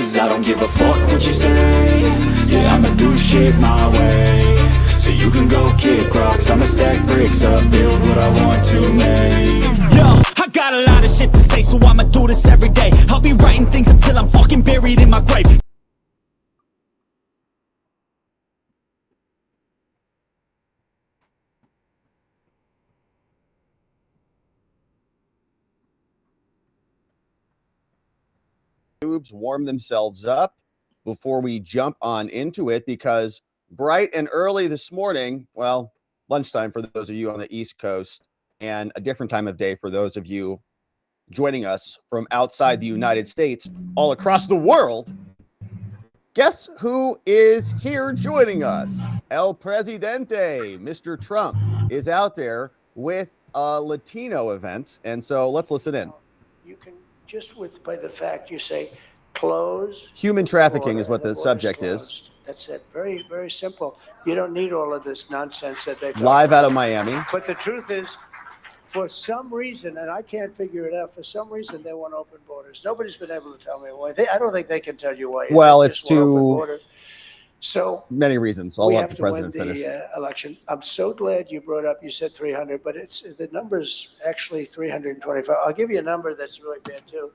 Cause I don't give a fuck what you say. Yeah, I'ma do shit my way. So you can go kick rocks, I'ma stack bricks up, build what I want to make. Yo, I got a lot of shit to say, so I'ma do this every day. I'll be writing things until I'm fucking buried in my grave. Warm themselves up before we jump on into it, because bright and early this morning, well, lunchtime for those of you on the East Coast, and a different time of day for those of you joining us from outside the United States, all across the world. Guess who is here joining us? El Presidente, Mr. Trump, is out there with a Latino event, and so let's listen in. You can just by the fact you say close. Human trafficking is what the subject is. That's it. Very, very simple. You don't need all of this nonsense that they talk live out of Miami. But the truth is, for some reason, and I can't figure it out, for some reason they want open borders. Nobody's been able to tell me why. I don't think they can tell you why. Well, it's too so many reasons. I'll let the president finish. The election. I'm so glad you brought up. You said 300, but the number's actually 325. I'll give you a number that's really bad too.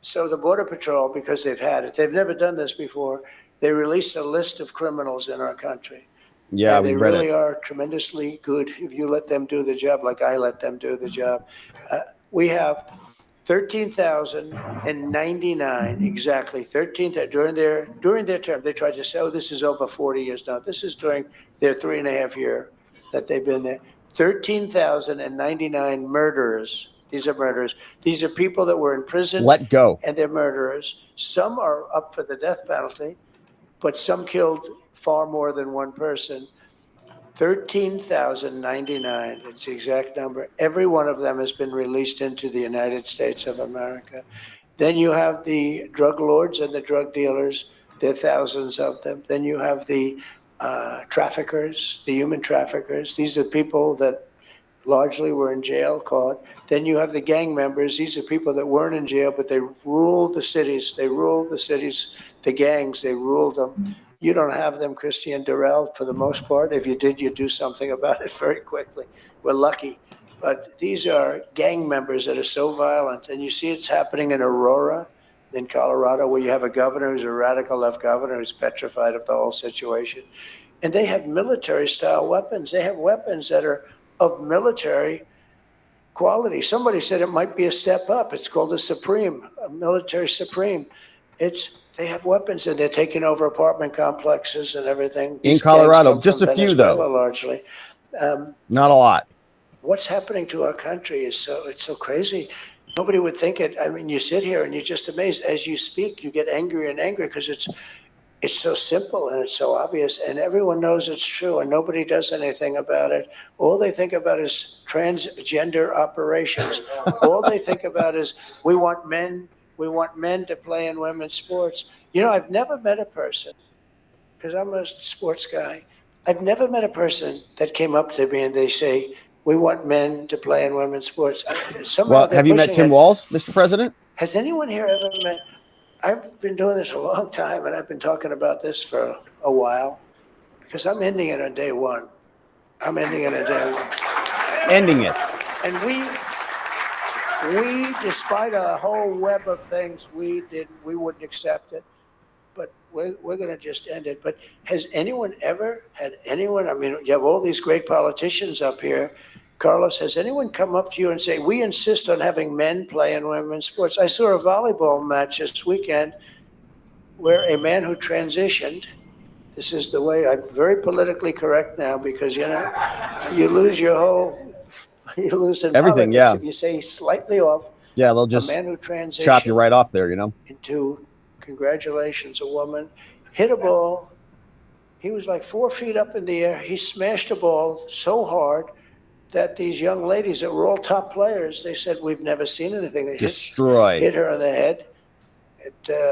So the Border Patrol, because they've had it, they've never done this before. They released a list of criminals in our country. Yeah, they really are tremendously good if you let them do the job, like I let them do the job. We have 13,099 exactly. 13 during their term. They tried to say, "Oh, this is over 40 years." No, this is during their 3.5 year that they've been there. 13,099 murderers. These are murderers. These are people that were in prison. Let go. And they're murderers. Some are up for the death penalty, but some killed far more than one person. 13,099, it's the exact number. Every one of them has been released into the United States of America. Then you have the drug lords and the drug dealers. There are thousands of them. Then you have the traffickers, the human traffickers. These are people that largely were in jail, caught. Then you have the gang members. These are people that weren't in jail, but they ruled the cities. They ruled the cities, the gangs, they ruled them. You don't have them, Christian Durrell, for the most part. If you did, you'd do something about it very quickly. We're lucky. But these are gang members that are so violent. And you see it's happening in Aurora, in Colorado, where you have a governor who's a radical left governor who's petrified of the whole situation. And they have military-style weapons. They have weapons that are of military quality. Somebody said it might be a step up. It's called a Supreme, a military Supreme. They have weapons and they're taking over apartment complexes and everything. In Colorado, just a few though. Largely. Not a lot. What's happening to our country is it's so crazy. Nobody would think it. I mean, you sit here and you're just amazed. As you speak, you get angrier and angrier because it's so simple and it's so obvious and everyone knows it's true and nobody does anything about it. All they think about is transgender operations. All they think about is we want men to play in women's sports. You know, I've never met a person, because I'm a sports guy, I've never met a person that came up to me and they say, we want men to play in women's sports. Well, have you met Tim Walz, Mr. President? Has anyone here ever met? I've been doing this a long time, and I've been talking about this for a while, because I'm ending it on day one. I'm ending it on day one. Ending it. And we, despite a whole web of things, we wouldn't accept it, but we're going to just end it. But has anyone ever had anyone, I mean, you have all these great politicians up here. Carlos, has anyone come up to you and say, we insist on having men play in women's sports? I saw a volleyball match this weekend where a man who transitioned, this is the way, I'm very politically correct now because, you know, you lose your whole, you lose in everything, politics. yeah. If you say slightly off, yeah, they'll just a man who transitioned chop you right off there, you know. Into, congratulations, a woman, hit a ball. He was like 4 feet up in the air. He smashed a ball so hard that these young ladies that were all top players, they said, we've never seen anything. They hit her on the head.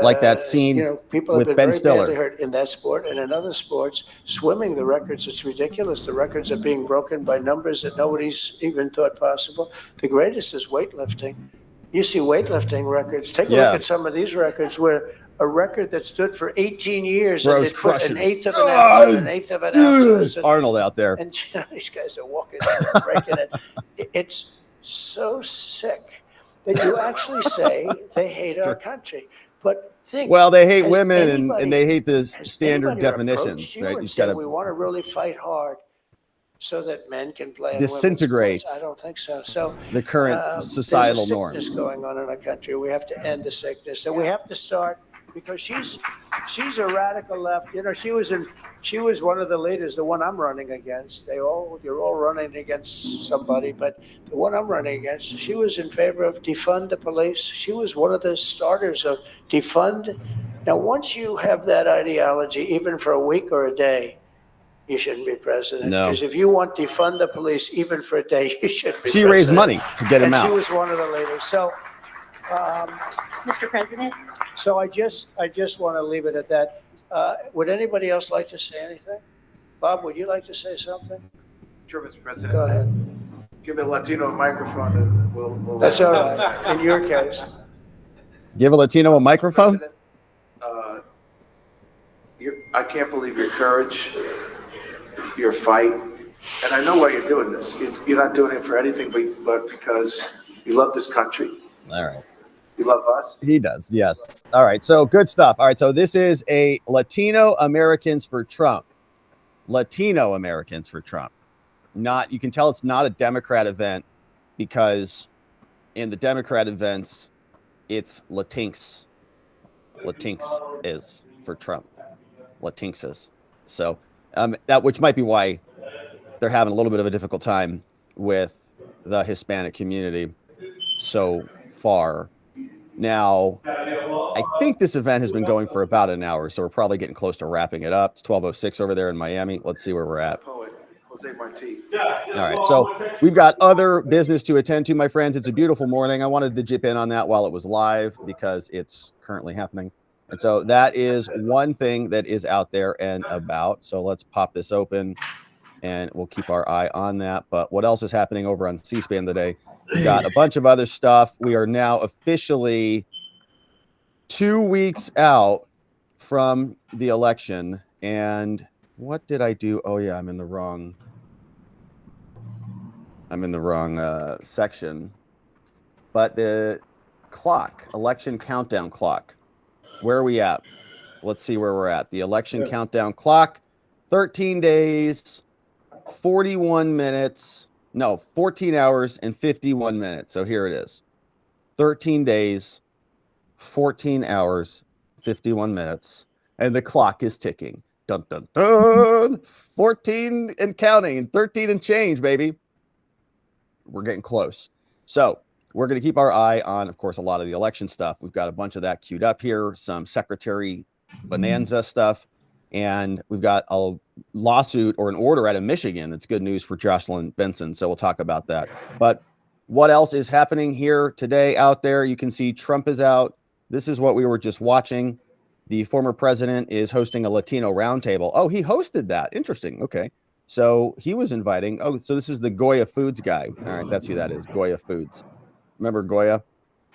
Like that scene people with have been Ben very Stiller. badly hurt in that sport and in other sports. Swimming, the records, it's ridiculous. The records are being broken by numbers that nobody's even thought possible. The greatest is weightlifting. You see weightlifting records. Take a look at some of these records where a record that stood for 18 years. Bros and they put crushing an it. eighth of an ounce and an eighth of an ounce. And, Arnold out there. and these guys are walking in and breaking it. It's so sick that you actually say they hate our country. But think. Well, they hate has women anybody- and they hate the has standard anybody approached definitions, you right? and You've said, got we to want to really fight hard so that men can play in women's disintegrate sports." I don't think so. So the current societal there's a sickness norms. going on in our country. We have to end the sickness, and we have to start because she's a radical left. You know, she was one of the leaders. The one I'm running against. You're all running against somebody, but the one I'm running against, she was in favor of defund the police. She was one of the starters of defund. Now, once you have that ideology, even for a week or a day, you shouldn't be president. No. Because if you want defund the police even for a day, you shouldn't be She president. raised money to get him And she out. was one of the leaders. So, Mr. President, so I just want to leave it at that. Would anybody else like to say anything? Bob, would you like to say something? Sure, Mr. President. Go ahead. Give a Latino a microphone and we'll. That's all right. In your case. Give a Latino a microphone? President, I can't believe your courage, your fight, and I know why you're doing this. You're not doing it for anything but because you love this country. All right. You love us. He does, yes. All right, so good stuff. All right, so this is a Latino Americans for Trump. Latino Americans for Trump. Not, you can tell it's not a Democrat event because in the Democrat events, it's Latinx. Latinx is for Trump. Latinx is. So that, which might be why they're having a little bit of a difficult time with the Hispanic community so far. Now, I think this event has been going for about an hour, so we're probably getting close to wrapping it up. It's 12:06 over there in Miami. Let's see where we're at. Poet, Jose Marti. All right, so we've got other business to attend to, my friends. It's a beautiful morning. I wanted to chip in on that while it was live because it's currently happening. And so that is one thing that is out there and about. So let's pop this open and we'll keep our eye on that. But what else is happening over on C-SPAN today? We got a bunch of other stuff. We are now officially 2 weeks out from the election. And what did I do? Oh yeah, I'm in the wrong section. But the clock, election countdown clock. Where are we at? Let's see where we're at. The election countdown clock, 13 days, 41 minutes. No, 14 hours and 51 minutes. So here it is. 13 days, 14 hours, 51 minutes. And the clock is ticking. Dun, dun, dun. 14 and counting, 13 and change, baby. We're getting close. So we're going to keep our eye on, of course, a lot of the election stuff. We've got a bunch of that queued up here, some Secretary Bonanza stuff, and we've got a lawsuit or an order out of Michigan. That's good news for Jocelyn Benson, so we'll talk about that. But what else is happening here today out there? You can see Trump is out. This is what we were just watching. The former president is hosting a Latino roundtable. Oh, he hosted that. Interesting. Okay. So he was inviting. Oh, so this is the Goya Foods guy. All right, that's who that is, Goya Foods. Remember Goya?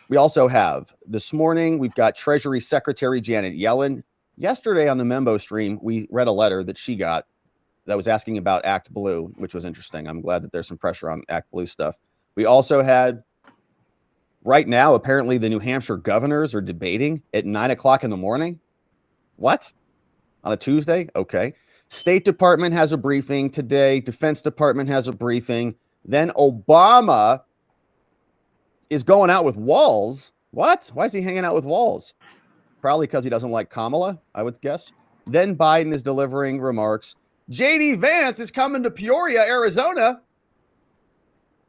We also have this morning, we've got Treasury Secretary Janet Yellen. Yesterday on the Membo stream, we read a letter that she got that was asking about Act Blue, which was interesting. I'm glad that there's some pressure on Act Blue stuff. We also had, right now, apparently the New Hampshire governors are debating at 9 o'clock in the morning. What? On a Tuesday? Okay. State Department has a briefing today. Defense Department has a briefing. Then Obama is going out with Walz. What? Why is he hanging out with Walz? Probably because he doesn't like Kamala, I would guess. Then Biden is delivering remarks. JD Vance is coming to Peoria, Arizona.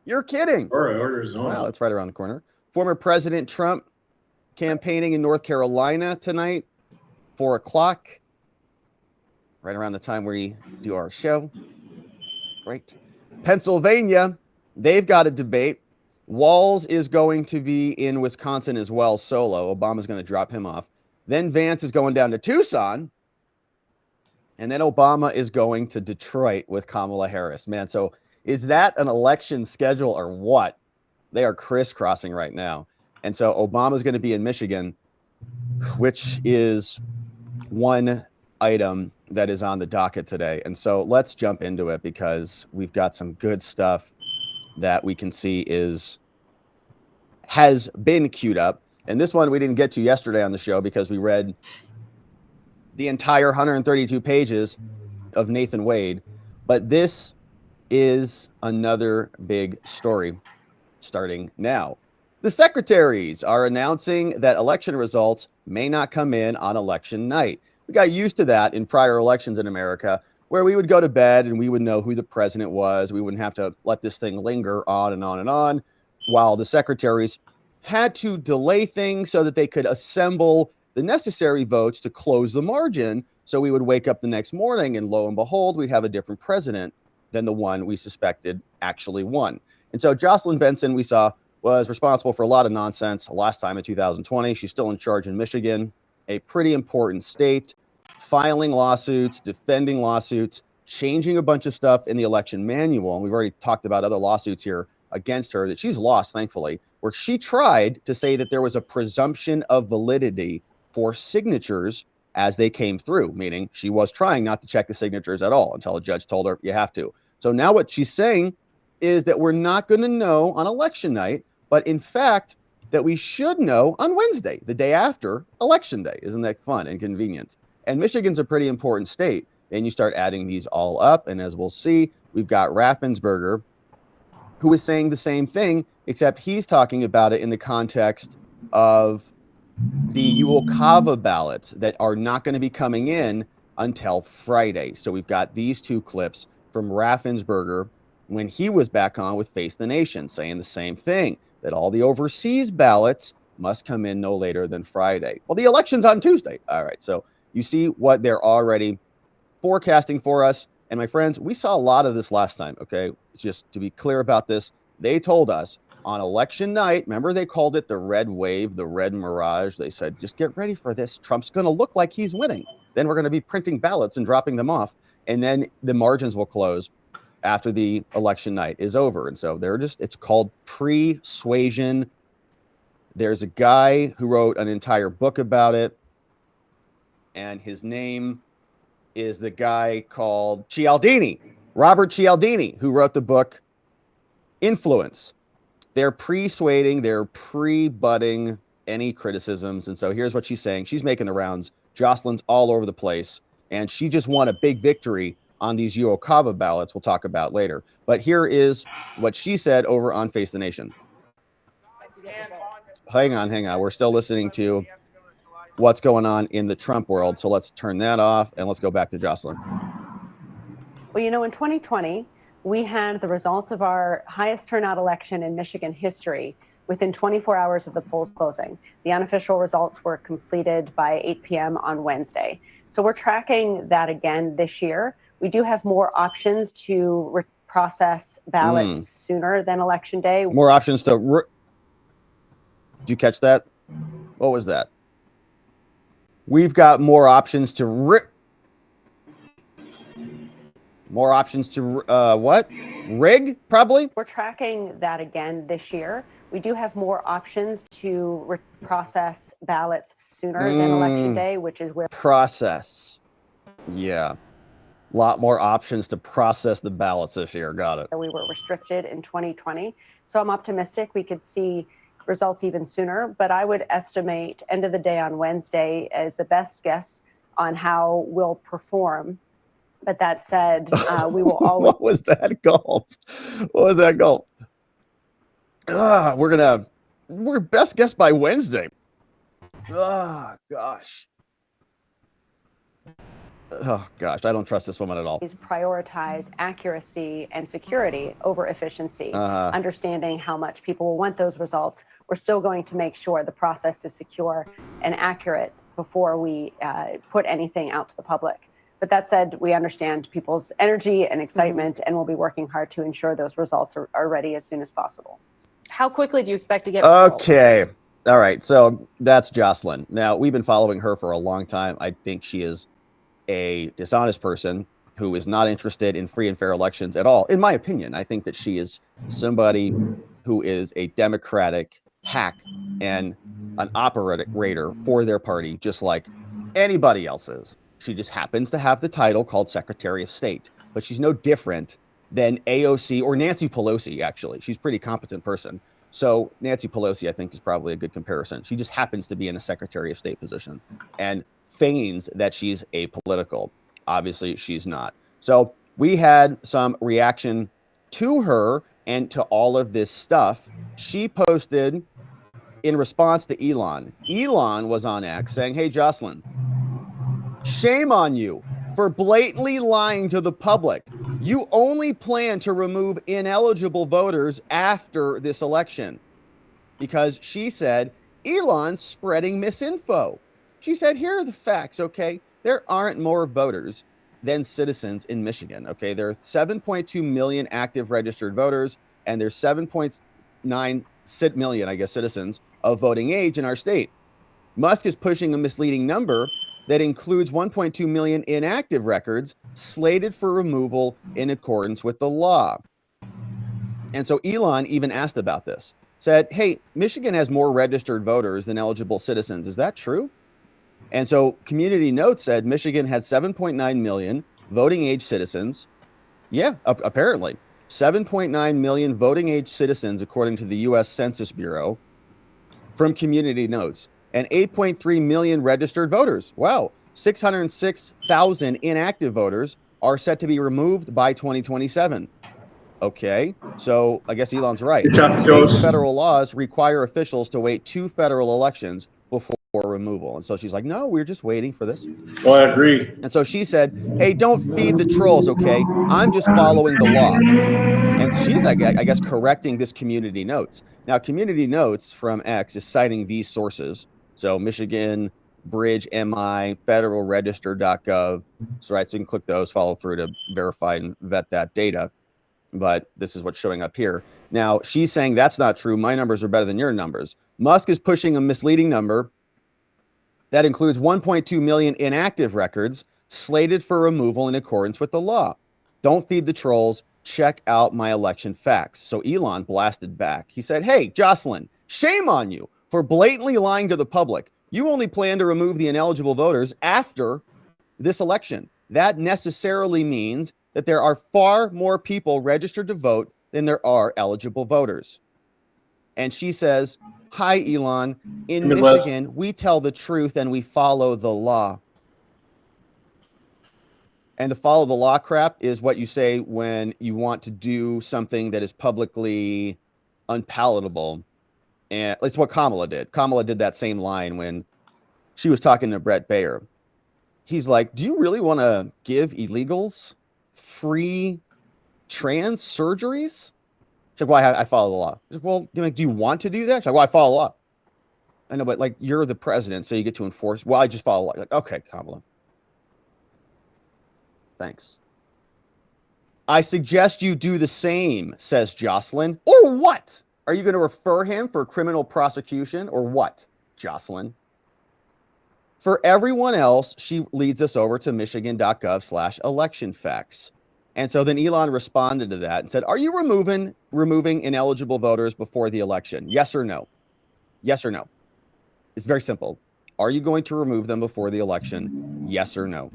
You're kidding. Arizona. Wow, that's right around the corner. Former President Trump campaigning in North Carolina tonight, 4 o'clock. Right around the time we do our show. Great. Pennsylvania, they've got a debate. Walz is going to be in Wisconsin as well, solo. Obama's going to drop him off. Then Vance is going down to Tucson. And then Obama is going to Detroit with Kamala Harris. Man, so is that an election schedule or what? They are crisscrossing right now. And so Obama's going to be in Michigan. which is one item that is on the docket today. And so let's jump into it because we've got some good stuff that we can see has been queued up. And this one we didn't get to yesterday on the show because we read the entire 132 pages of Nathan Wade. But this is another big story starting now. The secretaries are announcing that election results may not come in on election night. We got used to that in prior elections in America, where we would go to bed and we would know who the president was. We wouldn't have to let this thing linger on and on and on, while the secretaries had to delay things so that they could assemble the necessary votes to close the margin. So we would wake up the next morning and lo and behold, we'd have a different president than the one we suspected actually won. And so Jocelyn Benson, we saw, was responsible for a lot of nonsense last time in 2020. She's still in charge in Michigan, a pretty important state, filing lawsuits, defending lawsuits, changing a bunch of stuff in the election manual. And we've already talked about other lawsuits here against her that she's lost, thankfully, where she tried to say that there was a presumption of validity for signatures as they came through, meaning she was trying not to check the signatures at all until a judge told her you have to. So now what she's saying is that we're not going to know on election night, but in fact, that we should know on Wednesday, the day after Election Day. Isn't that fun and convenient? And Michigan's a pretty important state. Then you start adding these all up. And as we'll see, we've got Raffensperger, who is saying the same thing, except he's talking about it in the context of the UOCAVA ballots that are not going to be coming in until Friday. So we've got these two clips from Raffensperger when he was back on with Face the Nation, saying the same thing, that all the overseas ballots must come in no later than Friday. Well, the election's on Tuesday. All right, so you see what they're already forecasting for us. And my friends, we saw a lot of this last time, okay? Just to be clear about this, they told us on election night, remember they called it the red wave, the red mirage. They said, just get ready for this. Trump's going to look like he's winning. Then we're going to be printing ballots and dropping them off. And then the margins will close after the election night is over. And so it's called pre-suasion. There's a guy who wrote an entire book about it. And his name is the guy called Cialdini, Robert Cialdini, who wrote the book Influence. They're pre-suading, they're pre-butting any criticisms. And so here's what she's saying. She's making the rounds. Jocelyn's all over the place. And she just won a big victory on these UOCAVA ballots we'll talk about later. But here is what she said over on Face the Nation. Hang on. We're still listening to what's going on in the Trump world. So let's turn that off and let's go back to Jocelyn. Well, in 2020, we had the results of our highest turnout election in Michigan history within 24 hours of the polls closing. The unofficial results were completed by 8 p.m. on Wednesday. So we're tracking that again this year. We do have more options to process ballots sooner than Election Day. More options to... Did you catch that? What was that? We've got more options to... More options to... what? Rig, probably? We're tracking that again this year. We do have more options to process ballots sooner than Election Day, which is where... Process. Yeah. A lot more options to process the ballots this year. Got it. We were restricted in 2020. So I'm optimistic we could see results even sooner. But I would estimate end of the day on Wednesday as the best guess on how we'll perform. But that said, we will always... What was that gulp? What was that gulp? We're best guess by Wednesday. Gosh. Oh, gosh, I don't trust this woman at all. Prioritize accuracy and security over efficiency, understanding how much people will want those results. We're still going to make sure the process is secure and accurate before we put anything out to the public. But that said, we understand people's energy and excitement, and we'll be working hard to ensure those results are ready as soon as possible. How quickly do you expect to get results? Okay. All right. So that's Jocelyn. Now, we've been following her for a long time. I think she is a dishonest person who is not interested in free and fair elections at all. In my opinion, I think that she is somebody who is a Democratic hack and an operator for their party, just like anybody else is. She just happens to have the title called Secretary of State, but she's no different than AOC or Nancy Pelosi, actually. She's a pretty competent person. So Nancy Pelosi, I think, is probably a good comparison. She just happens to be in a Secretary of State position and feigns that she's apolitical. Obviously, she's not. So we had some reaction to her and to all of this stuff. She posted in response to Elon. Elon was on X saying, hey, Jocelyn, shame on you for blatantly lying to the public. You only plan to remove ineligible voters after this election. Because she said, Elon's spreading misinfo. She said, here are the facts, okay? There aren't more voters than citizens in Michigan, okay? There are 7.2 million active registered voters, and there's 7.9 million, I guess, citizens of voting age in our state. Musk is pushing a misleading number that includes 1.2 million inactive records slated for removal in accordance with the law. And so Elon even asked about this, said, hey, Michigan has more registered voters than eligible citizens. Is that true? And so Community Notes said Michigan had 7.9 million voting age citizens. Yeah, apparently. 7.9 million voting age citizens, according to the U.S. Census Bureau, from Community Notes, and 8.3 million registered voters. Wow. 606,000 inactive voters are set to be removed by 2027. Okay, so I guess Elon's right. State and federal laws require officials to wait 2 federal elections before removal. And so she's like, no, we're just waiting for this. Oh, I agree. And so she said, hey, don't feed the trolls, okay? I'm just following the law. And she's, I guess, correcting this Community Notes. Now, Community Notes from X is citing these sources. So Michigan, Bridge, MI, federalregister.gov. So, right, so you can click those, follow through to verify and vet that data. But this is what's showing up here. Now, she's saying that's not true. My numbers are better than your numbers. Musk is pushing a misleading number that includes 1.2 million inactive records slated for removal in accordance with the law. Don't feed the trolls. Check out my election facts. So Elon blasted back. He said, hey, Jocelyn, shame on you for blatantly lying to the public. You only plan to remove the ineligible voters after this election. That necessarily means that there are far more people registered to vote than there are eligible voters. And she says, hi, Elon. In Michigan, we tell the truth and we follow the law. And the follow the law crap is what you say when you want to do something that is publicly unpalatable. And it's what Kamala did. Kamala did that same line when she was talking to Brett Baer. He's like, do you really want to give illegals free trans surgeries? She's like, well, I follow the law. He's like, well, do you want to do that? She's like, well, I follow the law. I know, but like, you're the president, so you get to enforce. Well, I just follow the law. Like, okay, Kamala. Thanks. I suggest you do the same, says Jocelyn. Or what? Are you going to refer him for criminal prosecution or what, Jocelyn? For everyone else, she leads us over to michigan.gov/election facts. And so then Elon responded to that and said, are you removing ineligible voters before the election? Yes or no? Yes or no? It's very simple. Are you going to remove them before the election? Yes or no?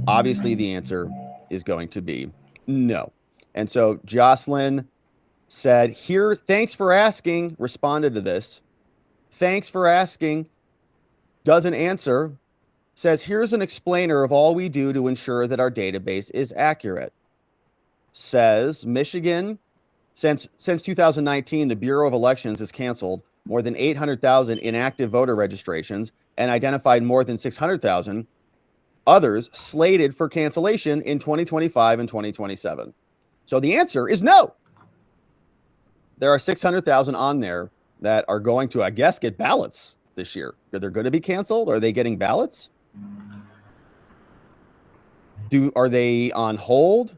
Obviously, the answer is going to be no. And so Jocelyn said, here, thanks for asking, responded to this. Thanks for asking. Doesn't answer. Says, here's an explainer of all we do to ensure that our database is accurate. Says, Michigan, since 2019, the Bureau of Elections has canceled more than 800,000 inactive voter registrations and identified more than 600,000 others slated for cancellation in 2025 and 2027. So the answer is no. There are 600,000 on there that are going to, I guess, get ballots this year. They're going to be canceled. Are they getting ballots? Are they on hold?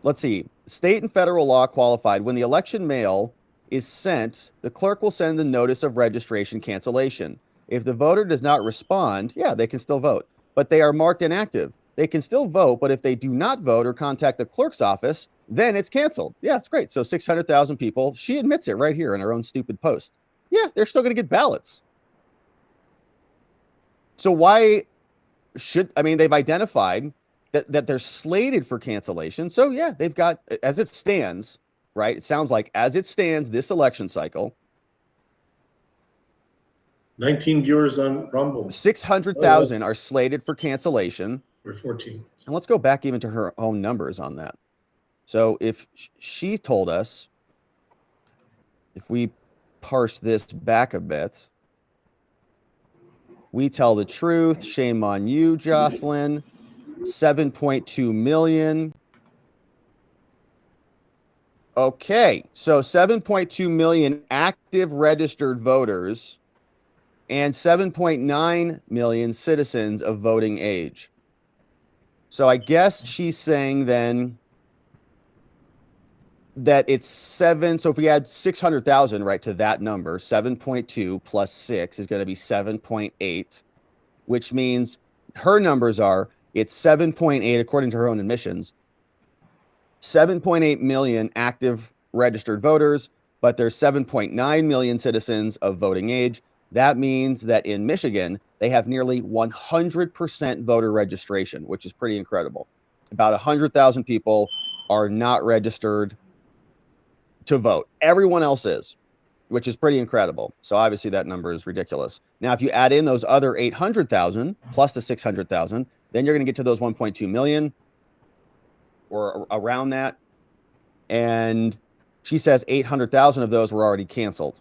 Let's see. State and federal law qualified. When the election mail is sent, the clerk will send the notice of registration cancellation. If the voter does not respond, yeah, they can still vote, but they are marked inactive. They can still vote, but if they do not vote or contact the clerk's office, then it's canceled. Yeah, it's great. So 600,000 people. She admits it right here in her own stupid post. Yeah, they're still going to get ballots. So why they've identified that they're slated for cancellation. So yeah, they've got, as it stands, right? It sounds like as it stands this election cycle, 19 viewers on Rumble. 600,000 are slated for cancellation. Or 14. And let's go back even to her own numbers on that. So if she told us, if we parse this back a bit, we tell the truth, shame on you, Jocelyn, 7.2 million. Okay, so 7.2 million active registered voters and 7.9 million citizens of voting age. So I guess she's saying then that it's 7. So if we add 600,000 right to that number, 7.2 plus 6 is going to be 7.8, which means her numbers are it's 7.8 according to her own admissions, 7.8 million active registered voters, but there's 7.9 million citizens of voting age. That means that in Michigan, they have nearly 100% voter registration, which is pretty incredible. About 100,000 people are not registered to vote. Everyone else is, which is pretty incredible. So obviously that number is ridiculous. Now, if you add in those other 800,000 plus the 600,000, then you're going to get to those 1.2 million or around that. And she says 800,000 of those were already canceled.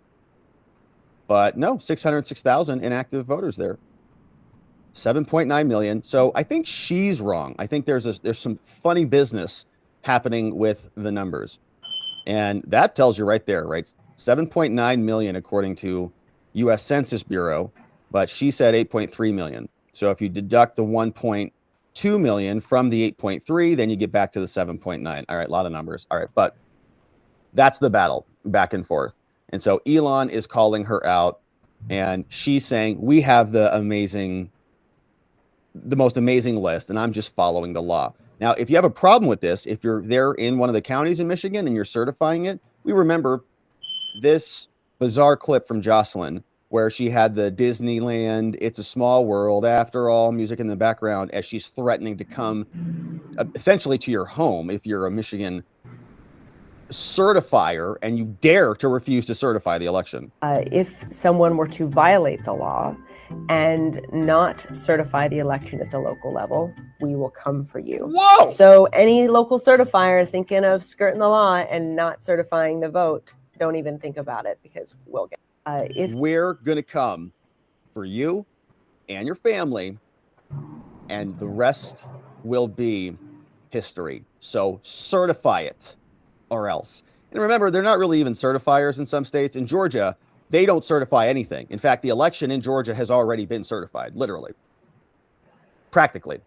But no, 606,000 inactive voters there. 7.9 million. So I think she's wrong. I think there's some funny business happening with the numbers. And that tells you right there, right? 7.9 million according to U.S. Census Bureau, but she said 8.3 million. So if you deduct the 1.2 million from the 8.3, then you get back to the 7.9. All right, a lot of numbers. All right, but that's the battle back and forth. And so Elon is calling her out, and she's saying, we have the most amazing list, and I'm just following the law. Now, if you have a problem with this, if you're there in one of the counties in Michigan and you're certifying it, we remember this bizarre clip from Jocelyn where she had the Disneyland, It's a Small World, After All music in the background as she's threatening to come essentially to your home if you're a Michigan certifier and you dare to refuse to certify the election. If someone were to violate the law and not certify the election at the local level, we will come for you. Whoa! So any local certifier thinking of skirting the law and not certifying the vote, don't even think about it, because we'll get we're going to come for you and your family, and the rest will be history. So certify it or else. And remember, they're not really even certifiers in some states. In Georgia, they don't certify anything. In fact, the election in Georgia has already been certified, literally. Practically.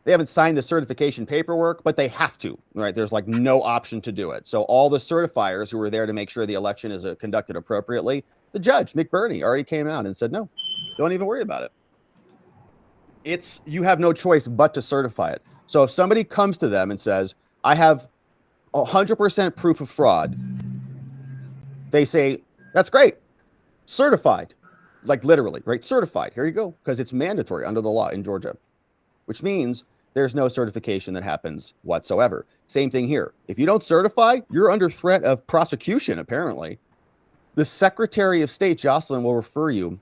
They haven't signed the certification paperwork, but they have to, right? There's like no option to do it. So all the certifiers who were there to make sure the election is conducted appropriately, the judge, McBurney, already came out and said, no, don't even worry about it. You have no choice but to certify it. So if somebody comes to them and says, I have 100% proof of fraud, they say, that's great. Certified. Like literally, right? Certified. Here you go. Because it's mandatory under the law in Georgia, which means there's no certification that happens whatsoever. Same thing here. If you don't certify, you're under threat of prosecution, apparently. The Secretary of State, Jocelyn, will refer you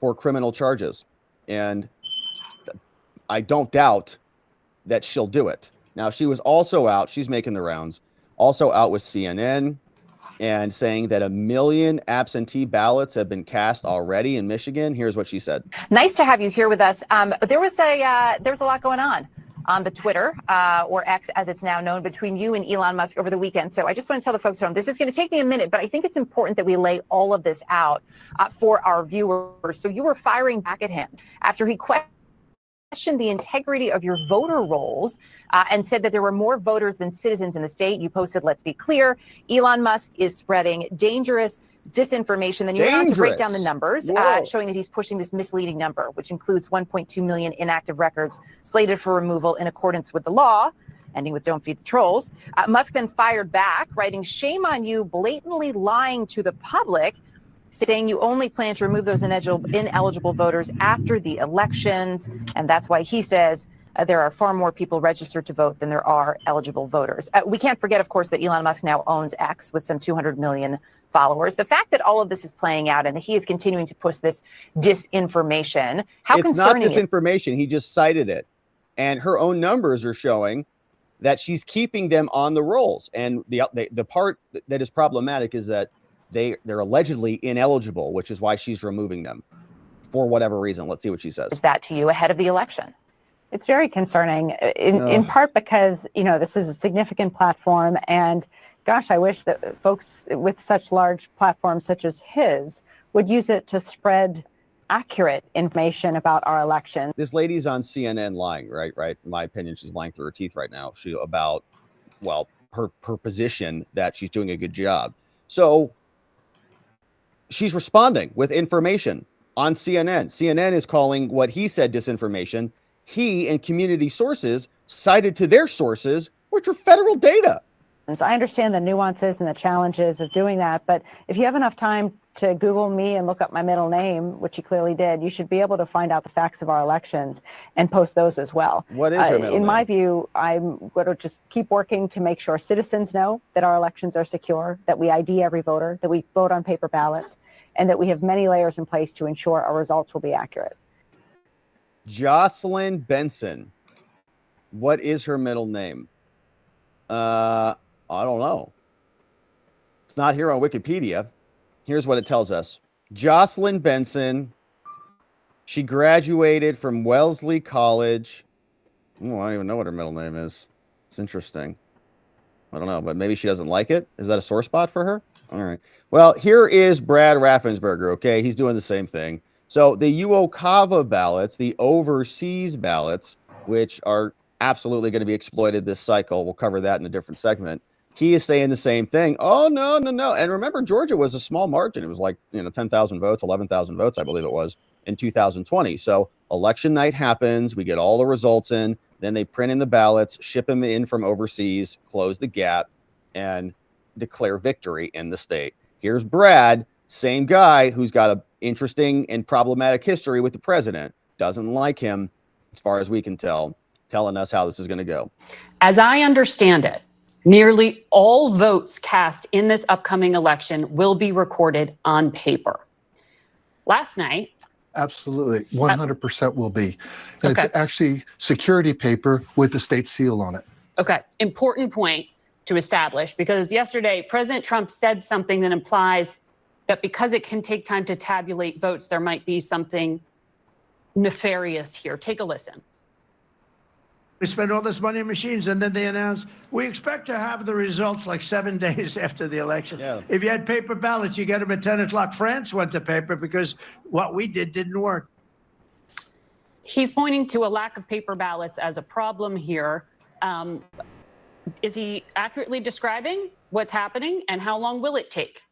for criminal charges. And I don't doubt that she'll do it. Now, she was also out, she's making the rounds, also out with CNN and saying that 1 million absentee ballots have been cast already in Michigan. Here's what she said. Nice to have you here with us. There was a lot going on the Twitter or X, as it's now known, between you and Elon Musk over the weekend. So I just want to tell the folks at home, this is going to take me a minute, but I think it's important that we lay all of this out for our viewers. So you were firing back at him after he questioned the integrity of your voter rolls and said that there were more voters than citizens in the state. You posted, let's be clear, Elon Musk is spreading dangerous disinformation. Then you went on to break down the numbers, showing that he's pushing this misleading number, which includes 1.2 million inactive records slated for removal in accordance with the law, ending with don't feed the trolls. Musk then fired back, writing, shame on you, blatantly lying to the public. saying you only plan to remove those ineligible voters after the elections. And that's why he says there are far more people registered to vote than there are eligible voters. We can't forget, of course, that Elon Musk now owns X with some 200 million followers. The fact that all of this is playing out and that he is continuing to push this disinformation, how concerning it's not disinformation. He just cited it. And her own numbers are showing that she's keeping them on the rolls. And the part that is problematic is that they're allegedly ineligible, which is why she's removing them for whatever reason. Let's see what she says. Is that to you ahead of the election? It's very concerning, in part because, this is a significant platform. And gosh, I wish that folks with such large platforms such as his would use it to spread accurate information about our election. This lady's on CNN lying, right? In my opinion, she's lying through her teeth right now. About her position that she's doing a good job. So she's responding with information on CNN. CNN is calling what he said disinformation. He and community sources cited to their sources, which are federal data. So I understand the nuances and the challenges of doing that, but if you have enough time to Google me and look up my middle name, which you clearly did, you should be able to find out the facts of our elections and post those as well. What is her middle name? In my view, I'm going to just keep working to make sure citizens know that our elections are secure, that we ID every voter, that we vote on paper ballots, and that we have many layers in place to ensure our results will be accurate. Jocelyn Benson. What is her middle name? I don't know. It's not here on Wikipedia. Here's what it tells us. Jocelyn Benson. She graduated from Wellesley College. Oh, I don't even know what her middle name is. It's interesting. I don't know, but maybe she doesn't like it. Is that a sore spot for her? All right. Well, here is Brad Raffensperger. Okay, he's doing the same thing. So the UOCAVA ballots, the overseas ballots, which are absolutely going to be exploited this cycle. We'll cover that in a different segment. He is saying the same thing. Oh, no. And remember, Georgia was a small margin. It was like, 10,000 votes, 11,000 votes, I believe it was, in 2020. So election night happens. We get all the results in. Then they print in the ballots, ship them in from overseas, close the gap, and declare victory in the state. Here's Brad, same guy who's got an interesting and problematic history with the president. Doesn't like him, as far as we can tell, telling us how this is going to go. As I understand it, nearly all votes cast in this upcoming election will be recorded on paper. Last night, absolutely, 100% will be. And okay. It's actually security paper with the state seal on it. Okay, important point to establish, because yesterday President Trump said something that implies that because it can take time to tabulate votes, there might be something nefarious here. Take a listen. We spend all this money on machines, and then they announce, we expect to have the results like 7 days after the election. Yeah. If you had paper ballots, you get them at 10 o'clock. France went to paper because what we did didn't work. He's pointing to a lack of paper ballots as a problem here. Is he accurately describing what's happening, and how long will it take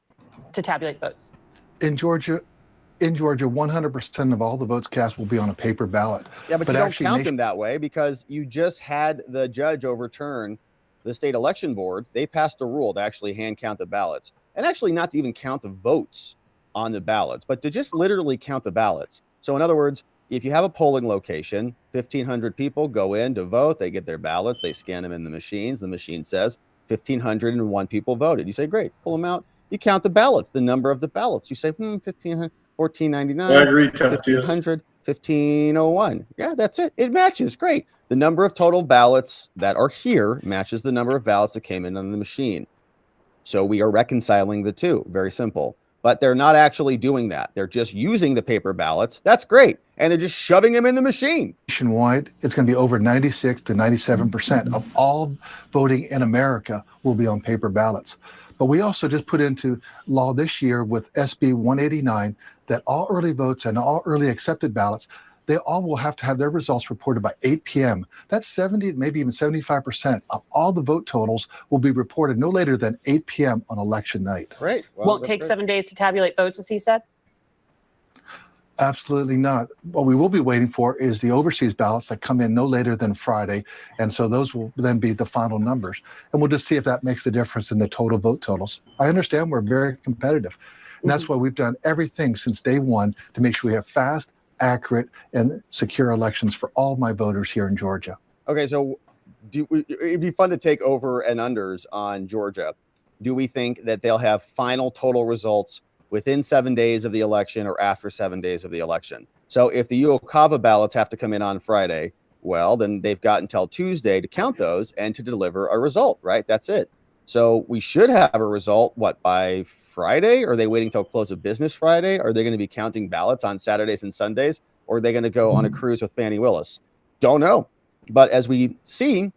to tabulate votes? In Georgia, 100% of all the votes cast will be on a paper ballot. Yeah, but you don't count them that way, because you just had the judge overturn the state election board. They passed a rule to actually hand count the ballots, and actually not to even count the votes on the ballots, but to just literally count the ballots. So in other words, if you have a polling location, 1,500 people go in to vote, they get their ballots, they scan them in the machines. The machine says 1,501 people voted. You say, great, pull them out. You count the ballots, the number of the ballots. You say, 1,500. 1499, I agree, 1,500, 1,501. Yeah, that's it. It matches. Great. The number of total ballots that are here matches the number of ballots that came in on the machine. So we are reconciling the two. Very simple. But they're not actually doing that. They're just using the paper ballots. That's great. And they're just shoving them in the machine. Nationwide, it's going to be over 96 to 97% of all voting in America will be on paper ballots. But we also just put into law this year with SB 189 that all early votes and all early accepted ballots, they all will have to have their results reported by 8 p.m. That's 70, maybe even 75% of all the vote totals will be reported no later than 8 p.m. on election night. Great. Well, won't take 7 days to tabulate votes, as he said? Absolutely not. What we will be waiting for is the overseas ballots that come in no later than Friday. And so those will then be the final numbers. And we'll just see if that makes the difference in the total vote totals. I understand we're very competitive. And that's why we've done everything since day one to make sure we have fast, accurate, and secure elections for all my voters here in Georgia. Okay, so it'd be fun to take over and unders on Georgia. Do we think that they'll have final total results within 7 days of the election or after 7 days of the election? So if the UOCAVA ballots have to come in on Friday, well, then they've got until Tuesday to count those and to deliver a result, right? That's it. So we should have a result, what, by Friday? Or are they waiting till close of business Friday? Are they going to be counting ballots on Saturdays and Sundays? Or are they going to go on a cruise with Fannie Willis? Don't know. But as we see,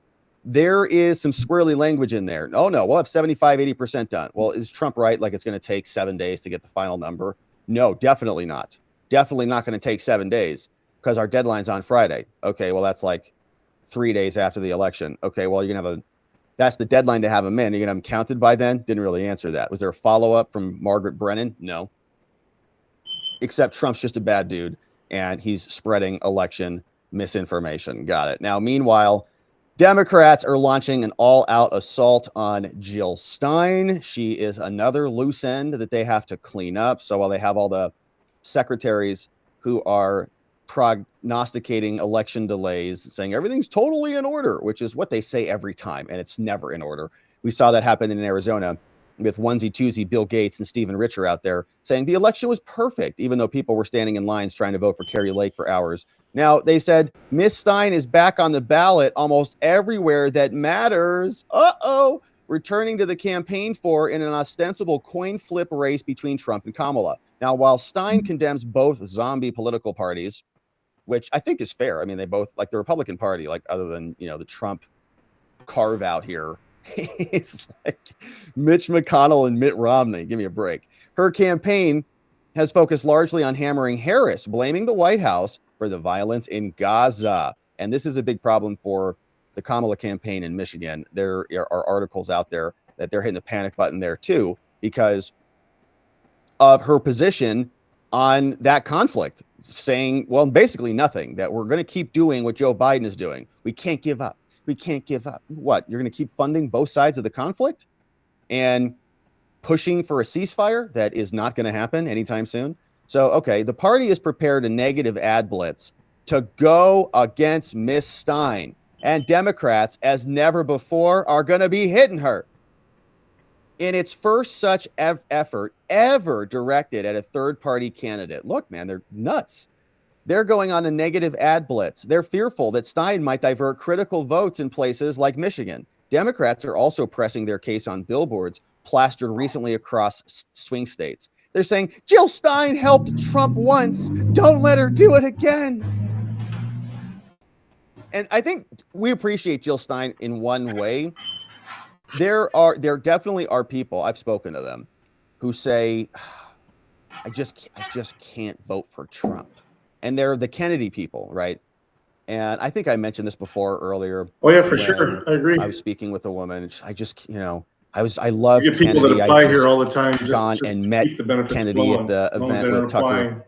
there is some squirrely language in there. Oh, no, we'll have 75, 80% done. Well, is Trump right? Like it's going to take 7 days to get the final number? No, definitely not. Definitely not going to take 7 days because our deadline's on Friday. Okay, well, that's like 3 days after the election. Okay, well, you're going to have that's the deadline to have them in. You're going to have them counted by then? Didn't really answer that. Was there a follow-up from Margaret Brennan? No. Except Trump's just a bad dude and he's spreading election misinformation. Got it. Now, meanwhile, Democrats are launching an all-out assault on Jill Stein. She is another loose end that they have to clean up. So while they have all the secretaries who are prognosticating election delays, saying everything's totally in order, which is what they say every time, and it's never in order. We saw that happen in Arizona with onesie-twosie Bill Gates and Stephen Richer out there saying the election was perfect, even though people were standing in lines trying to vote for Carrie Lake for hours. Now, they said Miss Stein is back on the ballot almost everywhere that matters. Returning to the campaign floor in an ostensible coin flip race between Trump and Kamala. Now, while Stein condemns both zombie political parties, which I think is fair. I mean, they both, like the Republican Party, like other than, the Trump carve out here, it's like Mitch McConnell and Mitt Romney. Give me a break. Her campaign has focused largely on hammering Harris, blaming the White House for the violence in Gaza. And this is a big problem for the Kamala campaign in Michigan. There are articles out there that they're hitting the panic button there too, because of her position on that conflict, saying, well, basically nothing, that we're going to keep doing what Joe Biden is doing. We can't give up. We can't give up. What? You're going to keep funding both sides of the conflict and pushing for a ceasefire that is not going to happen anytime soon? So, okay, the party is prepared a negative ad blitz to go against Miss Stein, and Democrats, as never before, are going to be hitting her. In its first such effort ever directed at a third-party candidate. Look, man, they're nuts. They're going on a negative ad blitz. They're fearful that Stein might divert critical votes in places like Michigan. Democrats are also pressing their case on billboards plastered recently across swing states. They're saying, Jill Stein helped Trump once. Don't let her do it again. And I think we appreciate Jill Stein in one way. There definitely are people, I've spoken to them, who say, I just can't vote for Trump. And they're the Kennedy people, right? And I think I mentioned this before earlier. Oh yeah, for sure. I agree. I was speaking with a woman. I just, I love you get people Kennedy. that apply here all the time. Gone and met Kennedy at the event with Tucker.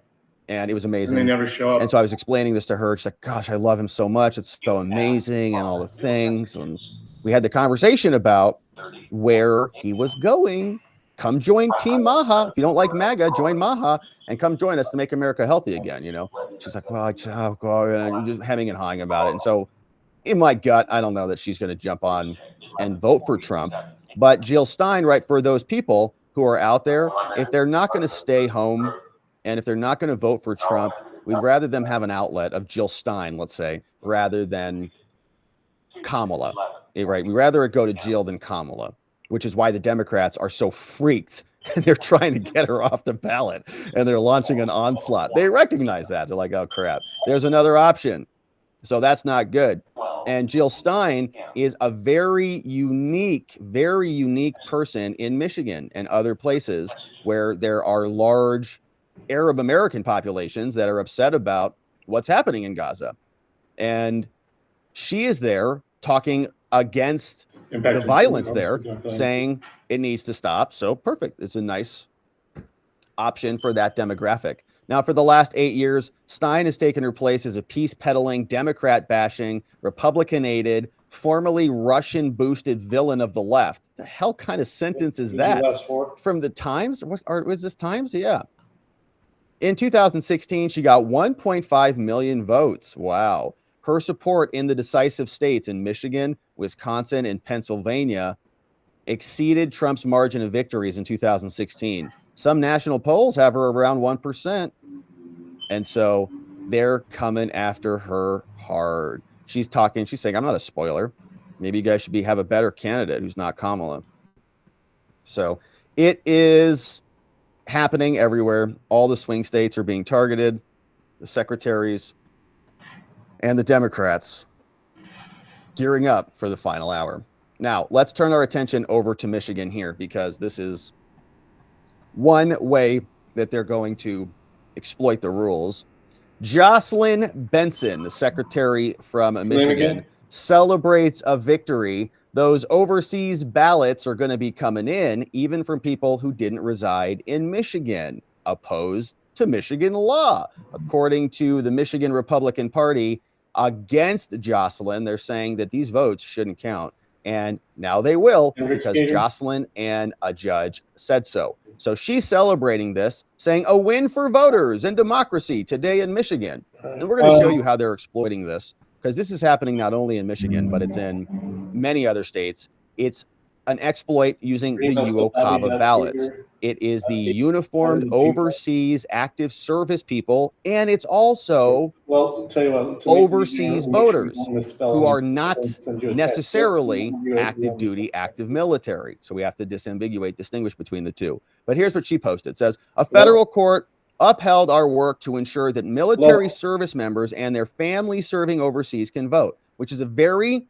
And it was amazing. And they never show up. And so I was explaining this to her. She's like, gosh, I love him so much. It's so amazing and all the things. And we had the conversation about where he was going. Come join Team Maha. If you don't like MAGA, join Maha and come join us to make America healthy again. She's like, well, oh God, and I'm just hemming and hawing about it. And so in my gut, I don't know that she's going to jump on and vote for Trump. But Jill Stein, right, for those people who are out there, if they're not going to stay home and if they're not going to vote for Trump, we'd rather them have an outlet of Jill Stein, let's say, rather than Kamala, right? We'd rather it go to Jill than Kamala, which is why the Democrats are so freaked. And they're trying to get her off the ballot and they're launching an onslaught. They recognize that. They're like, oh, crap, there's another option. So that's not good. And Jill Stein is a very unique person in Michigan and other places where there are large Arab American populations that are upset about what's happening in Gaza. And she is there talking against the violence there, saying it needs to stop. So perfect. It's a nice option for that demographic. Now, for the last 8 years, Stein has taken her place as a peace-peddling, Democrat-bashing, Republican-aided, formerly Russian boosted villain of the left. The hell kind of sentence is that? From the Times? Was this Times? Yeah. In 2016, she got 1.5 million votes. Wow. Her support in the decisive states in Michigan, Wisconsin, and Pennsylvania exceeded Trump's margin of victories in 2016. Some national polls have her around 1%. And so they're coming after her hard. She's saying, I'm not a spoiler. Maybe you guys should have a better candidate who's not Kamala. So it is happening everywhere. All the swing states are being targeted, the secretaries and the Democrats gearing up for the final hour. Now, let's turn our attention over to Michigan here, because this is one way that they're going to exploit the rules. Jocelyn Benson, the secretary from Michigan, celebrates a victory. Those overseas ballots are going to be coming in, even from people who didn't reside in Michigan, opposed to Michigan law. According to the Michigan Republican Party, against Jocelyn, they're saying that these votes shouldn't count. And now they will, because Jocelyn and a judge said so. So she's celebrating this, saying a win for voters and democracy today in Michigan. And we're going to show you how they're exploiting this, because this is happening not only in Michigan, but it's in many other states. It's an exploit using the UOCAVA ballots. It is the Uniformed Overseas Active Service people, and it's also overseas voters who are not necessarily active duty, active military. So we have to distinguish between the two. But here's what she posted. It says, a federal court upheld our work to ensure that military service members and their families serving overseas can vote, which is a very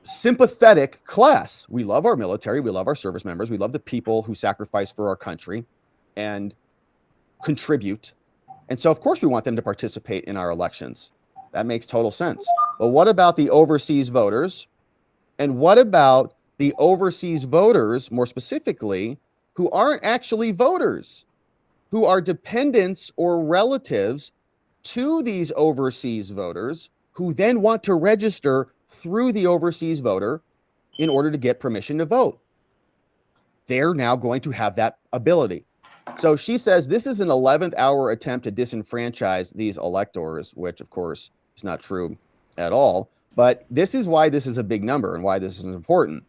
sympathetic class. We love our military. We love our service members. We love the people who sacrifice for our country and contribute. And so, of course, we want them to participate in our elections. That makes total sense. But what about the overseas voters? And what about the overseas voters, more specifically, who aren't actually voters, who are dependents or relatives to these overseas voters, who then want to register through the overseas voter in order to get permission to vote? They're now going to have that ability. So she says this is an 11th hour attempt to disenfranchise these electors, which of course is not true at all. But this is why this is a big number and why this is important.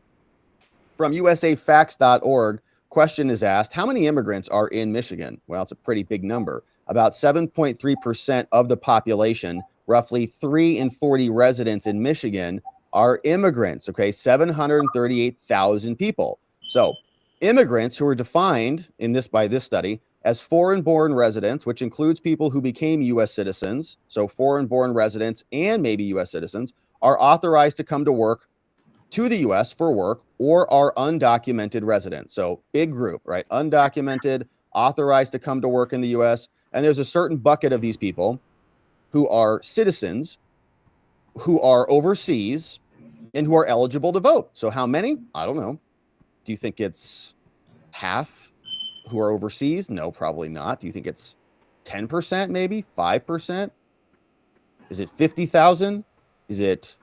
From usafacts.org, question is asked, how many immigrants are in Michigan? Well, it's a pretty big number. About 7.3% of the population, roughly 3 in 40 residents in Michigan, are immigrants, okay? 738,000 people. So immigrants who are defined by this study as foreign-born residents, which includes people who became U.S. citizens, so foreign-born residents and maybe U.S. citizens, are authorized to come to work to the U.S. for work, or are undocumented residents. So big group, right? Undocumented, authorized to come to work in the U.S. And there's a certain bucket of these people who are citizens, who are overseas, and who are eligible to vote. So how many? I don't know. Do you think it's half who are overseas? No, probably not. Do you think it's 10% maybe? 5%? Is it 50,000? Is it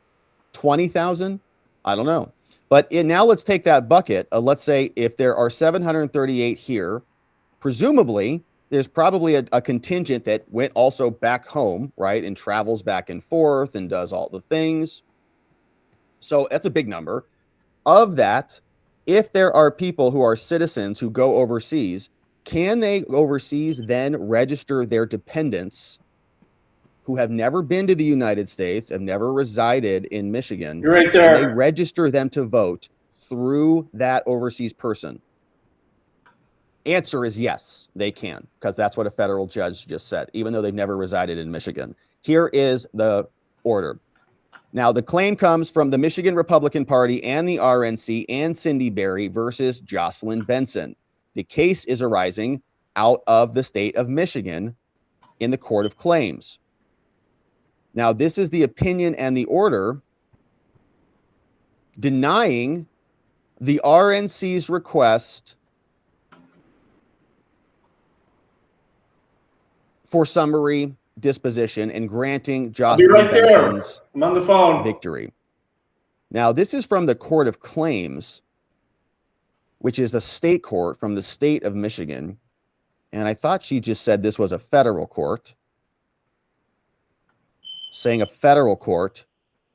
20,000? I don't know. But now let's take that bucket. Let's say if there are 738 here, presumably there's probably a contingent that went also back home, right? And travels back and forth and does all the things. So that's a big number. Of that, if there are people who are citizens who go overseas, can they overseas then register their dependents who have never been to the United States, have never resided in Michigan? You're right there. And they register them to vote through that overseas person? Answer is yes, they can, because that's what a federal judge just said, even though they've never resided in Michigan. Here is the order. Now, the claim comes from the Michigan Republican Party and the RNC and Cindy Berry versus Jocelyn Benson. The case is arising out of the state of Michigan in the Court of Claims. Now, this is the opinion and the order denying the RNC's request for summary disposition in granting I'll be Jocelyn right there. Benson's I'm on the phone. victory. Now, this is from the Court of Claims, which is a state court from the state of Michigan. And I thought she just said this was a federal court, saying a federal court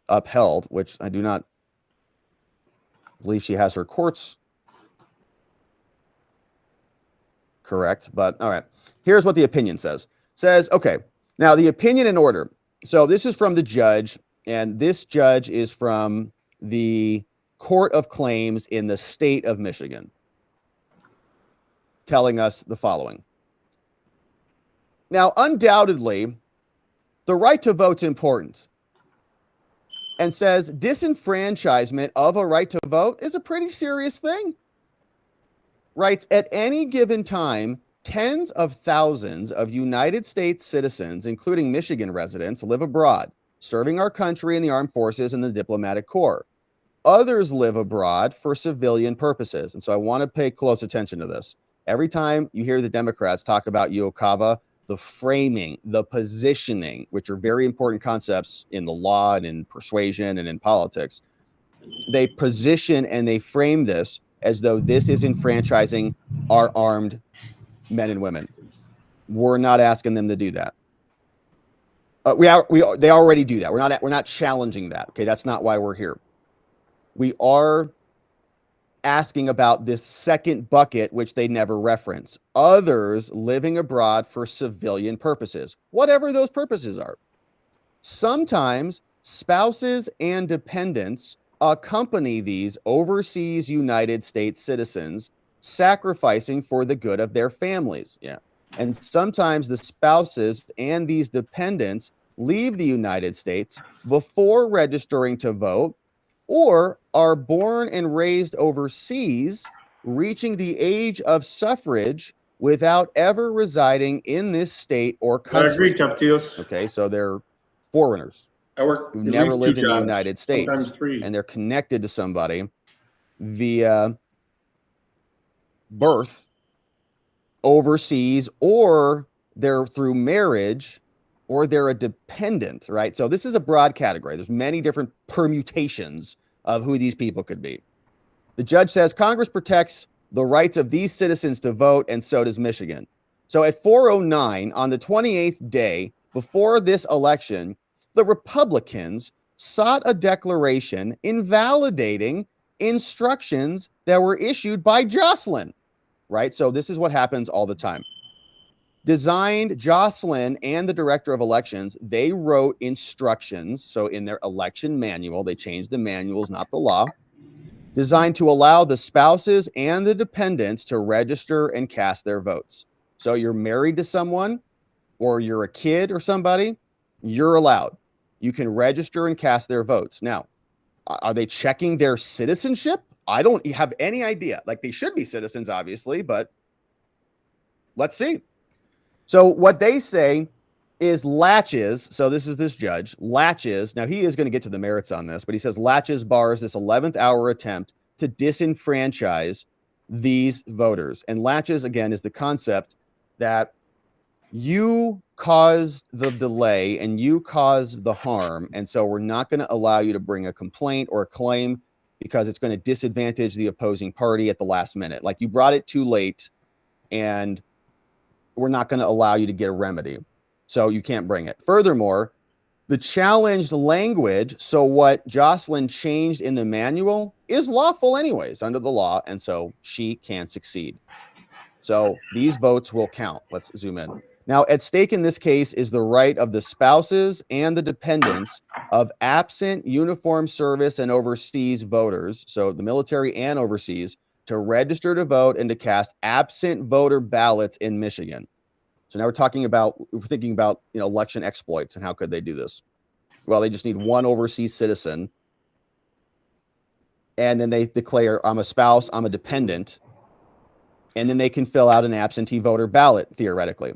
upheld, which I do not believe she has her courts correct. But all right, here's what the opinion says. Says, okay, now the opinion in order. So this is from the judge, and this judge is from the Court of Claims in the state of Michigan, telling us the following. Now, undoubtedly, the right to vote's important, and says disenfranchisement of a right to vote is a pretty serious thing. Writes, at any given time, tens of thousands of United States citizens, including Michigan residents, live abroad, serving our country in the armed forces and the diplomatic corps. Others live abroad for civilian purposes. And so I want to pay close attention to this. Every time you hear the Democrats talk about Uokava, the framing, the positioning, which are very important concepts in the law and in persuasion and in politics, they position and they frame this as though this is enfranchising our armed men and women. We're not asking them to do that. They already do that. We're not challenging that. Okay, that's not why we're here. We are asking about this second bucket, which they never reference. Others living abroad for civilian purposes, whatever those purposes are. Sometimes spouses and dependents accompany these overseas United States citizens, sacrificing for the good of their families. Yeah. And sometimes the spouses and these dependents leave the United States before registering to vote, or are born and raised overseas, reaching the age of suffrage without ever residing in this state or country. I agree, Taptios. Okay, so they're foreigners I work who at never least lived two in the jobs, United States, sometimes three. and they're connected to somebody via birth overseas, or they're through marriage, or they're a dependent, right? So this is a broad category. There's many different permutations of who these people could be. The judge says Congress protects the rights of these citizens to vote, and so does Michigan. So at 4:09 on the 28th day before this election, the Republicans sought a declaration invalidating instructions that were issued by Jocelyn, right? So this is what happens all the time. Designed Jocelyn and the director of elections, they wrote instructions. So in their election manual, they changed the manuals, not the law, designed to allow the spouses and the dependents to register and cast their votes. So you're married to someone, or you're a kid or somebody, you're allowed. You can register and cast their votes. Now, are they checking their citizenship? I don't have any idea. Like, they should be citizens, obviously, but let's see. So what they say is Latches. So this is this judge, Latches. Now, he is going to get to the merits on this, but he says Latches bars this 11th hour attempt to disenfranchise these voters. And Latches, again, is the concept that you caused the delay and you caused the harm. And so we're not going to allow you to bring a complaint or a claim because it's going to disadvantage the opposing party at the last minute. Like, you brought it too late, and we're not going to allow you to get a remedy. So you can't bring it. Furthermore, the challenged language, so what Jocelyn changed in the manual, is lawful anyways under the law, and so she can succeed. So these votes will count. Let's zoom in. Now, at stake in this case is the right of the spouses and the dependents of absent uniform service and overseas voters, so the military and overseas, to register to vote and to cast absent voter ballots in Michigan. So now we're thinking about election exploits and how could they do this? Well, they just need one overseas citizen, and then they declare, I'm a spouse, I'm a dependent, and then they can fill out an absentee voter ballot, theoretically.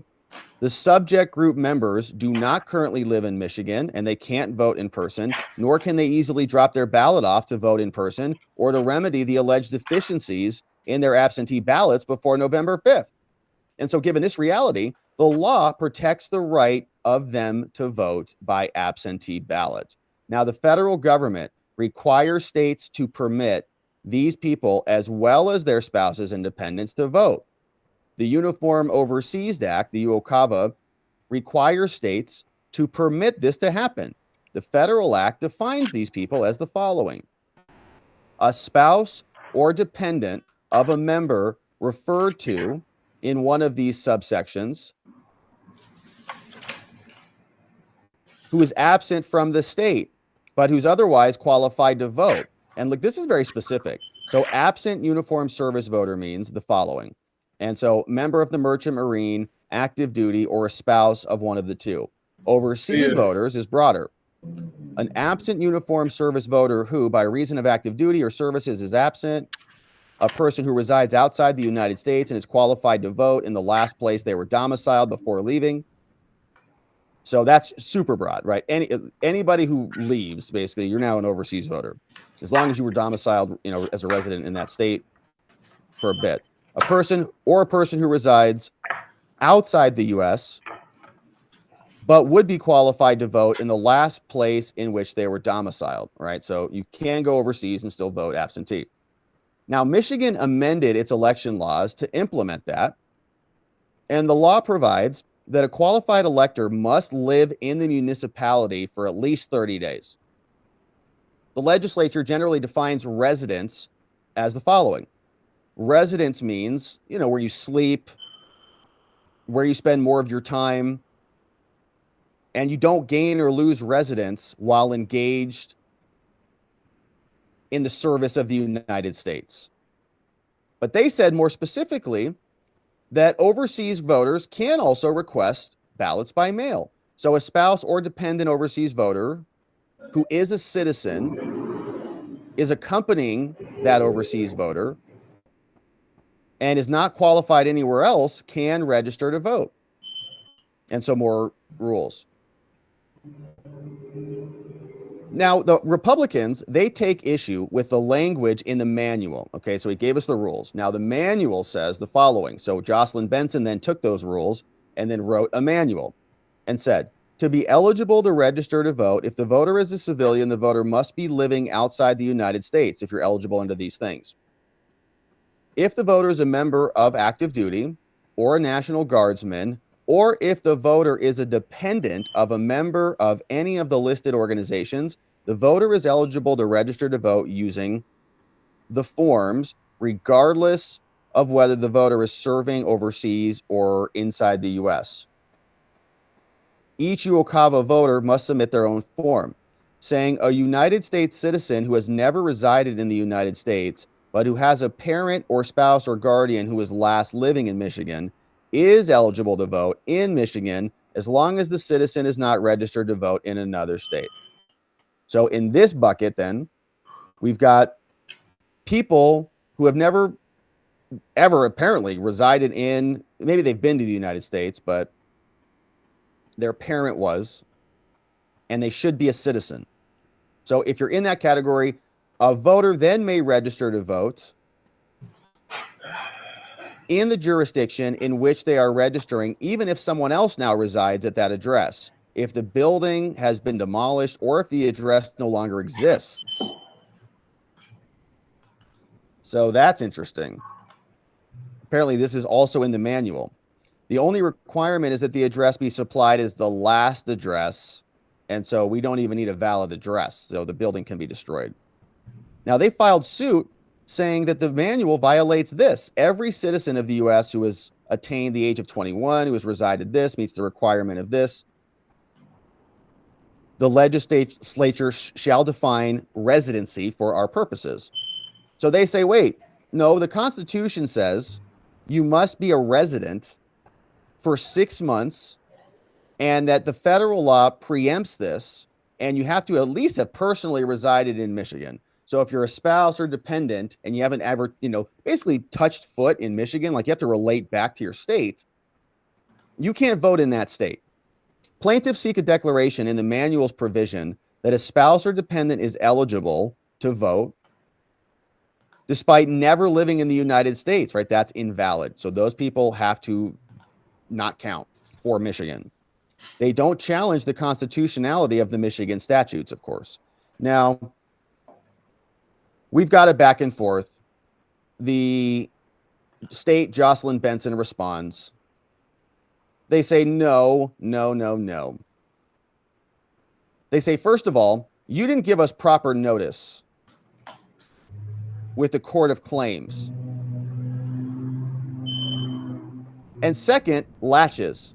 The subject group members do not currently live in Michigan, and they can't vote in person, nor can they easily drop their ballot off to vote in person or to remedy the alleged deficiencies in their absentee ballots before November 5th. And so given this reality, the law protects the right of them to vote by absentee ballot. Now, the federal government requires states to permit these people, as well as their spouses and dependents, to vote. The Uniform Overseas Act, the UOCAVA, requires states to permit this to happen. The federal act defines these people as the following: a spouse or dependent of a member referred to in one of these subsections who is absent from the state, but who's otherwise qualified to vote. And look, this is very specific. So absent uniformed service voter means the following. And so member of the Merchant Marine, active duty, or a spouse of one of the two. Overseas voters is broader. An absent uniformed service voter who, by reason of active duty or services, is absent. A person who resides outside the United States and is qualified to vote in the last place they were domiciled before leaving. So that's super broad, right? Anybody who leaves, basically, you're now an overseas voter, as long as you were domiciled, as a resident in that state for a bit. A person who resides outside the U.S. but would be qualified to vote in the last place in which they were domiciled, right? So you can go overseas and still vote absentee. Now, Michigan amended its election laws to implement that, and the law provides that a qualified elector must live in the municipality for at least 30 days. The legislature generally defines residence as the following. Residence means, where you sleep, where you spend more of your time, and you don't gain or lose residence while engaged in the service of the United States. But they said more specifically that overseas voters can also request ballots by mail. So a spouse or dependent overseas voter who is a citizen is accompanying that overseas voter and is not qualified anywhere else can register to vote. And so more rules. Now, the Republicans, they take issue with the language in the manual. Okay, so he gave us the rules. Now, the manual says the following. So Jocelyn Benson then took those rules and then wrote a manual and said, to be eligible to register to vote, if the voter is a civilian, the voter must be living outside the United States if you're eligible under these things. If the voter is a member of active duty or a National Guardsman, or if the voter is a dependent of a member of any of the listed organizations, the voter is eligible to register to vote using the forms, regardless of whether the voter is serving overseas or inside the U.S. Each UOCAVA voter must submit their own form, saying a United States citizen who has never resided in the United States, but who has a parent or spouse or guardian who is last living in Michigan, is eligible to vote in Michigan as long as the citizen is not registered to vote in another state. So in this bucket, then, we've got people who have never, ever apparently resided in, maybe they've been to the United States, but their parent was, and they should be a citizen. So if you're in that category, a voter then may register to vote in the jurisdiction in which they are registering, even if someone else now resides at that address, if the building has been demolished or if the address no longer exists. So that's interesting. Apparently, this is also in the manual. The only requirement is that the address be supplied as the last address, and so we don't even need a valid address, so the building can be destroyed. Now, they filed suit saying that the manual violates this. Every citizen of the U.S. who has attained the age of 21, who has resided this, meets the requirement of this. The legislature shall define residency for our purposes. So they say, wait, no, the Constitution says you must be a resident for 6 months and that the federal law preempts this, and you have to at least have personally resided in Michigan. So if you're a spouse or dependent and you haven't ever, basically touched foot in Michigan, like you have to relate back to your state, you can't vote in that state. Plaintiffs seek a declaration in the manual's provision that a spouse or dependent is eligible to vote despite never living in the United States, right? That's invalid. So those people have to not count. for Michigan. They don't challenge the constitutionality of the Michigan statutes, of course. Now, we've got it back and forth. The state, Jocelyn Benson, responds. They say, no. They say, first of all, you didn't give us proper notice with the Court of Claims. And second, latches.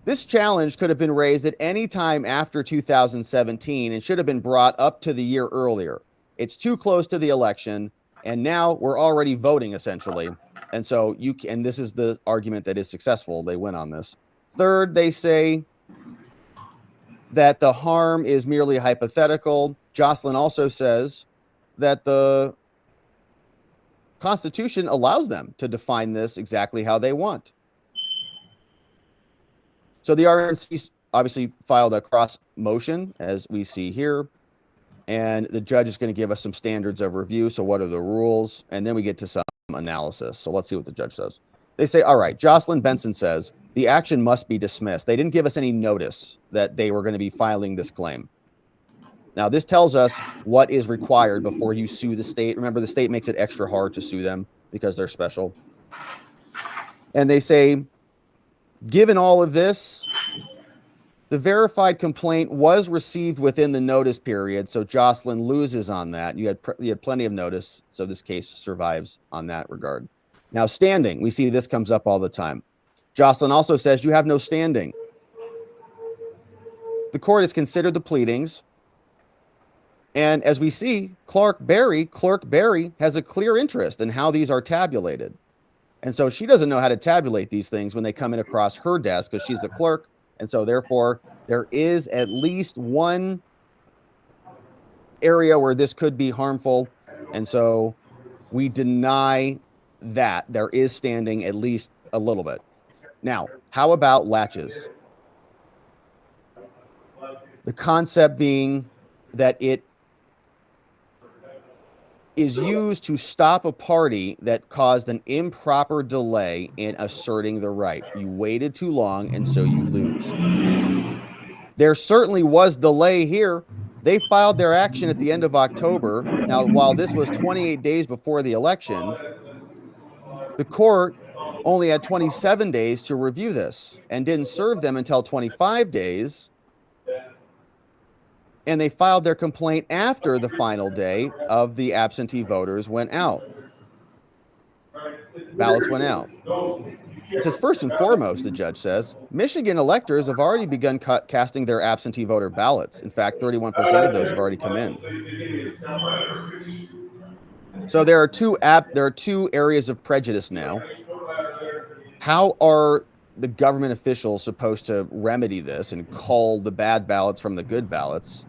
This challenge could have been raised at any time after 2017 and should have been brought up to the year earlier. It's too close to the election, and now we're already voting, essentially. And so and this is the argument that is successful. They win on this. Third, they say that the harm is merely hypothetical. Jocelyn also says that the Constitution allows them to define this exactly how they want. So the RNC obviously filed a cross motion, as we see here, and the judge is going to give us some standards of review. So what are the rules? And then we get to some analysis. So let's see what the judge says. They say, all right, Jocelyn Benson says the action must be dismissed. They didn't give us any notice that they were going to be filing this claim. Now, this tells us what is required before you sue the state. Remember, the state makes it extra hard to sue them because they're special. And they say, given all of this, the verified complaint was received within the notice period, so Jocelyn loses on that. You had plenty of notice, so this case survives on that regard. Now, standing, we see this comes up all the time. Jocelyn also says you have no standing. The court has considered the pleadings, and as we see, Clerk Barry has a clear interest in how these are tabulated. And so she doesn't know how to tabulate these things when they come in across her desk because she's the clerk. And so therefore, there is at least one area where this could be harmful. And so we deny that there is standing at least a little bit. Now, how about latches? The concept being that it is used to stop a party that caused an improper delay in asserting the right. You waited too long, and so you lose. There certainly was delay here. They filed their action at the end of October. Now, while this was 28 days before the election, the court only had 27 days to review this and didn't serve them until 25 days. And they filed their complaint after the final day of the absentee voters went out. Ballots went out. It says, first and foremost, the judge says, Michigan electors have already begun casting their absentee voter ballots. In fact, 31% of those have already come in. So there are two areas of prejudice now. How are the government officials supposed to remedy this and cull the bad ballots from the good ballots?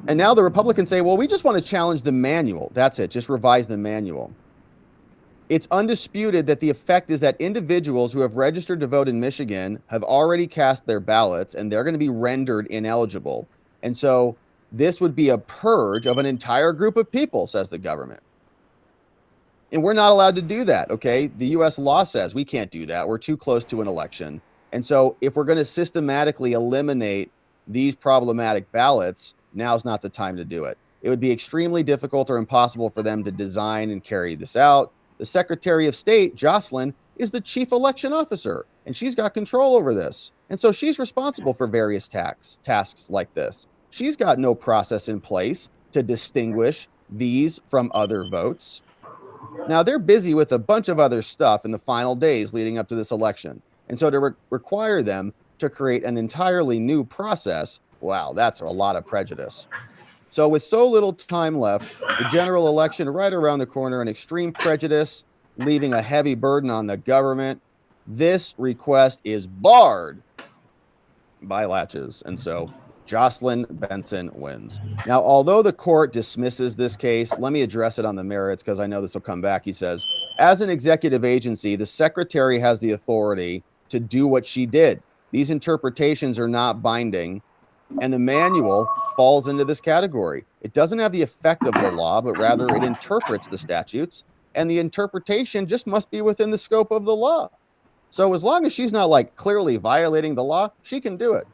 And now the Republicans say, well, we just want to challenge the manual. That's it. Just revise the manual. It's undisputed that the effect is that individuals who have registered to vote in Michigan have already cast their ballots and they're going to be rendered ineligible. And so this would be a purge of an entire group of people, says the government. And we're not allowed to do that, okay? The U.S. law says we can't do that. We're too close to an election. And so if we're going to systematically eliminate these problematic ballots, now's not the time to do it. It would be extremely difficult or impossible for them to design and carry this out. The Secretary of State, Jocelyn, is the chief election officer, and she's got control over this. And so she's responsible for various tasks like this. She's got no process in place to distinguish these from other votes. Now, they're busy with a bunch of other stuff in the final days leading up to this election. And so to require them to create an entirely new process, wow, that's a lot of prejudice. So with so little time left, the general election right around the corner, and extreme prejudice, leaving a heavy burden on the government, this request is barred by latches. And so Jocelyn Benson wins. Now, although the court dismisses this case, let me address it on the merits because I know this will come back. He says, as an executive agency, the secretary has the authority to do what she did. These interpretations are not binding, and the manual falls into this category. It doesn't have the effect of the law, but rather it interprets the statutes. and the interpretation just must be within the scope of the law. So as long as she's not like clearly violating the law, she can do it.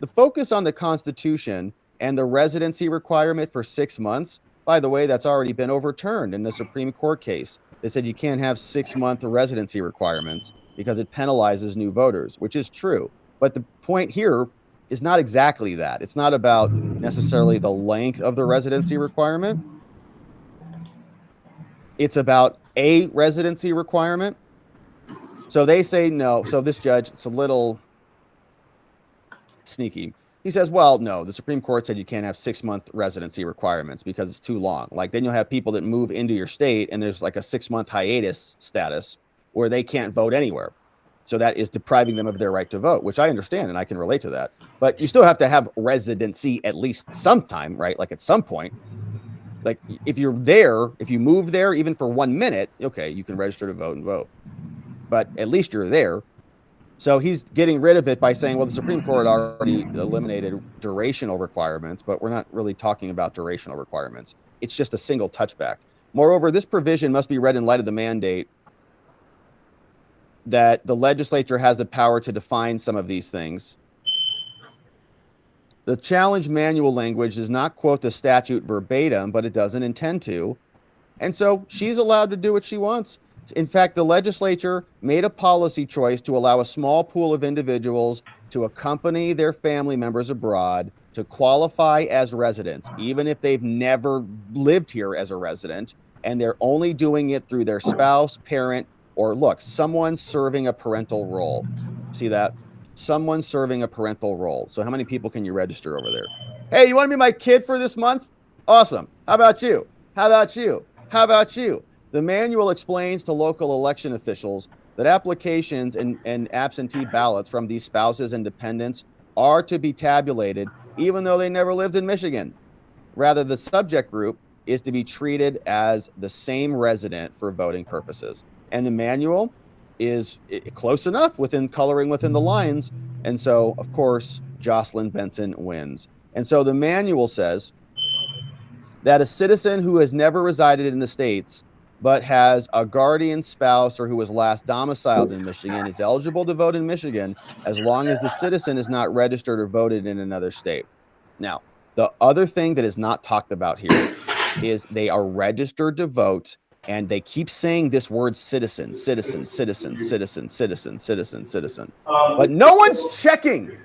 The focus on the Constitution and the residency requirement for 6 months, by the way, that's already been overturned in the Supreme Court case. They said you can't have 6-month residency requirements because it penalizes new voters, which is true. But the point here is not exactly that. It's not about necessarily the length of the residency requirement. It's about a residency requirement. So they say no. So this judge, it's a little sneaky. He says, well, no, the Supreme Court said you can't have 6-month residency requirements because it's too long. Like then you'll have people that move into your state and there's like a 6-month hiatus status where they can't vote anywhere. So that is depriving them of their right to vote, which I understand and I can relate to that. But you still have to have residency at least sometime, right? Like at some point. Like if you're there, if you move there even for 1 minute, okay, you can register to vote and vote. But at least you're there. So he's getting rid of it by saying, well, the Supreme Court already eliminated durational requirements, but we're not really talking about durational requirements. It's just a single touchback. Moreover, this provision must be read in light of the mandate that the legislature has the power to define some of these things. The challenge manual language does not quote the statute verbatim, but it doesn't intend to. And so she's allowed to do what she wants. In fact, the legislature made a policy choice to allow a small pool of individuals to accompany their family members abroad to qualify as residents, even if they've never lived here as a resident, and they're only doing it through their spouse, parent, or look, someone serving a parental role. See that? Someone serving a parental role. So how many people can you register over there? Hey, you want to be my kid for this month? Awesome. How about you? How about you? How about you? The manual explains to local election officials that applications and absentee ballots from these spouses and dependents are to be tabulated even though they never lived in Michigan. Rather, the subject group is to be treated as the same resident for voting purposes. And the manual is close enough within coloring within the lines. And so, of course, Jocelyn Benson wins. And so the manual says that a citizen who has never resided in the States but has a guardian spouse or who was last domiciled in Michigan is eligible to vote in Michigan as long as the citizen is not registered or voted in another state. Now, the other thing that is not talked about here is they are registered to vote, and they keep saying this word citizen, citizen, citizen, citizen, citizen, citizen, citizen. But no one's checking.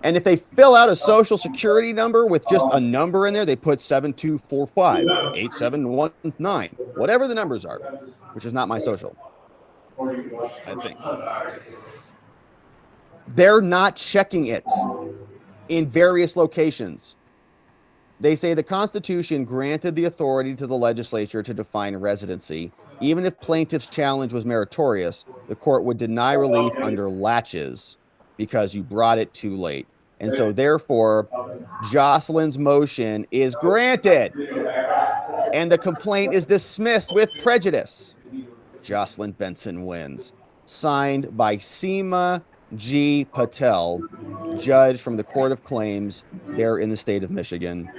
And if they fill out a social security number with just a number in there, they put 7245, 8719, whatever the numbers are, which is not my social, I think. They're not checking it in various locations. They say the Constitution granted the authority to the legislature to define residency. Even if plaintiff's challenge was meritorious, the court would deny relief under laches because you brought it too late. And so therefore, Jocelyn's motion is granted and the complaint is dismissed with prejudice. Jocelyn Benson wins. Signed by Seema G. Patel, judge from the Court of Claims there in the state of Michigan.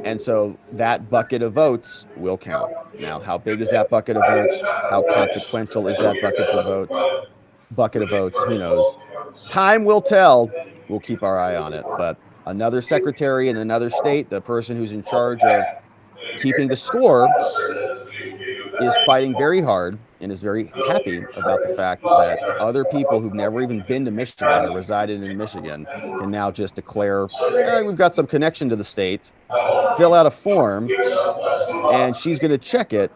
And so that bucket of votes will count. Now, how big is that bucket of votes? How consequential is that bucket of votes? Bucket of votes, who knows? Time will tell. We'll keep our eye on it. But another secretary in another state, the person who's in charge of keeping the score, is fighting very hard and is very happy about the fact that other people who've never even been to Michigan or resided in Michigan can now just declare, we've got some connection to the state, fill out a form, and she's going to check it,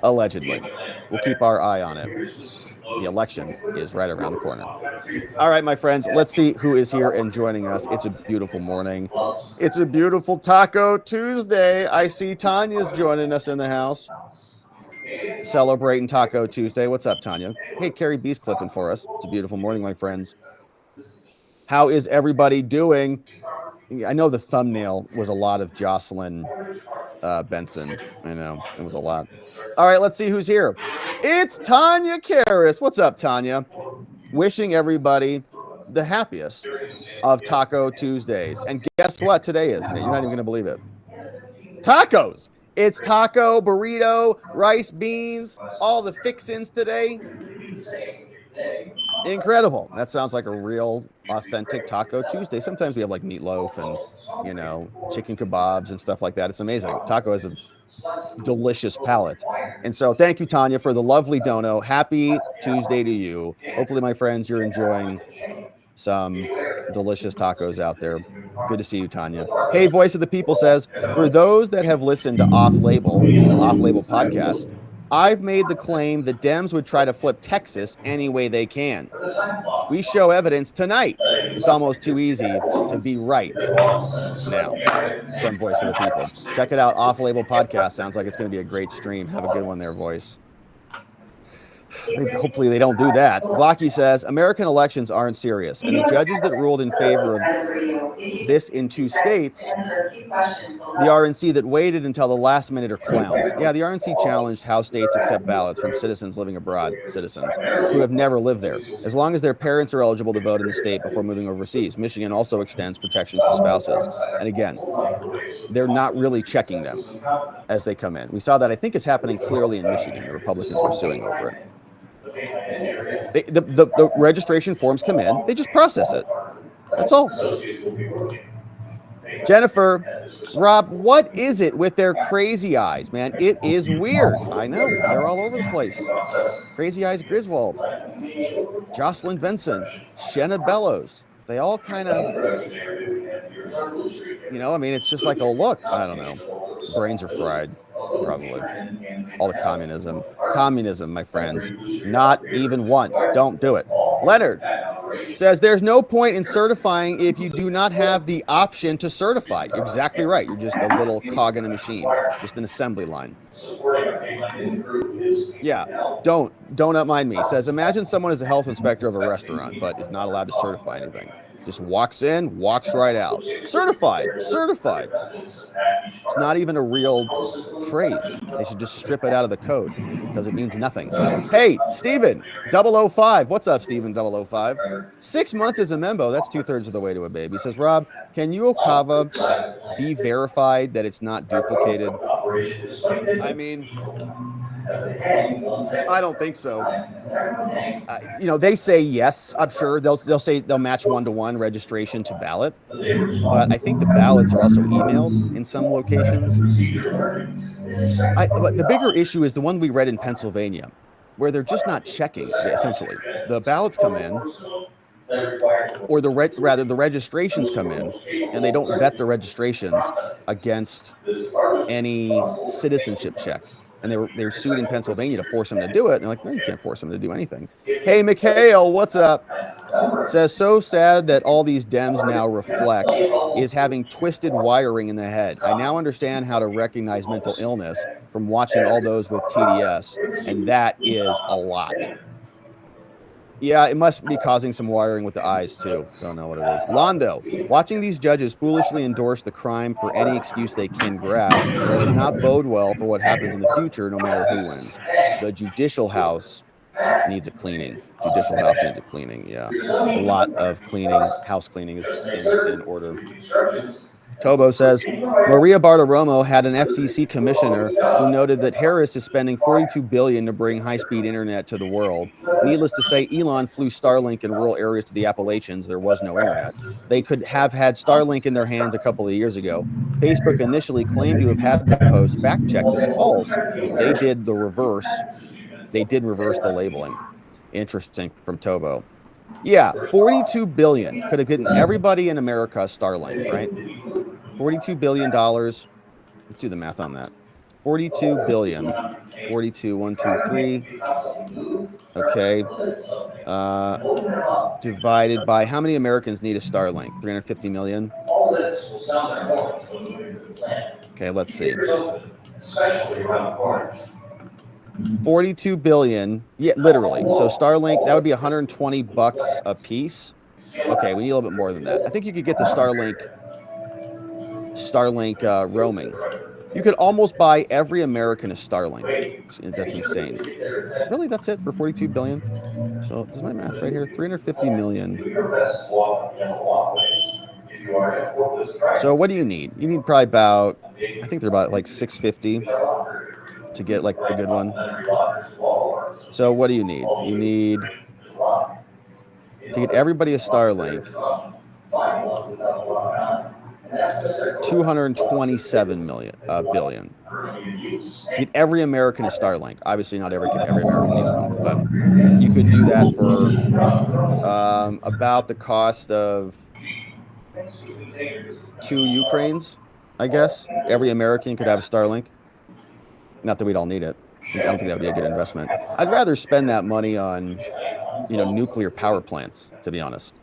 allegedly. We'll keep our eye on it. The election is right around the corner. All right, my friends, let's see who is here and joining us. It's a beautiful morning. It's a beautiful Taco Tuesday. I see Tanya's joining us in the house. Celebrating Taco Tuesday. What's up, Tanya? Hey, Carrie B's clipping for us. It's a beautiful morning, my friends. How is everybody doing? I know the thumbnail was a lot of Jocelyn Benson. I know, it was a lot. All right, let's see who's here. It's Tanya Karras. What's up, Tanya? Wishing everybody the happiest of Taco Tuesdays. And guess what today is? You're not even going to believe it. Tacos. It's taco, burrito, rice, beans, all the fixins today. Incredible. That sounds like a real authentic Taco Tuesday. Sometimes we have like meatloaf and, you know, chicken kebabs and stuff like that. It's amazing. Taco has a delicious palate. And so thank you, Tanya, for the lovely dono. Happy Tuesday to you. Hopefully, my friends, you're enjoying some delicious tacos out there. Good to see you, Tanya. Hey, Voice of the People says, for those that have listened to Off-Label podcast, I've made the claim that Dems would try to flip Texas any way they can. We show evidence tonight. It's almost too easy to be right now. From Voice of the People. Check it out. Off-Label podcast. Sounds like it's going to be a great stream. Have a good one there, Voice. Hopefully they don't do that. Glocky says, American elections aren't serious, and the judges that ruled in favor of this in 2 states, the RNC that waited until the last minute are clowns. Yeah, the RNC challenged how states accept ballots from citizens living abroad, citizens who have never lived there, as long as their parents are eligible to vote in the state before moving overseas. Michigan also extends protections to spouses. And again, they're not really checking them as they come in. We saw that, I think, is happening clearly in Michigan. The Republicans were suing over it. The registration forms come in, they just process it. That's all. Jennifer, Rob, what is it with their crazy eyes, man? It is weird. I know. They're all over the place. Crazy Eyes Griswold, Jocelyn Benson, Shenna Bellows. They all kind of, you know, I mean, it's just like, oh, look, I don't know. Brains are fried, probably. All the communism. Communism, my friends. Not even once. Don't do it. Leonard says there's no point in certifying if you do not have the option to certify. You're exactly right. You're just a little cog in a machine, just an assembly line. Yeah, don't mind me. Says, imagine someone is a health inspector of a restaurant, but is not allowed to certify anything. Just walks in, walks right out. Certified. It's not even a real phrase. They should just strip it out of the code because it means nothing. Hey, Steven, 005. What's up, Steven 005? 6 months as a member. That's 2/3 of the way to a baby. He says, Rob, can UOCAVA be verified that it's not duplicated? I mean, I don't think so. You know, they say yes. I'm sure they'll say they'll match 1-to-1 registration to ballot, but I think the ballots are also emailed in some locations. But the bigger issue is the one we read in Pennsylvania, where they're just not checking. Essentially, the ballots come in, or the registrations come in, and they don't vet the registrations against any citizenship checks. And they were sued in Pennsylvania to force them to do it. And they're like, no, you can't force them to do anything. Hey, Mikhail, what's up? Says, so sad that all these Dems now reflect is having twisted wiring in the head. I now understand how to recognize mental illness from watching all those with TDS. And that is a lot. Yeah, it must be causing some wiring with the eyes, too. Don't know what it is. Londo, watching these judges foolishly endorse the crime for any excuse they can grasp does not bode well for what happens in the future, no matter who wins. The judicial house needs a cleaning. Yeah. A lot of cleaning, house cleaning is in order. Tobo says, Maria Bartiromo had an FCC commissioner who noted that Harris is spending $42 billion to bring high-speed internet to the world. Needless to say, Elon flew Starlink in rural areas to the Appalachians. There was no internet. They could have had Starlink in their hands a couple of years ago. Facebook initially claimed to have had the post fact-checked as false. They did reverse the labeling. Interesting from Tobo. Yeah, $42 billion could have given everybody in America Starlink, right? $42 billion. Let's do the math on that. 42 billion. 42, 1, 2, 3. Okay. Divided by how many Americans need a Starlink? 350 million? Okay, let's see. 42 billion. Yeah, literally. So Starlink, that would be $120 a piece. Okay, we need a little bit more than that. I think you could get the Starlink roaming. You could almost buy every American a Starlink. That's insane. Really, that's it for 42 billion? So this is my math right here. 350 million So what do you need? You need probably about, I think they're about like 650 to get like the good one. So what do you need? You need to get everybody a Starlink. 227 billion. To get every American a Starlink. Obviously, not every American needs one, but you could do that for about the cost of 2 Ukraines, I guess. Every American could have a Starlink. Not that we'd all need it. I don't think that would be a good investment. I'd rather spend that money on, nuclear power plants, to be honest.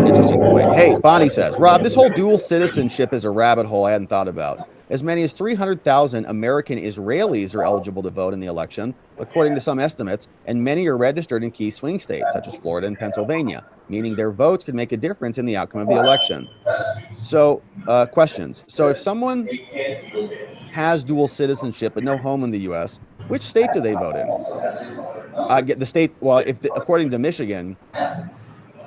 Interesting point. Hey, Bonnie says, Rob, this whole dual citizenship is a rabbit hole I hadn't thought about. As many as 300,000 American Israelis are eligible to vote in the election, according to some estimates, and many are registered in key swing states, such as Florida and Pennsylvania, meaning their votes could make a difference in the outcome of the election. So, questions. So if someone has dual citizenship but no home in the U.S., which state do they vote in? Get the state. Well, according to Michigan,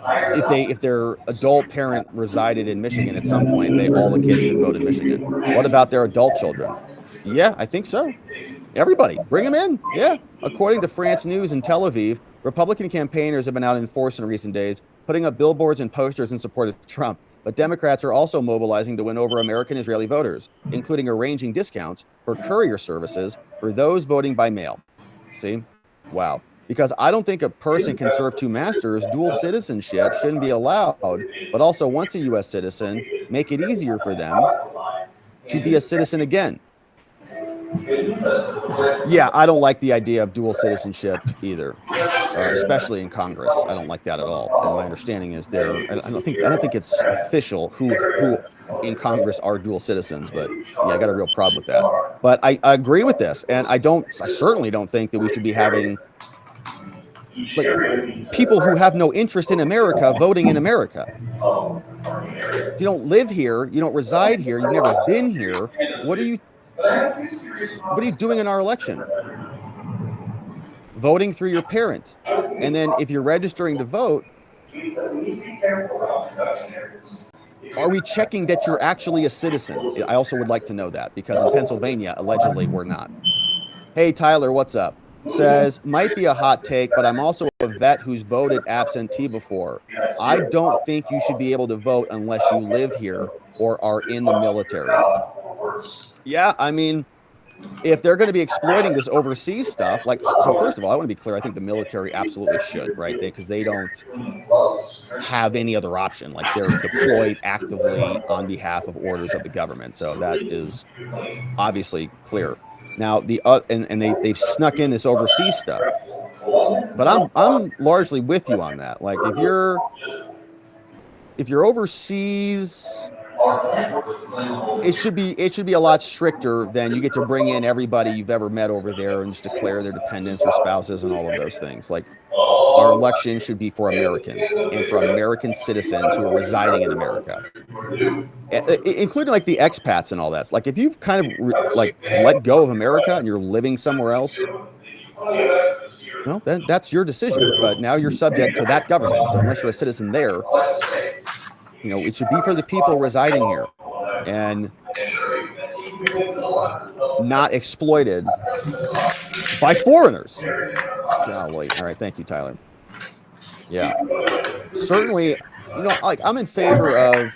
if their adult parent resided in Michigan at some point, all the kids could vote in Michigan. What about their adult children? Yeah, I think so. Everybody, bring them in. Yeah. According to France News in Tel Aviv, Republican campaigners have been out in force in recent days, putting up billboards and posters in support of Trump. But Democrats are also mobilizing to win over American Israeli voters, including arranging discounts for courier services for those voting by mail. See? Wow. Because I don't think a person can serve two masters. Dual citizenship shouldn't be allowed, but also once a U.S. citizen, make it easier for them to be a citizen again. Yeah, I don't like the idea of dual citizenship either, especially in Congress. I don't like that at all. And my understanding is I don't think it's official who in Congress are dual citizens, but yeah, I got a real problem with that. But I agree with this, and I certainly don't think that we should be having people who have no interest in America voting in America. If you don't live here, you don't reside here, you've never been here, what are you doing in our election? Voting through your parent. And then if you're registering to vote, are we checking that you're actually a citizen? I also would like to know that, because in Pennsylvania, allegedly, we're not. Hey, Tyler, what's up? Says, might be a hot take, but I'm also a vet who's voted absentee before. I don't think you should be able to vote unless you live here or are in the military. Yeah, I mean, if they're going to be exploiting this overseas stuff, so first of all, I want to be clear. I think the military absolutely should, right? Because they don't have any other option. Like, they're deployed actively on behalf of orders of the government. So that is obviously clear. Now they've snuck in this overseas stuff, but I'm largely with you on that. Like, if you're overseas, it should be a lot stricter than you get to bring in everybody you've ever met over there and just declare their dependents or spouses and all of those things. Like, our election should be for Americans and for American citizens who are residing in America, including like the expats and all that. Like, if you've kind of let go of America and you're living somewhere else, well, then that's your decision. But now you're subject to that government. So unless you're a citizen there, it should be for the people residing here and not exploited by foreigners. Golly. All right. Thank you, Tyler. Yeah. Certainly, I'm in favor of,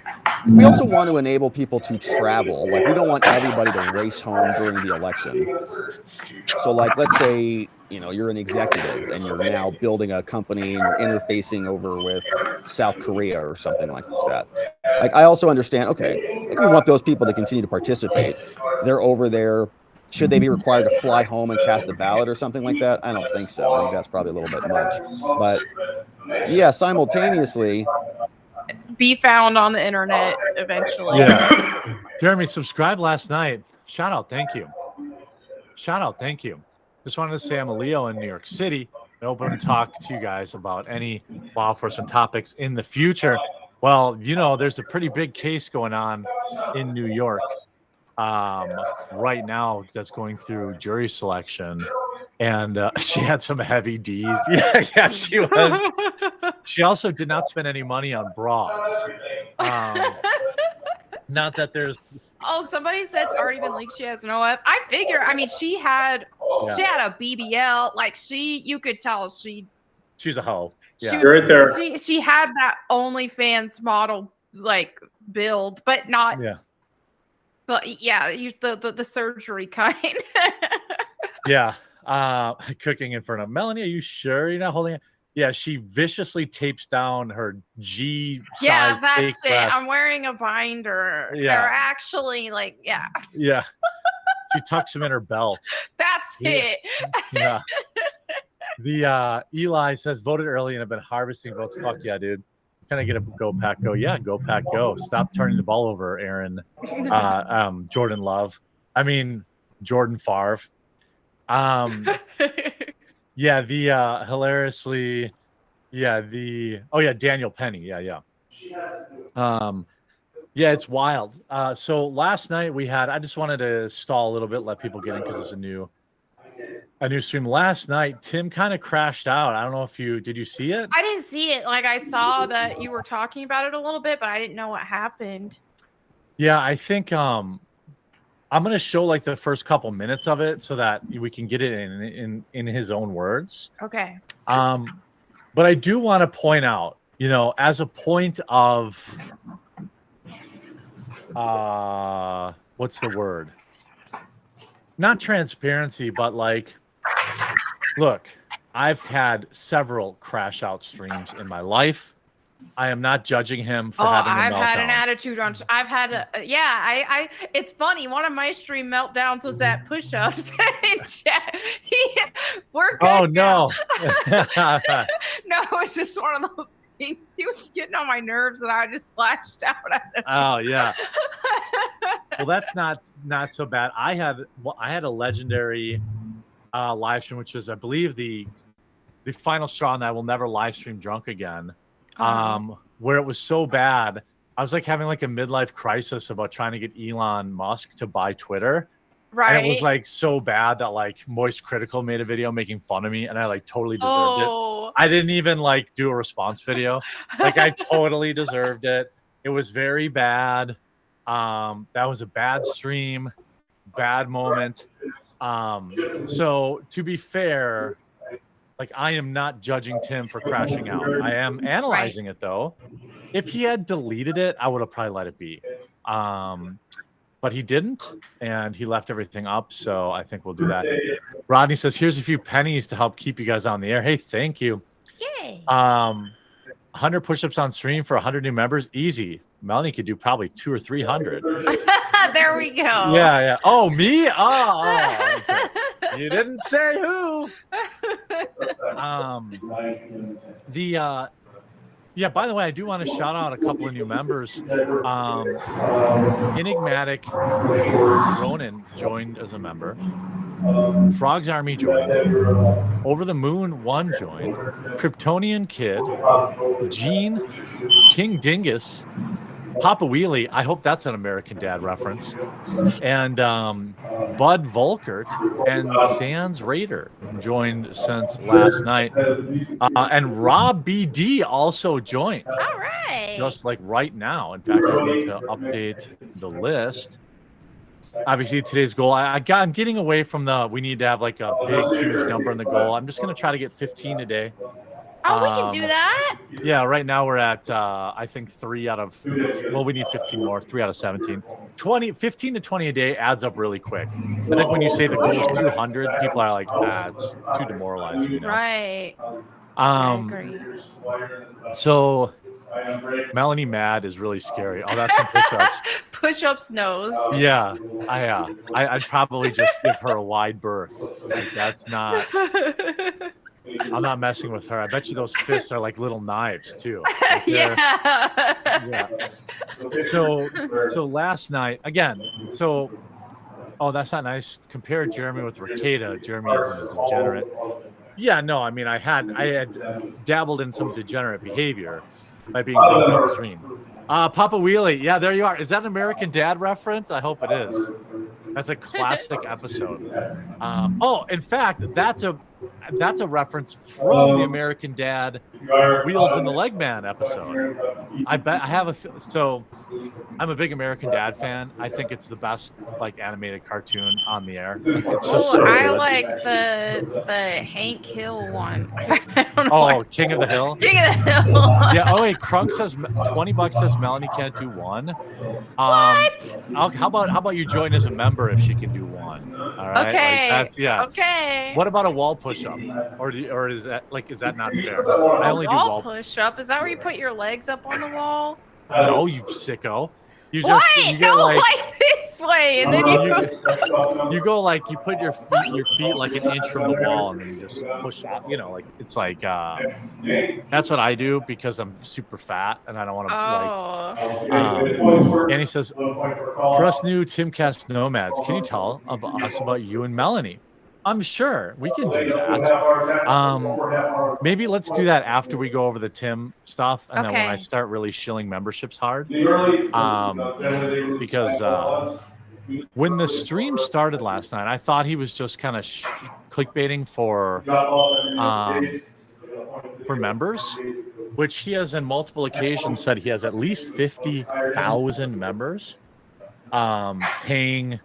we also want to enable people to travel. Like, we don't want everybody to race home during the election. So, like, let's say, you're an executive and you're now building a company and you're interfacing over with South Korea or something like that. Like, I also understand, okay, we want those people to continue to participate. They're over there. Should they be required to fly home and cast a ballot or something like that? I don't think so. I think that's probably a little bit much. But yeah, simultaneously, be found on the internet eventually. Yeah. Jeremy, subscribed last night. Shout out. Thank you. Just wanted to say I'm a Leo in New York City. I'm open to talk to you guys about any law enforcement topics in the future. Well, there's a pretty big case going on in New York right now that's going through jury selection. and she had some heavy D's. Yeah, she was. She also did not spend any money on bras. Not that there's. Oh, somebody said it's already been leaked. She has no F. I figure. I mean, she had a BBL. Like you could tell she's a hoe. Yeah, Right there. She had that OnlyFans model like build, but not. Yeah. But yeah, the surgery kind. Yeah. Cooking in front of Melanie. Are you sure you're not holding it? Yeah, she viciously tapes down her G. Yeah, size that's fake it. breasts. I'm wearing a binder. Yeah. They're actually like, yeah. Yeah. She tucks them in her belt. That's Yeah. it. Yeah. The Eli says voted early and have been harvesting votes. Fuck yeah, dude. Can I get a go pack go? Yeah, go pack go. Stop turning the ball over, Aaron. Jordan Love. I mean Jordan Favre. Yeah, the hilariously, yeah, Daniel Penny. Yeah. Yeah, it's wild. So last night we had, I just wanted to stall a little bit, let people get in because it's a new stream. Last night, Tim kind of crashed out. I don't know if did you see it? I didn't see it. Like I saw that you were talking about it a little bit, but I didn't know what happened. Yeah, I think I'm going to show like the first couple minutes of it so that we can get it in his own words. Okay. But I do want to point out, as a point of what's the word? Not transparency, but like, look, I've had several crash out streams in my life. I am not judging him for having a meltdown. I've had an attitude on. I've had it's funny. One of my stream meltdowns was at push-ups. We're good. Oh now. no! No, it's just one of those things. He was getting on my nerves, and I just lashed out at him. Oh yeah. Well, that's not so bad. I had a legendary live stream, which was, I believe, the final straw, and I will never live stream drunk again. Where it was so bad, I was like having like a midlife crisis about trying to get Elon Musk to buy Twitter. Right. And it was like so bad that like Moist Critical made a video making fun of me, and I like totally deserved it. I didn't even like do a response video. Like I totally deserved it. It was very bad. That was a bad stream, bad moment. So to be fair, like I am not judging Tim for crashing out. I am analyzing it though. If he had deleted it, I would have probably let it be. But he didn't, and he left everything up. So I think we'll do that. Rodney says, "Here's a few pennies to help keep you guys on the air." Hey, thank you. Yay. 100 push-ups on stream for 100 new members, easy. Melanie could do probably 200 or 300. There we go. Yeah. Oh, me? Oh, okay. You didn't say who. Yeah, by the way, I do want to shout out a couple of new members. Enigmatic Ronan joined as a member. Frogs Army joined. Over the Moon 1 joined. Kryptonian Kid. Gene. King Dingus. Papa Wheelie, I hope that's an American Dad reference. And Bud Volkert and Sans Raider joined since last night. And Rob BD also joined. All right. Just like right now. In fact, I need to update the list. Obviously, today's goal, I'm getting away from we need to have like a big, huge number in the goal. I'm just going to try to get 15 today. Oh, we can do that. Yeah, right now we're at, I think 3 out of, well, we need 15 more, 3 out of 17. 15 to 20 a day adds up really quick. I think when you say the goal is 200, people are like, it's too demoralizing. Right. I agree. So Melanie Mad is really scary. Oh, that's some push-ups. Push-ups knows. Yeah, I'd probably just give her a wide berth. Like, that's not... I'm not messing with her. I bet you those fists are like little knives too. Like yeah. So last night again. So, that's not nice. Compare Jeremy with Ricada. Jeremy is a degenerate. Yeah, no. I mean, I had dabbled in some degenerate behavior by being drunk on stream. Papa Wheelie. Yeah, there you are. Is that an American Dad reference? I hope it is. That's a classic episode. In fact, that's a reference from the American Dad Wheels in the Leg Man episode. I'm a big American Dad fan. I think it's the best animated cartoon on the air. It's just so I good. like the Hank Hill one. King of the Hill. King of the Hill. Yeah. Oh wait, Crunk says $20 says Melanie can't do one. What? How about you join as a member if she can do one? All right. Okay. Yeah. Okay. What about a wall push-up? Or is that not fair? I only do wall push-up. Is that where you put your legs up on the wall? No, you sicko. You What? You get No, like this way, and then you go you put your feet like an inch from the wall, and then you just push up. It's that's what I do because I'm super fat and I don't want to and he says, for us new Timcast nomads, can you tell us about you and Melanie? I'm sure we can do that. Maybe let's do that after we go over the Tim stuff, and then when I start really shilling memberships hard. Because when the stream started last night, I thought he was just kind of clickbaiting for members, which he has on multiple occasions said he has at least 50,000 members paying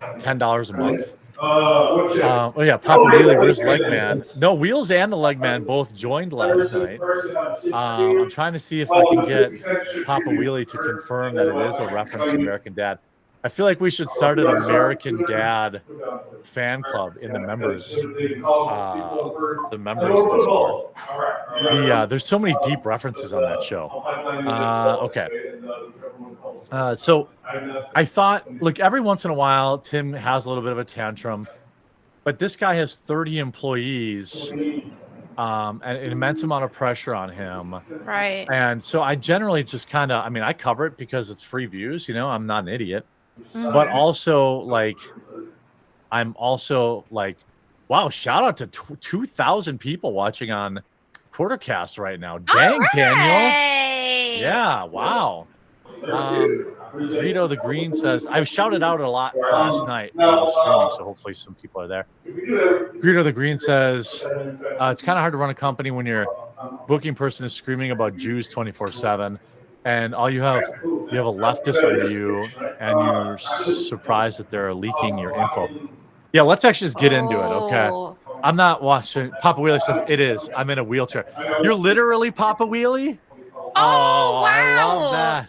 $10 a month. Papa Wheelie, where's Legman? No, Wheels and the Legman both joined last night. I'm trying to see if I can get Papa Wheelie to confirm that it is a reference to American Dad. I feel like we should start an American Dad fan club in the members Discord. There's so many deep references on that show. So I thought, every once in a while, Tim has a little bit of a tantrum, but this guy has 30 employees and an immense amount of pressure on him. Right. And so I generally just I cover it because it's free views, I'm not an idiot. Mm-hmm. But also, I'm also wow, shout out to 2,000 people watching on Quartercast right now. Dang, Daniel. Yeah, wow. Vito the Green says, I've shouted out a lot last night while streaming, so hopefully some people are there. Vito the Green says, it's kind of hard to run a company when your booking person is screaming about Jews 24/7. And you have a leftist under you, and you're surprised that they're leaking your info. Yeah, let's actually just get into it, okay? I'm not watching. Papa Wheelie says it is. I'm in a wheelchair. You're literally Papa Wheelie? Oh, wow. I love that.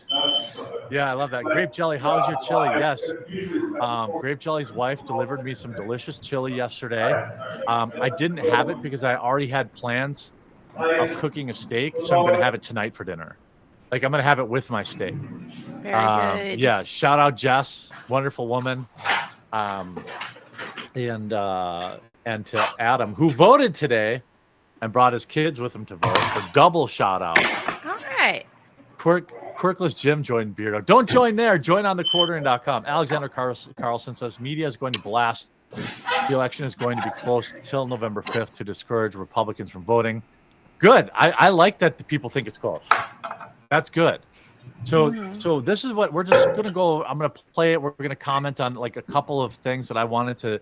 Yeah, I love that. Grape Jelly, how's your chili? Yes. Grape Jelly's wife delivered me some delicious chili yesterday. I didn't have it because I already had plans of cooking a steak, so I'm going to have it tonight for dinner. I'm going to have it with my steak. Very good. Yeah, shout out Jess, wonderful woman. And to Adam, who voted today and brought his kids with him to vote. So double shout out. All right. Quirkless Jim joined Beardo. Don't join there. Join on thequartering.com. Alexander Carlson says media is going to blast. The election is going to be close till November 5th to discourage Republicans from voting. Good. I like that the people think it's close. That's good. So this is what we're just going to go. I'm going to play it. We're going to comment on a couple of things that I wanted to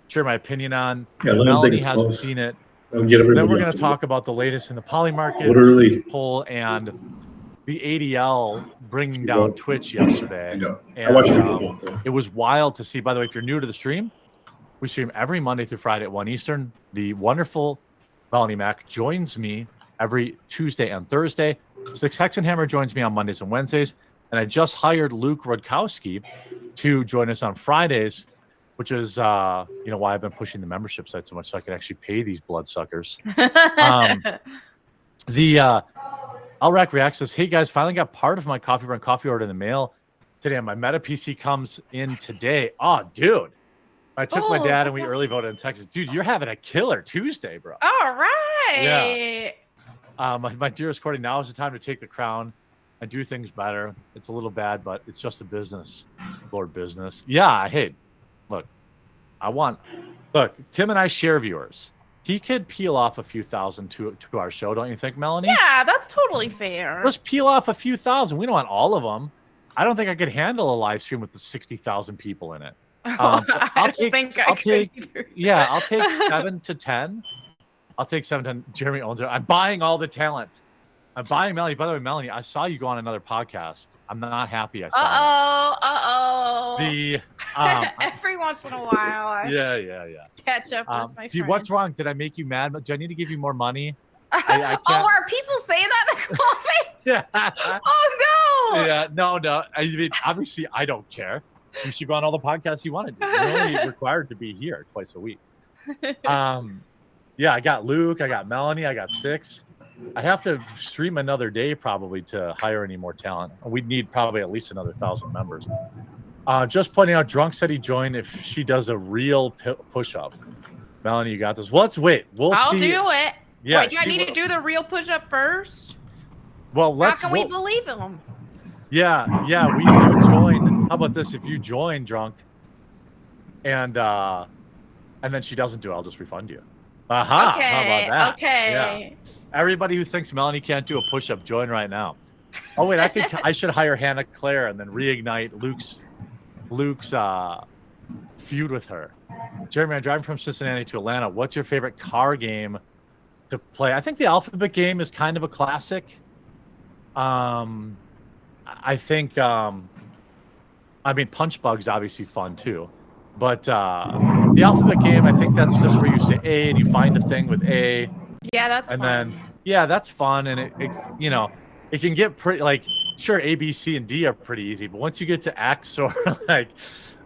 share my opinion on. Yeah, Melanie hasn't seen it. Then we're going to talk about the latest in the poly market poll and the ADL bringing down Twitch yesterday. And it was wild to see. By the way, if you're new to the stream, we stream every Monday through Friday at 1 Eastern. The wonderful Melanie Mack joins me every Tuesday and Thursday. Six Hexenhammer joins me on Mondays and Wednesdays. And I just hired Luke Rudkowski to join us on Fridays, which is why I've been pushing the membership site so much, so I can actually pay these bloodsuckers. Alrac React says, hey guys, finally got part of my Coffee Run coffee order in the mail today. My Meta PC comes in today. Oh, dude. I took my dad and we early voted in Texas. Dude, you're having a killer Tuesday, bro. All right. Yeah. My dearest Cordy, now is the time to take the crown and do things better. It's a little bad, but it's just a business. Lord business. Yeah, hey, look, Tim and I share viewers. He could peel off a few thousand to our show, don't you think, Melanie? Yeah, that's totally fair. Let's peel off a few thousand. We don't want all of them. I don't think I could handle a live stream with 60,000 people in it. I'll take either. yeah, I'll take 7 to 10. I'll take 7 to 10. Jeremy owns it. I'm buying all the talent. I'm buying Melanie. By the way, Melanie, I saw you go on another podcast. I'm not happy I saw Uh-oh. Every once in a while, Yeah. catch up with my friends. What's wrong? Did I make you mad? Do I need to give you more money? I can't. Oh, are people saying that in the comments? Yeah. Oh, no. Yeah, no. I mean, obviously, I don't care. You should go on all the podcasts you want to do. You're only required to be here twice a week. Yeah, I got Luke, I got Melanie, I got Six. I have to stream another day probably to hire any more talent. We'd need probably at least another 1,000 members. Just pointing out, Drunk said he joined if she does a real push-up. Melanie, you got this. Well, let's wait. I'll see. do it. Yeah, Wait, do I need to do the real push-up first? Well, How can we believe him? Yeah, we do join. How about this? If you join Drunk and then she doesn't do it, I'll just refund you. Aha. Okay, How about that? okay. Yeah. Everybody who thinks Melanie can't do a push-up, join right now. Oh wait, I should hire Hannah Claire and then reignite Luke's feud with her. Jeremy, I'm driving from Cincinnati to Atlanta. What's your favorite car game to play? I think the Alphabet game is kind of a classic. I think I mean Punch Bug's obviously fun too. But the Alphabet game, I think that's just where you say A and you find a thing with A. Yeah, that's and fun. then that's fun, and it you know, it can get pretty like sure A, B, C, and D are pretty easy, but once you get to X or like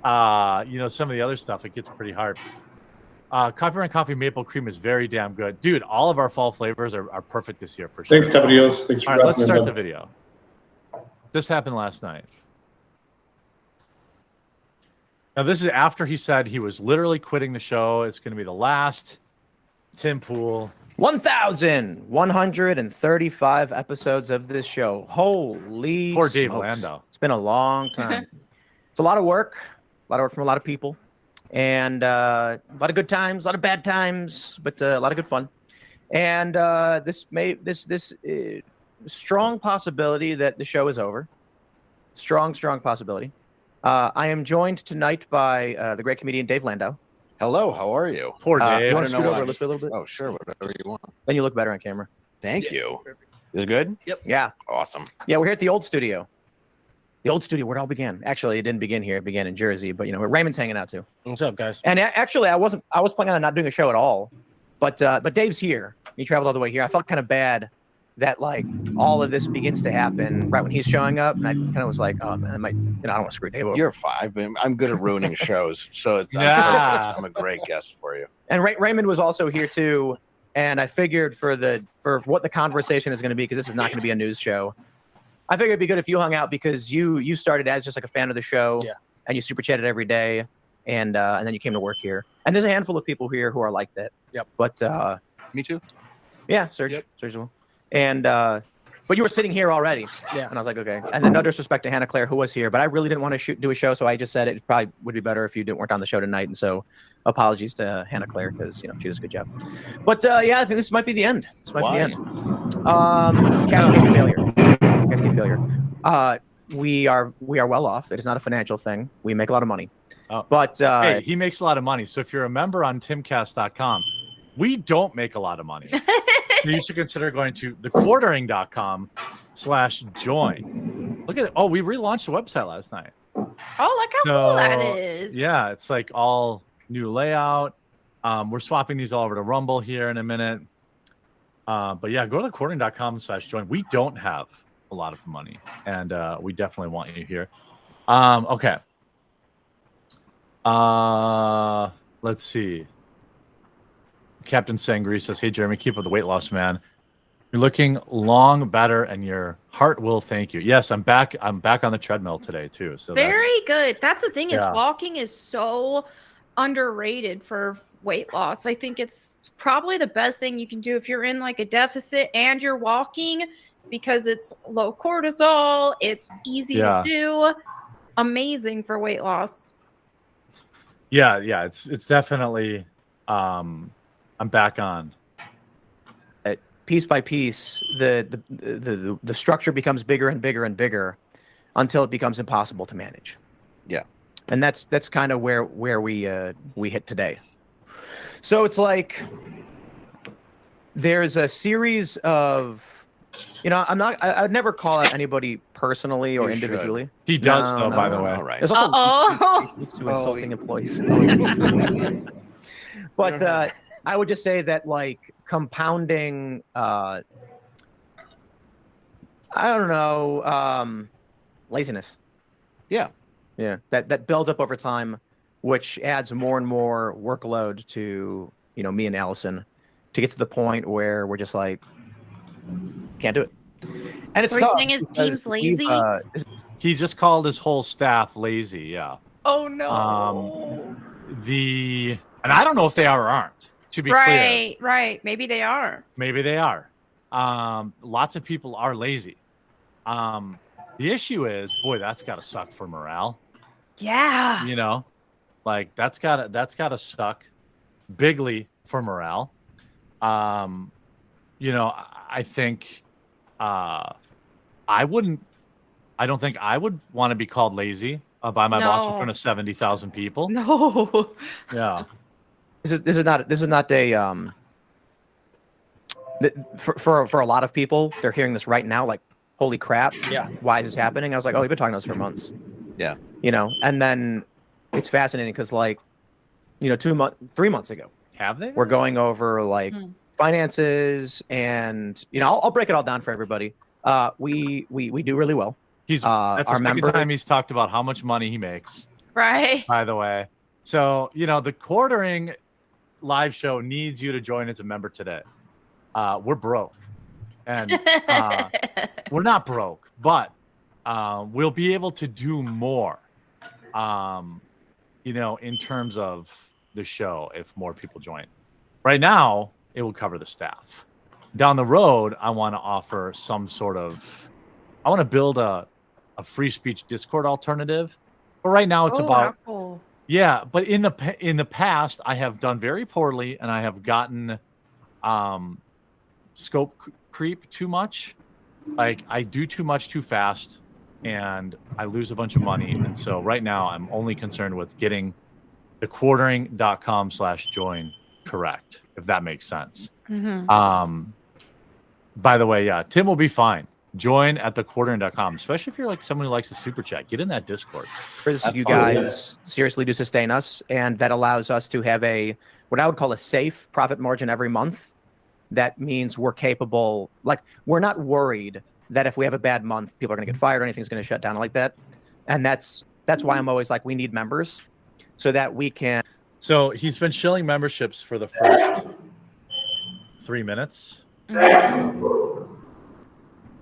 you know, some of the other stuff, it gets pretty hard. Coffee Run Coffee Maple Cream is very damn good, dude. All of our fall flavors are perfect this year for sure. Thanks, Tapadios. Thanks for all right, let's wrapping start it the up. video. This happened last night. Now, this is after he said he was literally quitting the show. It's going to be the last. Tim Pool. 1,135 episodes of this show. Holy Poor Dave smokes. Lando. It's been a long time. It's a lot of work. A lot of work from a lot of people. And a lot of good times, a lot of bad times, but a lot of good fun. And this strong possibility that the show is over. Strong possibility. I am joined tonight by the great comedian Dave Landau. Hello, how are you? Poor Dave. You want to scoot over a little bit? Oh, sure, whatever you want. Then you look better on camera. Thank you. Is it good? Yep. Yeah. Awesome. Yeah, we're here at the old studio. The old studio where it all began. Actually, it didn't begin here. It began in Jersey, but you know, Raymond's hanging out too. What's up, guys? And actually, I was planning on not doing a show at all, but Dave's here. He traveled all the way here. I felt kind of bad that like all of this begins to happen right when he's showing up, and I kind of was like, oh man, I don't want to screw Dave over. You're fine. I'm good at ruining shows, so I'm a great guest for you. And Raymond was also here too, and I figured for what the conversation is going to be, because this is not going to be a news show, I figured it'd be good if you hung out, because you started as just like a fan of the show, and you super chatted every day, and then you came to work here. And there's a handful of people here who are like that. Yep. But me too. Yeah, Serge as well. And but you were sitting here already. Yeah. And I was like, okay. And then no disrespect to Hannah Claire, who was here, but I really didn't want to do a show, so I just said it probably would be better if you weren't on the show tonight. And so apologies to Hannah Claire, because you know she does a good job. But yeah, I think this might be the end. This might be the end. Cascade failure. We are well off. It is not a financial thing. We make a lot of money. But hey, he makes a lot of money. So if you're a member on timcast.com, we don't make a lot of money. So you should consider going to thequartering.com/join. Look at it. Oh, we relaunched the website last night. Oh, look how cool that is. Yeah, it's like all new layout. We're swapping these all over to Rumble here in a minute. But yeah, go to thequartering.com/join. We don't have a lot of money, and we definitely want you here. Okay. Let's see. Captain Sangri says, "Hey Jeremy, keep up the weight loss, man. You're looking long, better, and your heart will thank you." Yes, I'm back. I'm back on the treadmill today too. So very good. That's the thing, is Yeah. walking is so underrated for weight loss. I think it's probably the best thing you can do if you're in like a deficit and you're walking, because it's low cortisol. It's easy to do. Amazing for weight loss. Yeah. It's definitely. I'm back on. Piece by piece, the structure becomes bigger and bigger and bigger until it becomes impossible to manage. Yeah. And that's kind of where we hit today. So it's like there's a series of, I'd never call out anybody personally or You should. individually. He does, though, by the way. All right. There's also Uh-oh. leads to insulting employees. But I would just say that like compounding, I don't know, laziness. Yeah. Yeah, that builds up over time, which adds more and more workload to me and Allison, to get to the point where we're just like can't do it. And it's So he's tough saying his because team's lazy? He just called his whole staff lazy. Yeah. Oh no. And I don't know if they are or aren't. To be clear, Right. Maybe they are. maybe they are. Lots of people are lazy. The issue is, boy, that's got to suck for morale. Yeah. Like that's gotta suck bigly for morale. I think I don't think I would want to be called lazy by my boss in No. front of 70,000 people. No. Yeah. This is not a for a lot of people, they're hearing this right now like, holy crap, Yeah. why is this happening? I was like, oh, you've been talking to us for months. Yeah. And then it's fascinating because like 3 months ago Have they? we're going over like finances, and I'll break it all down for everybody. We do really well. That's our the second member time he's talked about how much money he makes, Right. by the way. So, the quartering live show needs you to join as a member today. We're broke. And we're not broke, but we'll be able to do more, in terms of the show if more people join. Right now, it will cover the staff. Down the road, I want to offer I want to build a free speech Discord alternative. But right now, it's about cool. yeah. But in the past, I have done very poorly, and I have gotten scope creep too much. Like I do too much too fast, and I lose a bunch of money. And so right now, I'm only concerned with getting the quartering.com/join correct, if that makes sense. By the way, yeah, Tim will be fine. Join at thequartering.com, especially if you're like someone who likes the super chat. Get in that Discord. You guys seriously do sustain us, and that allows us to have what I would call a safe profit margin every month. That means we're capable, like we're not worried that if we have a bad month, people are going to get fired or anything's going to shut down like that. And that's why I'm always like, we need members so that we can. So he's been shilling memberships for the first 3 minutes.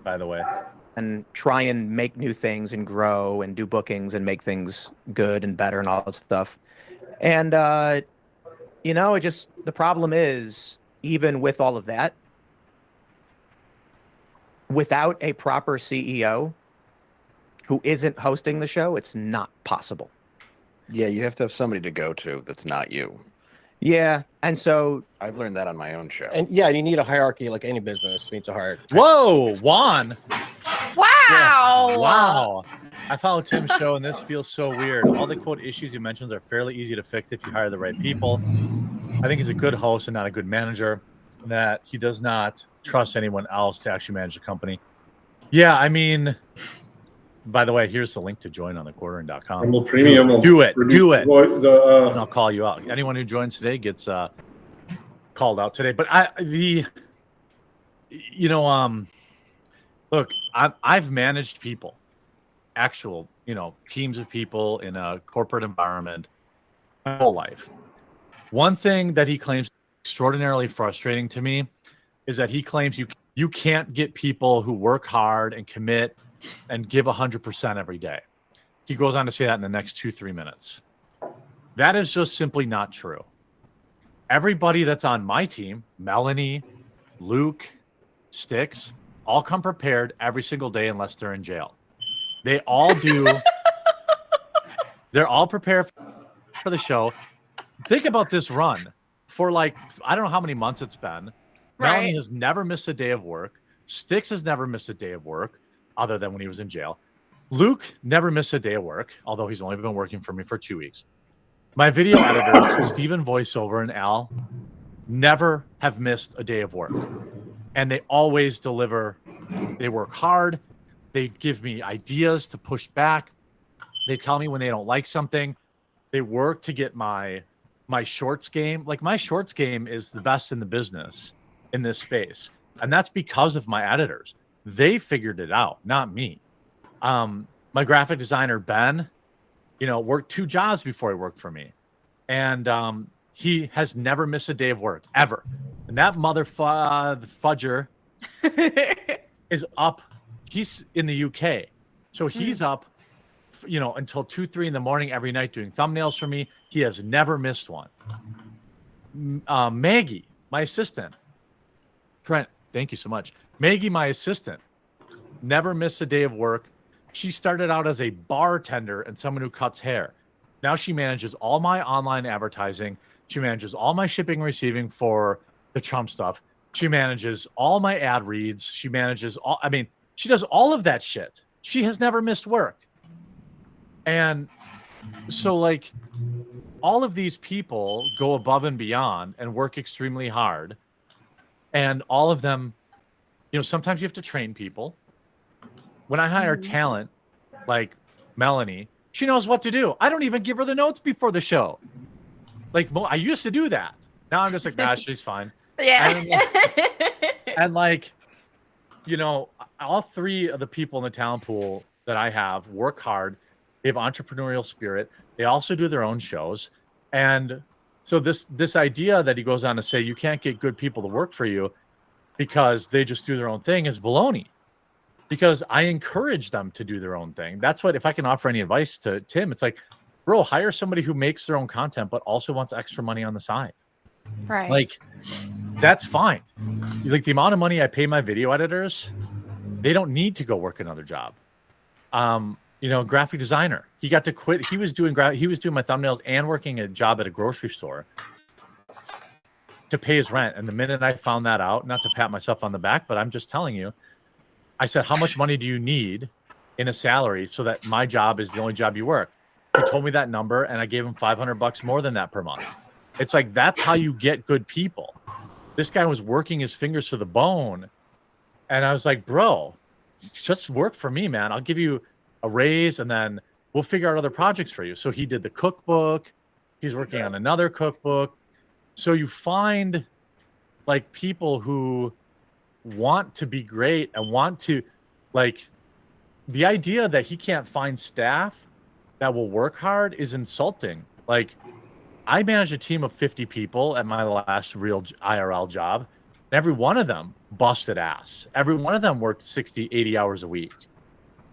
By the way. And try and make new things and grow and do bookings and make things good and better and all that stuff. And, the problem is, even with all of that, without a proper CEO who isn't hosting the show, it's not possible. Yeah, you have to have somebody to go to that's not you. Yeah, and so I've learned that on my own show. And yeah, you need a hierarchy like any business needs a hierarchy. Whoa, Juan. Wow. Wow. I follow Tim's show, and this feels so weird. All the quote issues you mentioned are fairly easy to fix if you hire the right people. I think he's a good host and not a good manager, that he does not trust anyone else to actually manage the company. Yeah, I mean, by the way, here's the link to join on thequartering.com. Rumble Premium will Do it. reduce Do it. And And I'll call you out. Anyone who joins today gets called out today. But look, I've managed people, actual, teams of people in a corporate environment my whole life. One thing that he claims extraordinarily frustrating to me is that he claims you can't get people who work hard and commit and give 100% every day. He goes on to say that in the next 2-3 minutes. That is just simply not true. Everybody that's on my team, Melanie, Luke, Sticks, all come prepared every single day unless they're in jail. They all do. They're all prepared for the show. Think about this run for I don't know how many months it's been. Right. Melanie has never missed a day of work. Sticks has never missed a day of work other than when he was in jail. Luke never missed a day of work, although he's only been working for me for 2 weeks. My video editors, Steven Voiceover and Al, never have missed a day of work. And they always deliver. They work hard. They give me ideas to push back. They tell me when they don't like something. They work to get my shorts game. Like, my shorts game is the best in the business in this space. And that's because of my editors. They figured it out, not me. My graphic designer, Ben, worked 2 jobs before he worked for me. And he has never missed a day of work, ever. And that fudger is up. He's in the UK. So he's up, until 2, 3 in the morning every night doing thumbnails for me. He has never missed one. Maggie, my assistant. Trent, thank you so much. Maggie, my assistant, never missed a day of work. She started out as a bartender and someone who cuts hair. Now she manages all my online advertising. She manages all my shipping and receiving for the Trump stuff. She manages all my ad reads. She manages she does all of that shit. She has never missed work. And so, like, all of these people go above and beyond and work extremely hard. And all of them, sometimes you have to train people. When I hire talent, like Melanie, she knows what to do. I don't even give her the notes before the show. Like, I used to do that. Now I'm just like, nah, she's fine. Yeah. And all 3 of the people in the talent pool that I have work hard. They have entrepreneurial spirit. They also do their own shows. And so this idea that he goes on to say you can't get good people to work for you because they just do their own thing is baloney. Because I encourage them to do their own thing. That's what, if I can offer any advice to Tim, it's like, bro, hire somebody who makes their own content, but also wants extra money on the side. Right. Like, that's fine. Like, the amount of money I pay my video editors, they don't need to go work another job. Graphic designer, he got to quit. He was doing my thumbnails and working a job at a grocery store to pay his rent. And the minute I found that out, not to pat myself on the back, but I'm just telling you, I said, how much money do you need in a salary so that my job is the only job you work? He told me that number, and I gave him $500 more than that per month. It's like, that's how you get good people. This guy was working his fingers to the bone. And I was like, bro, just work for me, man. I'll give you a raise, and then we'll figure out other projects for you. So he did the cookbook. He's working on another cookbook. So you find, like, people who want to be great and want to, like, the idea that he can't find staff that will work hard is insulting. Like, I managed a team of 50 people at my last real IRL job, and every one of them busted ass. Every one of them worked 60, 80 hours a week.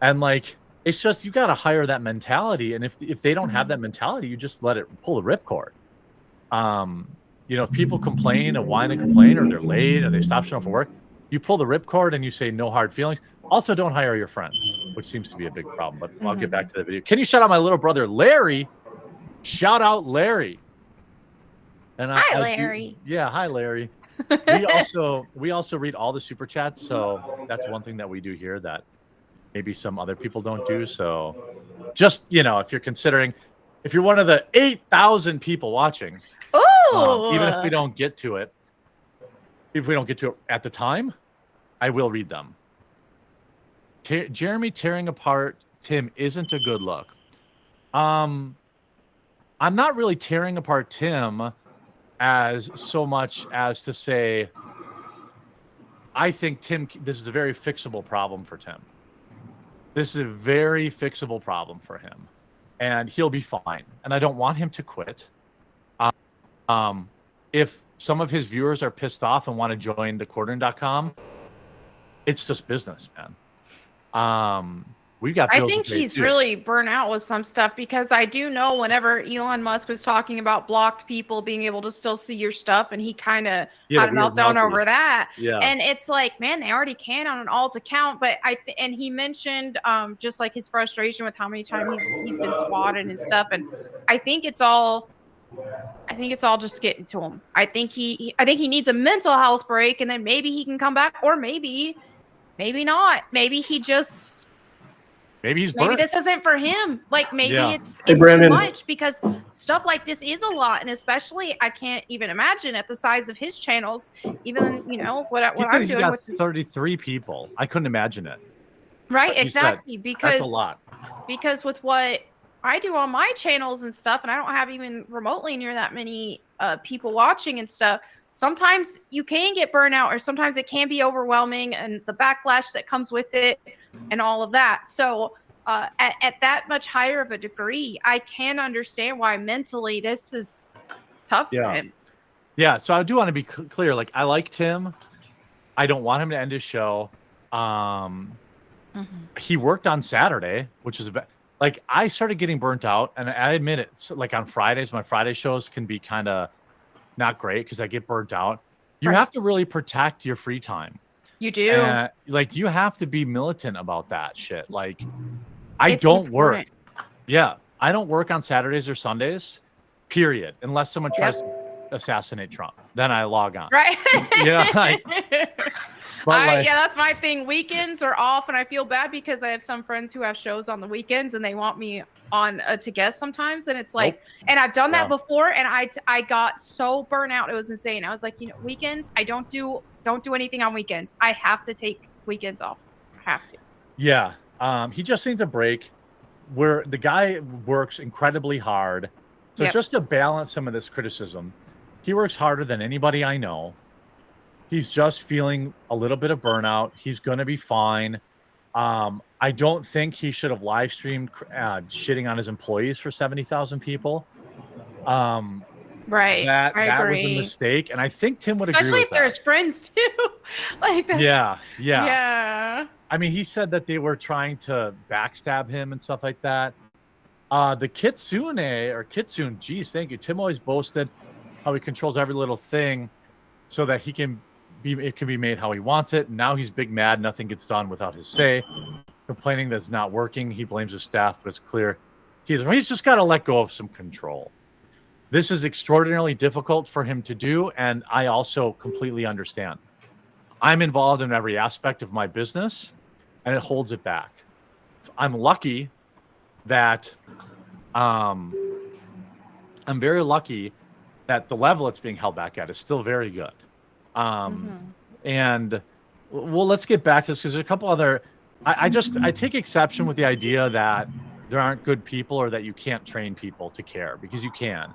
And, like, it's just, you got to hire that mentality. And if they don't have that mentality, you just let it pull the ripcord. If people complain and whine and complain, or they're late or they stop showing up for work, you pull the ripcord and you say no hard feelings. Also, don't hire your friends, which seems to be a big problem, but I'll get back to the video. Can you shout out my little brother, Larry? Shout out Larry. And Hi, Larry. Hi, Larry. We also read all the super chats, so that's one thing that we do here that maybe some other people don't do. So just, if you're considering, if you're one of the 8,000 people watching, even if we don't get to it, at the time, I will read them. Jeremy tearing apart Tim isn't a good look. I'm not really tearing apart Tim as so much as to say, I think this is a very fixable problem for Tim. This is a very fixable problem for him, and he'll be fine. And I don't want him to quit. If some of his viewers are pissed off and want to join thequartering.com, it's just business, man. We got. I think he's really burnt out with some stuff, because I do know whenever Elon Musk was talking about blocked people being able to still see your stuff, and he kind of had a meltdown over that. Yeah. And it's like, man, they already can on an alt account, but and he mentioned just like his frustration with how many times he's been swatted and stuff, and I think it's all just getting to him. I think he needs a mental health break, and then maybe he can come back, or maybe not. Maybe he just Maybe he's maybe burnt. this isn't for him. Like maybe Yeah. it's Hey, too Brandon. much, because stuff like this is a lot, and especially I can't even imagine at the size of his channels. Even what He said I'm he's doing got with this, 33 people. I couldn't imagine it. right? Like you said, Exactly, because that's a lot. Because with what I do on my channels and stuff, and I don't have even remotely near that many people watching and stuff. Sometimes you can get burnout, or sometimes it can be overwhelming, and the backlash that comes with it and all of that. So at that much higher of a degree, I can understand why mentally this is tough for him. Yeah, so I do want to be clear. Like, I liked him. I don't want him to end his show. He worked on Saturday, which is like, I started getting burnt out, and I admit it. Like on Fridays, my Friday shows can be kind of not great because I get burnt out. You have to really protect your free time. You do. Like, you have to be militant about that shit. Like, I It's don't important. work. Yeah, I don't work on Saturdays or Sundays, period, unless someone tries to assassinate Trump. Then I log on. Right. Yeah, like, but like, yeah, that's my thing. Weekends are off, and I feel bad because I have some friends who have shows on the weekends, and they want me on to guest sometimes, and it's like, and I've done that before, and I got so burnt out, it was insane. I was like, weekends, I don't do anything on weekends. I have to take weekends off. I have to. yeah, he just needs a break. Where the guy works incredibly hard, so just to balance some of this criticism, he works harder than anybody I know. He's just feeling a little bit of burnout. He's going to be fine. I don't think he should have live streamed shitting on his employees for 70,000 people. Right. That I was a agree. mistake, and I think Tim would agree Especially with if there's friends too. Like that. that's, Yeah. I mean, he said that they were trying to backstab him and stuff like that. The Kitsune, geez, thank you. Tim always boasted how he controls every little thing so that it can be made how he wants it. Now he's big mad. Nothing gets done without his say. Complaining that it's not working. He blames his staff, but it's clear he's just got to let go of some control. This is extraordinarily difficult for him to do, and I also completely understand. I'm involved in every aspect of my business, and it holds it back. I'm lucky that I'm very lucky that the level it's being held back at is still very good. And well, let's get back to this because there's a couple other. I take exception with the idea that there aren't good people or that you can't train people to care, because you can.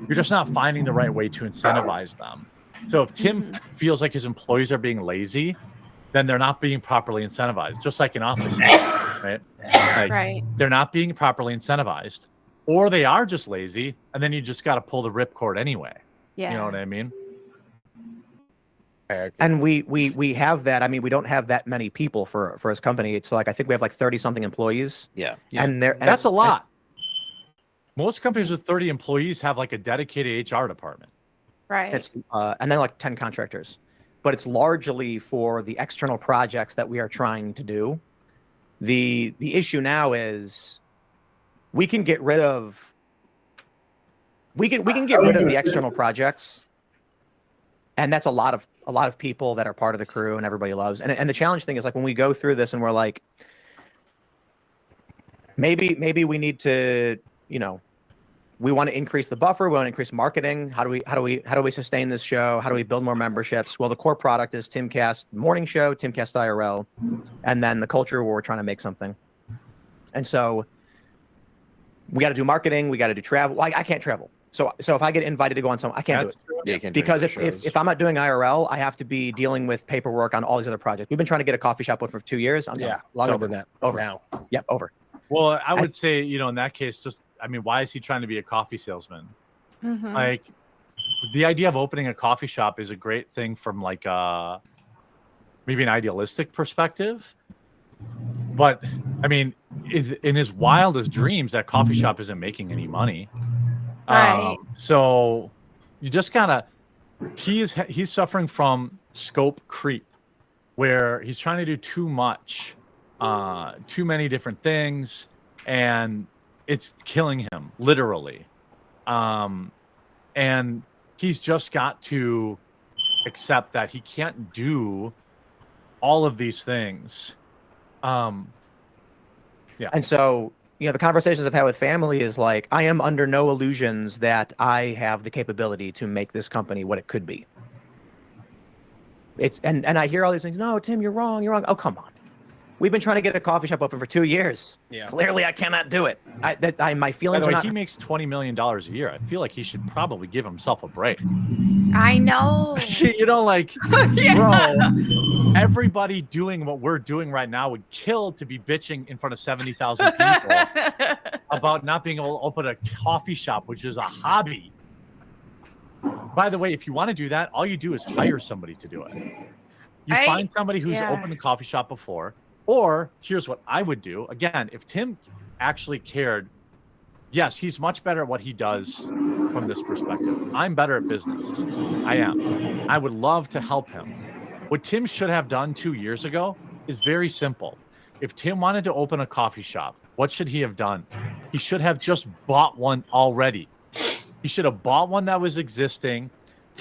You're just not finding the right way to incentivize them. So if Tim feels like his employees are being lazy, then they're not being properly incentivized, just like an office, right? Like, they're not being properly incentivized, or they are just lazy, and then you just got to pull the ripcord anyway. Yeah. You know what I mean? And we have that. I mean, we don't have that many people for his company. It's like, I think we have like 30 something employees. Yeah. And That's a lot. Most companies with 30 employees have like a dedicated HR department. Right. It's and then like 10 contractors, but it's largely for the external projects that we are trying to do. The issue now is we can get rid of the external projects, and that's a lot of people that are part of the crew and everybody loves. And the challenge thing is, like, when we go through this and we're like, maybe we need to, we want to increase the buffer. We want to increase marketing. How do we sustain this show? How do we build more memberships? Well, the core product is Timcast Morning Show, Timcast IRL, and then the culture where we're trying to make something. And so we got to do marketing. We got to do travel. Well, I can't travel. So if I get invited to go on some, I can't do it. Yeah, you can't do Because any shows. if I'm not doing IRL, I have to be dealing with paperwork on all these other projects. We've been trying to get a coffee shop open for 2 years. I'm done. Longer It's over. than that. Over Now. Yep, over. Well, I would say, in that case, why is he trying to be a coffee salesman? Like, the idea of opening a coffee shop is a great thing from like maybe an idealistic perspective. But I mean, in his wildest dreams, that coffee shop isn't making any money. Right. So you just gotta. He's suffering from scope creep, where he's trying to do too much, too many different things, and it's killing him literally. And he's just got to accept that he can't do all of these things. Yeah. And so, the conversations I've had with family is like, I am under no illusions that I have the capability to make this company what it could be. And I hear all these things. No, Tim, you're wrong. You're wrong. Oh, come on. We've been trying to get a coffee shop open for 2 years. Yeah. Clearly, I cannot do it. My By feelings the are way, not. he makes $20 million a year. I feel like he should probably give himself a break. I know. Bro, everybody doing what we're doing right now would kill to be bitching in front of 70,000 people about not being able to open a coffee shop, which is a hobby. By the way, if you want to do that, all you do is hire somebody to do it. You find somebody who's opened a coffee shop before, or here's what I would do. Again, if Tim actually cared, yes, he's much better at what he does from this perspective. I'm better at business. I am. I would love to help him. What Tim should have done 2 years ago is very simple. If Tim wanted to open a coffee shop, what should he have done? He should have just bought one already. He should have bought one that was existing,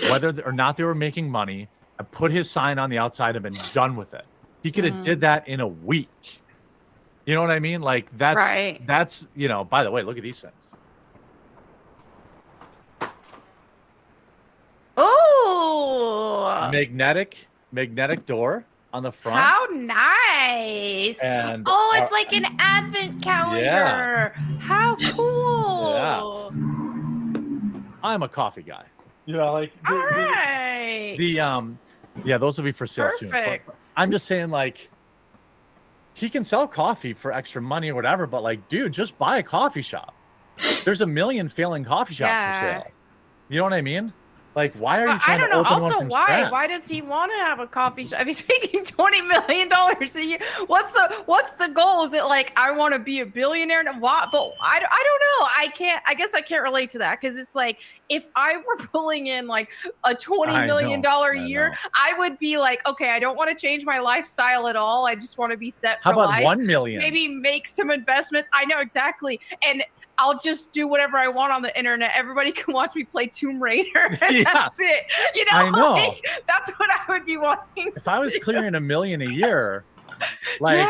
whether or not they were making money, and put his sign on the outside and been done with it. He could have did that in a week. You know what I mean? Like that's, by the way, look at these things. Oh, Magnetic door on the front. how nice. And it's like an advent calendar. Yeah. How cool. I'm a coffee guy. All right. Those will be for sale soon. Perfect. But I'm just saying, like, he can sell coffee for extra money or whatever, but like, dude, just buy a coffee shop. There's a million failing coffee shops for sale. You know what I mean? Like, why are you trying to open one Also, from why? scratch? Why does he want to have a coffee shop? If he's making $20 million a year, what's the goal? Is it like I want to be a billionaire? But I don't know. I guess I can't relate to that because it's like if I were pulling in like a $20 million a year, I would be like, okay, I don't want to change my lifestyle at all. I just want to be set for How about life. 1 million? Maybe make some investments. I know exactly. And I'll just do whatever I want on the internet. Everybody can watch me play Tomb Raider. And that's it. I know. Like, that's what I would be wanting. If I was clearing $1 million a year, like,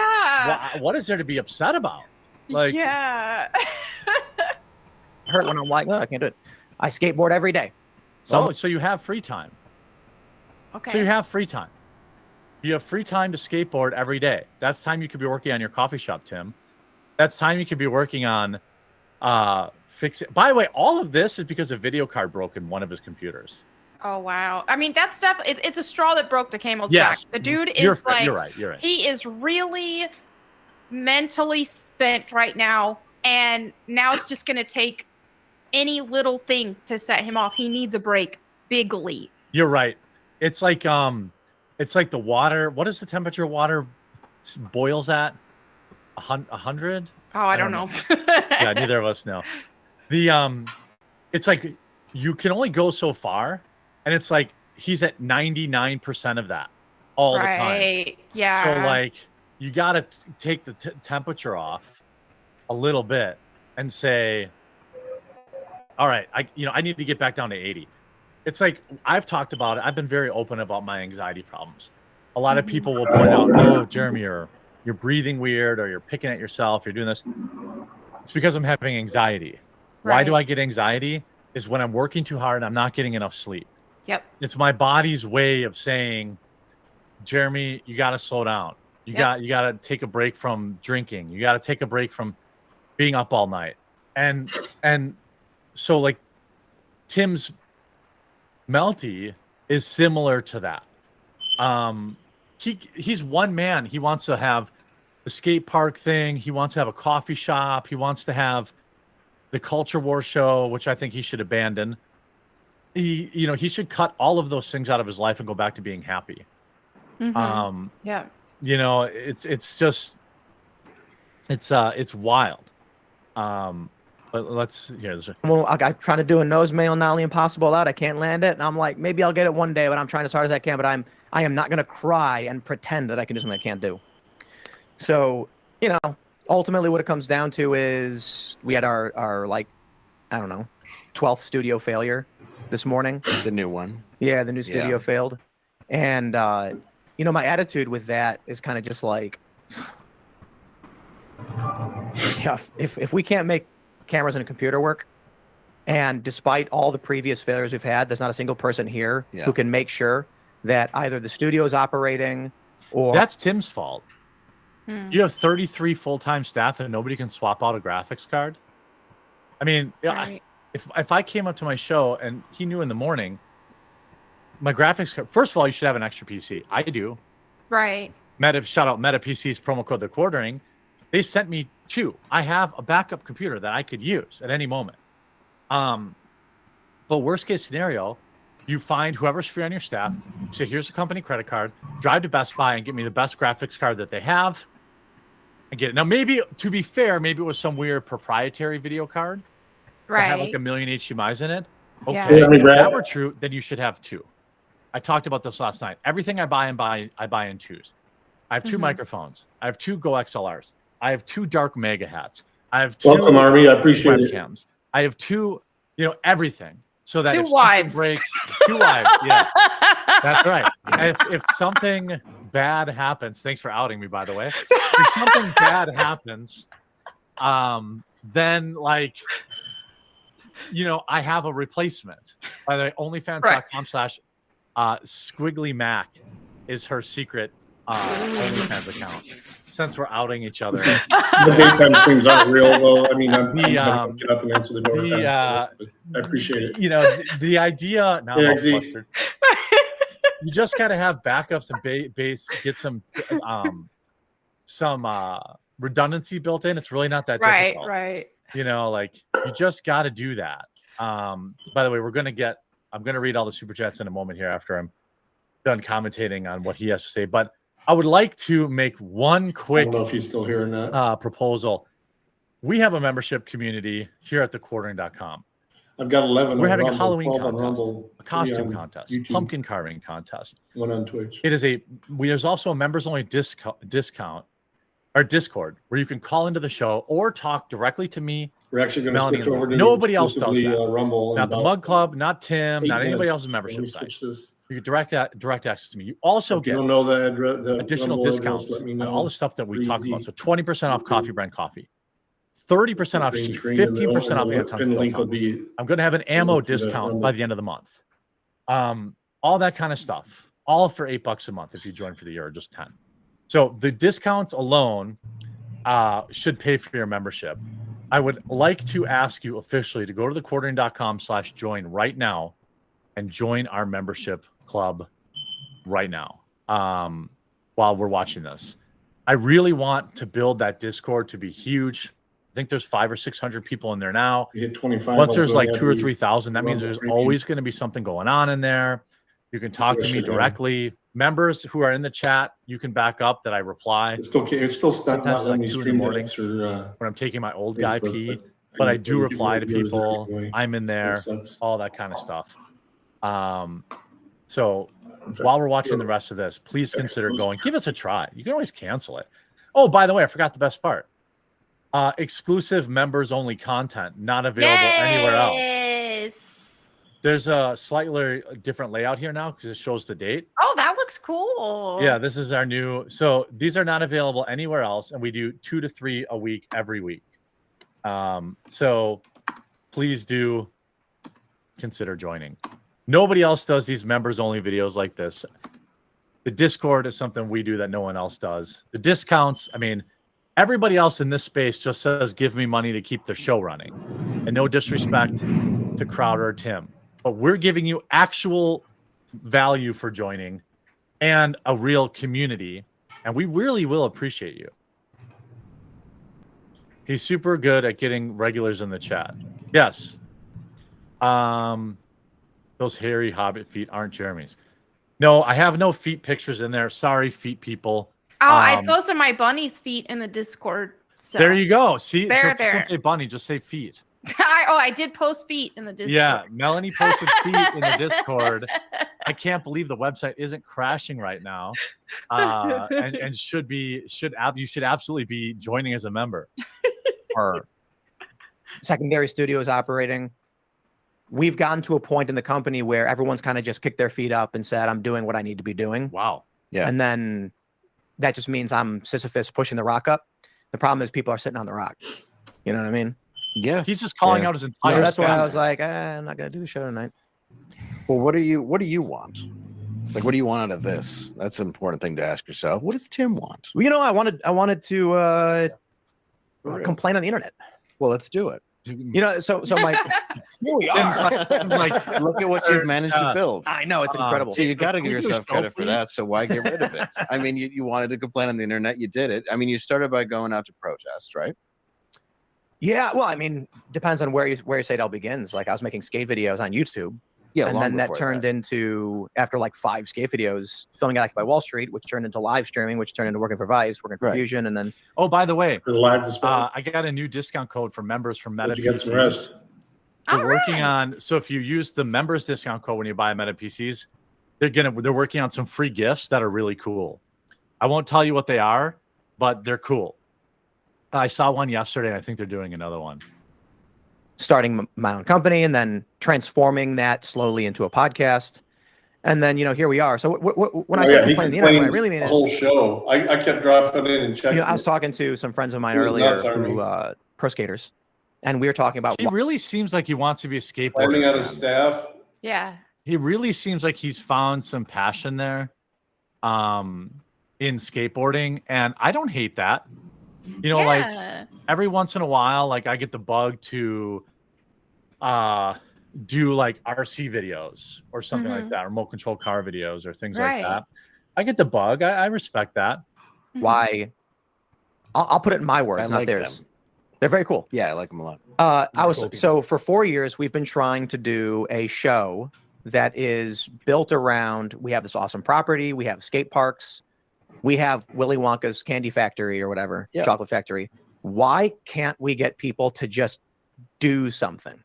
what is there to be upset about? Like, Hurt when I'm like, I can't do it. I skateboard every day. so you have free time. Okay. So you have free time. You have free time to skateboard every day. That's time you could be working on your coffee shop, Tim. That's time you could be working on fix it. By the way, all of this is because a video card broke in one of his computers. Oh wow! I mean, that stuff. It's a straw that broke the camel's Yes. back. The dude You're is like, you're right. he is really mentally spent right now, and now it's just gonna take any little thing to set him off. He needs a break, bigly. You're right. It's like the water. What is the temperature water boils at? 100? Oh, I don't know. Yeah, neither of us know. It's like you can only go so far, and it's like he's at 99% of that all the time. Right. Yeah. So like you got to take the temperature off a little bit and say, all right, I need to get back down to 80. It's like I've talked about it. I've been very open about my anxiety problems. A lot of people will point out, oh, Jeremy, you're breathing weird, or you're picking at yourself, you're doing this. It's because I'm having anxiety. Why do I get anxiety? Is when I'm working too hard and I'm not getting enough sleep. Yep. It's my body's way of saying, Jeremy, you got to slow down. You got to take a break from drinking. You got to take a break from being up all night. And so like Tim's Melty is similar to that. He's one man. He wants to have the skate park thing. He wants to have a coffee shop. He wants to have the Culture War show, which I think he should abandon. He should cut all of those things out of his life and go back to being happy. Yeah. It's wild. But let's Well, I'm trying to do a nose mail, Nolly Impossible out. I can't land it, and I'm like, maybe I'll get it one day, but I'm trying as hard as I can. But I am not gonna cry and pretend that I can do something I can't do. So, ultimately, what it comes down to is we had our like, I don't know, 12th studio failure this morning. The new one. Yeah, the new studio failed, and my attitude with that is kind of just like, yeah, if we can't make cameras and a computer work, and despite all the previous failures we've had, there's not a single person here who can make sure that either the studio is operating or that's Tim's fault. You have 33 full-time staff and nobody can swap out a graphics card. I mean, if I came up to my show and he knew in the morning my graphics card, first of all, you should have an extra PC. I do. Right. Shout out Meta PC's promo code The Quartering. They sent me 2. I have a backup computer that I could use at any moment. But worst case scenario, you find whoever's free on your staff, say, here's a company credit card, drive to Best Buy and get me the best graphics card that they have and get it. Now, maybe, to be fair, maybe it was some weird proprietary video card. Right. That had like 1 million HDMIs in it. Okay, Yeah. if that were true, then you should have 2. I talked about this last night. Everything I buy in 2s. I have 2 microphones. I have 2 Go XLRs. I have 2 Dark Mega hats. I have 2 Welcome, Army. I appreciate it. webcams. I have 2, everything. So that 2 if something wives. breaks, 2 wives. Yeah, that's right. If something bad happens, thanks for outing me, by the way. If something bad happens, then I have a replacement. By the way, OnlyFans.com/Squiggly Mac is her secret OnlyFans account. Since we're outing each other, The daytime streams aren't real, though. I mean, I'm The, gonna get up and answer the door. I appreciate it. the idea. Now I'm all Eggsy. flustered. You just gotta have backups and base. Get some redundancy built in. It's really not that difficult. Right. You just got to do that. By the way, I'm going to read all the super chats in a moment here after I'm done commentating on what he has to say. But I would like to make one quick I don't know if he's still here or not. proposal. We have a membership community here at thequartering.com. I've got 11. We're on having a Rumble, Halloween 12 on contest, Rumble, a costume 3 on contest, YouTube, pumpkin carving contest. 1 on Twitch. There's also a members only discount or Discord where you can call into the show or talk directly to me. We're actually going to Melanie, switch over to nobody else does exclusively, that. Rumble. Not the Mug Club, not Tim, not anybody else's membership site. You get direct access to me. You also If you get don't know the additional Rumble address, discounts let me on know. all the stuff that we It's talked easy. about. So 20% off Coffee Brand Coffee, 30% off, Green screen and the- 15% off and the Anton's pin link will Biltong. be I'm going to have an ammo to the discount Rumble. by the end of the month. All that kind of stuff, all for $8 a month if you join for the year, or just 10. So the discounts alone should pay for your membership. I would like to ask you officially to go to thequartering.com/join right now and join our membership club right now while we're watching this. I really want to build that Discord to be huge. I think there's 500 or 600 people in there now. You hit 25. Once I'll there's go like ahead 2,000 or and 3,000, that means Rumble there's preview. always going to be something going on in there. You can talk to me Yes, directly. Members who are in the chat, you can back up that I reply. It's still stuck. Sometimes Not it's letting like me 2 in the stream morning decks or when I'm taking my old guy Facebook, pee. but But I can do do reply to viewers there people. anyway. I'm in there, That sucks. all that kind of stuff. So while we're watching the rest of this, please consider going. Give us a try. You can always cancel it. Oh, by the way, I forgot the best part. Exclusive members only content, not available anywhere else. Yes. There's a slightly different layout here now because it shows the date. Oh, that looks cool. Yeah, this is our new. So these are not available anywhere else, and we do 2 to 3 a week every week. So please do consider joining. Nobody else does these members only videos like this. The Discord is something we do that no one else does. The discounts, I mean, everybody else in this space just says, give me money to keep the show running. And no disrespect to Crowder or Tim, but we're giving you actual value for joining and a real community. And we really will appreciate you. He's super good at getting regulars in the chat. Yes. Those hairy hobbit feet aren't Jeremy's. No, I have no feet pictures in there. Sorry, feet people. Oh, I posted my bunny's feet in the Discord. So There you go. See, There, just don't say bunny, just say feet. I did post feet in the Discord. Yeah, Melanie posted feet in the Discord. I can't believe the website isn't crashing right now, and you should absolutely be joining as a member. Our secondary studio is operating. We've gotten to a point in the company where everyone's kind of just kicked their feet up and said, I'm doing what I need to be doing. Wow. Yeah. And then that just means I'm Sisyphus pushing the rock up. The problem is people are sitting on the rock. You know what I mean? Yeah. He's just calling out his entire. So that's why I staff. was like, I'm not gonna do the show tonight. Well, what do you want? Like, what do you want out of this? That's an important thing to ask yourself. What does Tim want? Well, you know, I wanted to complain on the internet. Well, let's do it. You know, so my Here we are. Like, look at what you've managed to build. I know it's incredible. So you got to give Can you yourself show, credit for please? that. So why get rid of it? I mean, you wanted to complain on the internet. You did it. I mean, you started by going out to protest, right? Yeah, well, I mean, depends on where you say it all begins. Like I was making skate videos on YouTube. Yeah, and long then that before turned into, after like 5 skate videos, filming at Occupy Wall Street, which turned into live streaming, which turned into working for Vice, working for Right. Fusion, and then Oh, by the way, For the live display. I got a new discount code for members from Meta Did you get some PCs. rest? We're working on. So if you use the members discount code when you buy Meta PCs, they're working on some free gifts that are really cool. I won't tell you what they are, but they're cool. I saw one yesterday, and I think they're doing another one. starting my own company and then transforming that slowly into a podcast. And then, you know, here we are. So when I say complain the internet, what I really mean the is whole show. I kept dropping in and checking. You know, I was talking to some friends of mine It was earlier nuts, Army. who pro skaters, and we were talking about He really seems like he wants to be a skateboarder. Climbing out of again. staff. Yeah. He really seems like he's found some passion there, in skateboarding, and I don't hate that. You know, like Yeah. every once in a while, like I get the bug to do like RC videos or something like Mhm. that, remote control car videos or things Right. like that. I get the bug. I respect that. why. I'll put it in my words, I not like theirs. them. They're very cool. Yeah, I like them a lot. I was so for 4 years we've been trying to do a show that is built around. We have this awesome property. We have skate parks. We have Willy Wonka's candy factory or whatever, Yeah. chocolate factory. Why can't we get people to just do something?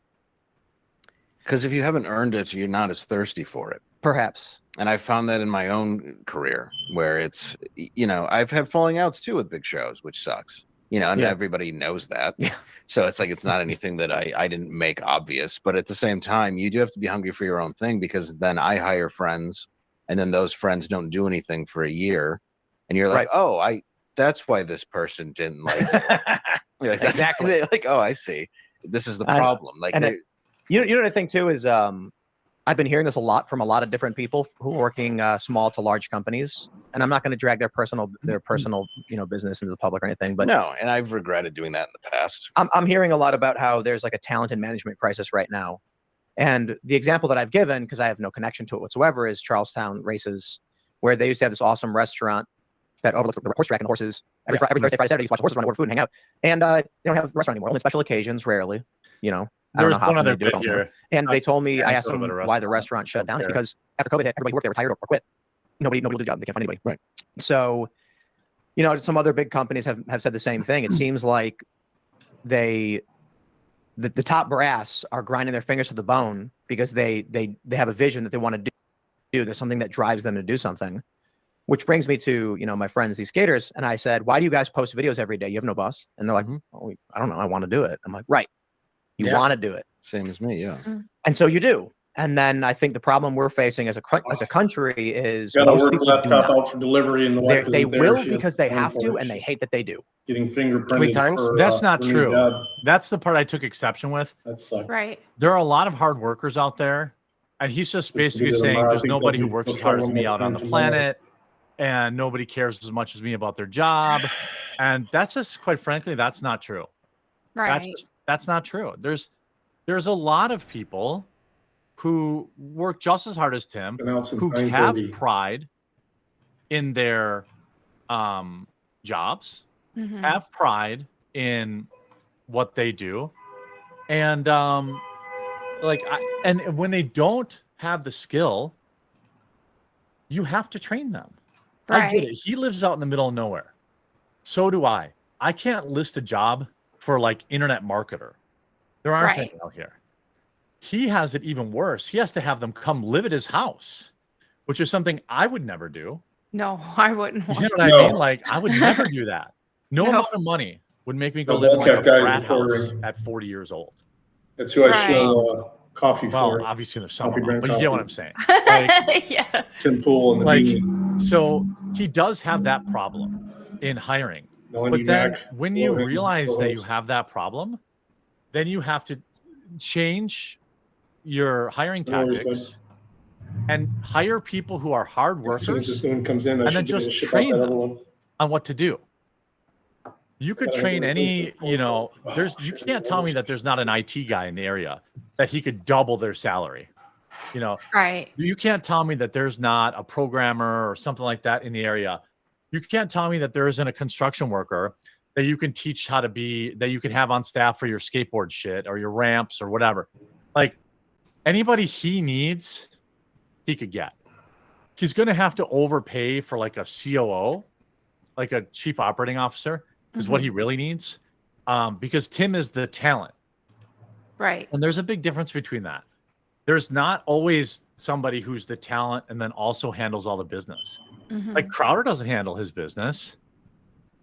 Because if you haven't earned it, you're not as thirsty for it. Perhaps. And I found that in my own career where it's, you know, I've had falling outs too with big shows, which sucks, you know, and Yeah. everybody knows that. Yeah. So it's like, it's not anything that I didn't make obvious, but at the same time, you do have to be hungry for your own thing, because then I hire friends and then those friends don't do anything for a year. And you're like, Right. oh, that's why this person didn't like it. You're like, that's- Exactly. Like, oh, I see. This is the And- problem. Like, and they- You know what I think too is I've been hearing this a lot from a lot of different people who are working small to large companies, and I'm not going to drag their personal business into the public or anything, but no, and I've regretted doing that in the past. I'm hearing a lot about how there's like a talent and management crisis right now. And the example that I've given, because I have no connection to it whatsoever, is Charlestown Races, where they used to have this awesome restaurant that overlooks the horse track and the horses. Every Thursday, Friday, Saturday, you used to watch the horses run, order food, and hang out. And they don't have the restaurant anymore. Only special occasions, rarely. You know, I don't know how one often other they do it. bit also. here. And they told me, I asked them anecdote about a why the restaurant. restaurant shut down. It's Okay. because after COVID hit, everybody who worked there retired or quit. Nobody will do the job. They can't find anybody. Right. So, you know, some other big companies have said the same thing. It seems like the top brass are grinding their fingers to the bone because they have a vision that they want to do. There's something that drives them to do something. Which brings me to, you know, my friends, these skaters. And I said, why do you guys post videos every day? You have no boss. And they're like, oh, I don't know. I want to do it. I'm like, right. You Yeah. want to do it. Same as me, yeah. And so you do. And then I think the problem we're facing as a country is Got to most work people do laptop not. out for delivery, and the wife They isn't there. will She has because they to have phone to, for it. and they She's hate that they do. getting fingerprinted. Wait, times? for, That's not her new true. job. That's the part I took exception with. That sucks. Right. There are a lot of hard workers out there, and he's just basically Just saying I there's think nobody who they'll works as try hard as one me more out on time the tomorrow. planet, and nobody cares as much as me about their job. And that's just, quite frankly, that's not true. Right. That's not true. There's a lot of people who work just as hard as Tim, Been out since who have 9:30. pride in their jobs, Mhm. have pride in what they do, and and when they don't have the skill, you have to train them. I get Right. it. He lives out in the middle of nowhere. So do I. I can't list a job for like internet marketer. There aren't Right. any out here. He has it even worse. He has to have them come live at his house, which is something I would never do. No, I wouldn't You want know what I No. mean? Like, I would never do that. No No. amount of money would make me go No, live in like a ball cap guy is frat house reportering. at 40 years old. That's who I Right. show coffee Well, for. obviously there's Coffee some, brand but you get what coffee. I'm saying. Like, yeah. Tim Pool and the like, beanie. so he does have that problem in hiring. But then when you realize that you have that problem, then you have to change your hiring tactics and hire people who are hard workers. As soon as this one comes in, I and then should be able just to ship out train that them other one. on what to do. You could train any, you can't tell me that there's not an IT guy in the area that he could double their salary. Right. You can't tell me that there's not a programmer or something like that in the area. You can't tell me that there isn't a construction worker that you can teach how to be, that you can have on staff for your skateboard shit or your ramps or whatever. Like anybody he needs, he could get. He's going to have to overpay for like a COO, like a chief operating officer, is what he really needs. Because Tim is the talent. Right. And there's a big difference between that. There's not always somebody who's the talent and then also handles all the business. Like Crowder doesn't handle his business.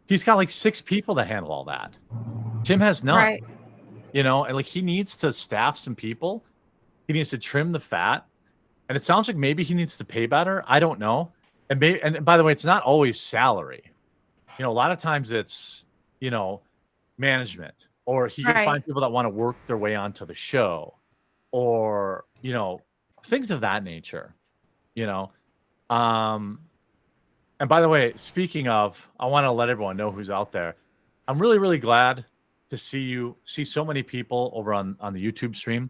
He's got like 6 people that handle all that. Tim has none. Right. And like he needs to staff some people. He needs to trim the fat. And it sounds like maybe he needs to pay better. I don't know. And by the way, it's not always salary. A lot of times it's, management, or he can find people that want to work their way onto the show, or, things of that nature, And by the way, speaking of, I want to let everyone know who's out there. I'm really, really glad to see so many people over on the YouTube stream.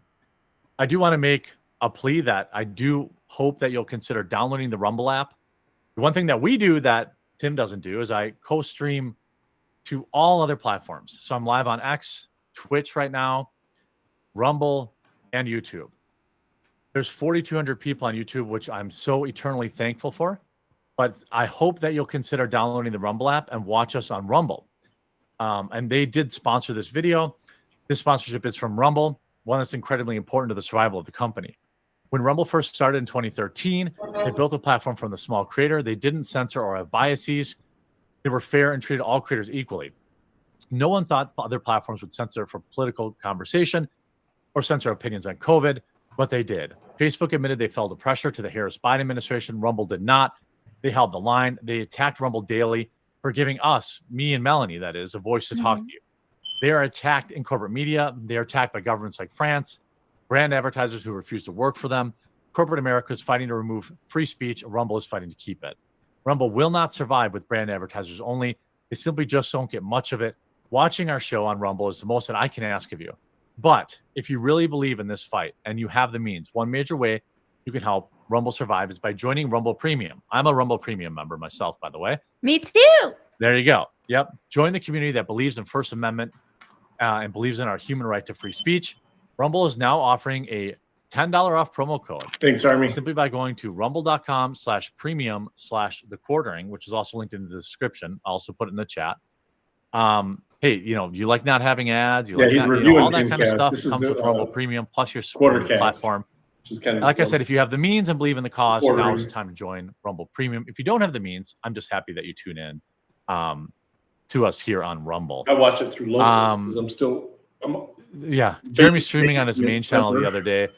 I do want to make a plea that I do hope that you'll consider downloading the Rumble app. The one thing that we do that Tim doesn't do is I co-stream to all other platforms. So I'm live on X, Twitch right now, Rumble, and YouTube. There's 4,200 people on YouTube, which I'm so eternally thankful for. But I hope that you'll consider downloading the Rumble app and watch us on Rumble. And they did sponsor this video. This sponsorship is from Rumble, one that's incredibly important to the survival of the company. When Rumble first started in 2013, they built a platform from the small creator. They didn't censor or have biases. They were fair and treated all creators equally. No one thought other platforms would censor for political conversation or censor opinions on COVID, but they did. Facebook admitted they fell to pressure to the Harris-Biden administration. Rumble did not. They held the line. They attacked Rumble daily for giving us, me and Melanie, that is, a voice to talk to you. They are attacked in corporate media. They are attacked by governments like France, brand advertisers who refuse to work for them. Corporate America is fighting to remove free speech. Rumble is fighting to keep it. Rumble will not survive with brand advertisers only. They simply just don't get much of it. Watching our show on Rumble is the most that I can ask of you. But if you really believe in this fight and you have the means, one major way you can help Rumble survive is by joining Rumble Premium. I'm a Rumble Premium member myself, by the way. Me too. There you go. Yep. Join the community that believes in First Amendment and believes in our human right to free speech. Rumble is now offering a $10 off promo code. Thanks, Army. Simply by going to rumble.com/premium/the quartering, which is also linked in the description. I'll also put it in the chat. Hey, you like not having ads. You he's like reviewing all that kind of Timcast. stuff This is comes the, with Rumble Premium, plus your Quartercast, platform. which is kind of Like I said, if you have the means and believe in the cause, Quartering. now is the time to join Rumble Premium. If you don't have the means, I'm just happy that you tune in to us here on Rumble. I watch it through local because Yeah, Jeremy's streaming on his main channel the member. other day.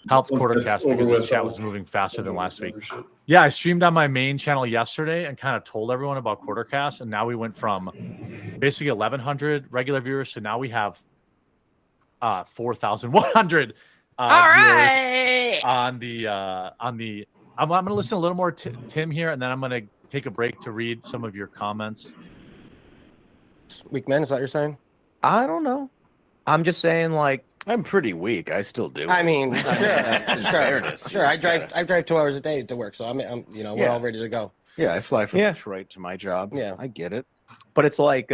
Helped Once that's Quartercast over because with, his chat I'll- was moving faster than last week. membership. Yeah, I streamed on my main channel yesterday and kind of told everyone about Quartercast, and now we went from basically 1,100 regular viewers to now we have 4,100 All viewers right. on the. I'm going to listen a little more to Tim here, and then I'm going to take a break to read some of your comments. Weak men, is that what you're saying? I don't know. I'm just saying, like, I'm pretty weak. I still do. I mean, In sure. fairness, Sure. I drive 2 hours a day to work, so I'm we're Yeah. all ready to go. Yeah, I fly from Yeah. Detroit to my job. Yeah. I get it. but it's like,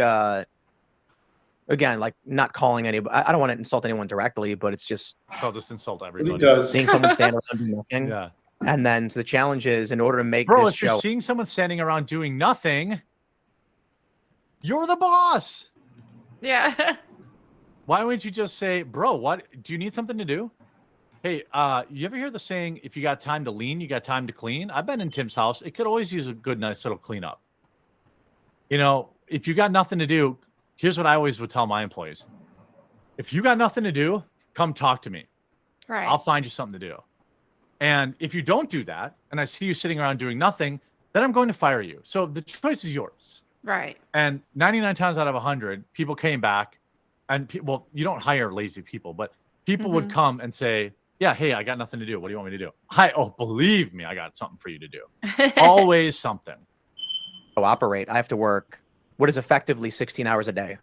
again, like not calling anybody. I don't want to insult anyone directly, but it's just I'll just insult He everybody. does. seeing someone stand around doing nothing. Yeah. And then so the challenge is, in order to make Bro, this if you're show, seeing someone standing around doing nothing, you're the boss. Yeah. Why wouldn't you just say, bro, what do you need something to do? Hey, you ever hear the saying, if you got time to lean, you got time to clean? I've been in Tim's house. It could always use a good, nice little cleanup. If you got nothing to do, here's what I always would tell my employees. If you got nothing to do, come talk to me. Right. I'll find you something to do. And if you don't do that, and I see you sitting around doing nothing, then I'm going to fire you. So the choice is yours. Right. And 99 times out of 100, people came back, and well, you don't hire lazy people, but people would come and say, "Yeah, hey, I got nothing to do. What do you want me to do?" Believe me, I got something for you to do. Always something. Operate. I have to work what is effectively 16 hours a day.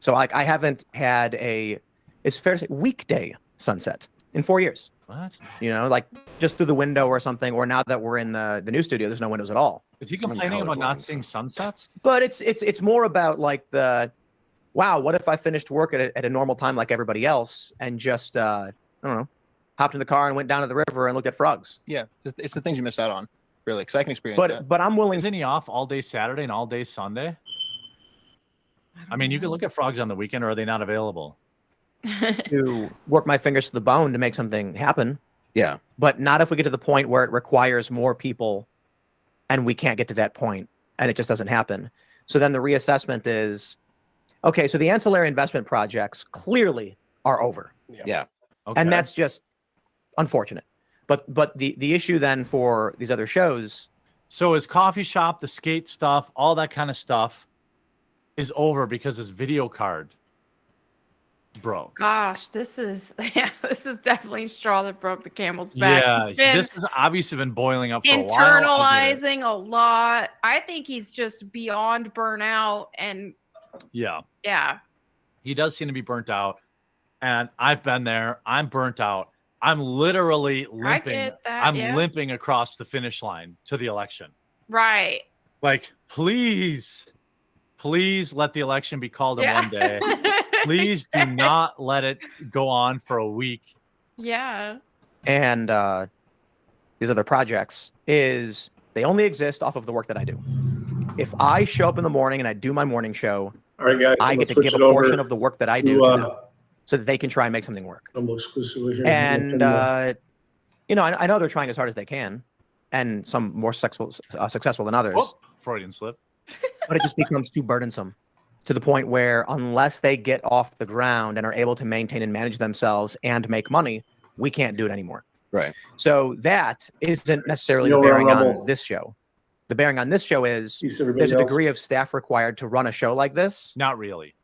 So like I haven't had it's fair to say weekday sunset in 4 years. What? You know, like just through the window or something. Or now that we're in the new studio, there's no windows at all. Is he complaining about not seeing sunsets? But it's more about like wow, what if I finished work at a normal time like everybody else and just I don't know, hopped in the car and went down to the river and looked at frogs. Yeah, it's the things you missed out on, really, because I can experience that. But I'm willing. Isn't he off all day Saturday and all day Sunday? I mean, you can look at frogs on the weekend, or are they not available? To work my fingers to the bone to make something happen. Yeah. But not if we get to the point where it requires more people and we can't get to that point and it just doesn't happen. So then the reassessment is, okay, so the ancillary investment projects clearly are over. Yeah. Okay. And that's just unfortunate. But the issue then for these other shows. So his coffee shop, the skate stuff, all that kind of stuff is over because his video card broke. Gosh, this is definitely straw that broke the camel's back. Yeah, He's been this has obviously been boiling up for a while. internalizing a lot. I think he's just beyond burnout, and Yeah. yeah, He does seem to be burnt out. And I've been there. I'm burnt out. I'm literally limping. get that, I'm yeah. limping across the finish line to the election. right. Like, please let the election be called in one day. Please do not let it go on for a week. Yeah. And these other projects is they only exist off of the work that I do. If I show up in the morning and I do my morning show, All right, guys. I I'm get gonna to give switch a it portion over of the work that I do to, to them so that they can try and make something work. I'm exclusively here. And you know, I know they're trying as hard as they can, and some more successful than others. Oh, Freudian slip. But it just becomes too burdensome to the point where unless they get off the ground and are able to maintain and manage themselves and make money, we can't do it anymore. Right. So that isn't necessarily You know the where I'm bearing on rebel. this show. The bearing on this show is Peace, everybody there's a else. degree of staff required to run a show like this. Not really.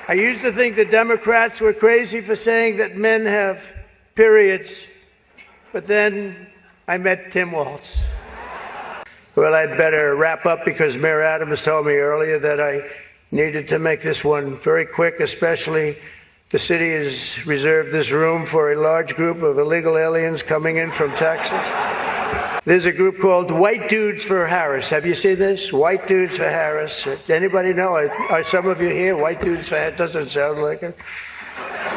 I used to think the Democrats were crazy for saying that men have periods, but then I met Tim Walz. Well, I'd better wrap up because Mayor Adams told me earlier that I needed to make this one very quick, especially the city has reserved this room for a large group of illegal aliens coming in from Texas. There's a group called White Dudes for Harris. Have you seen this? White Dudes for Harris. Anybody know? Are some of you here? White Dudes for Harris. Doesn't sound like it.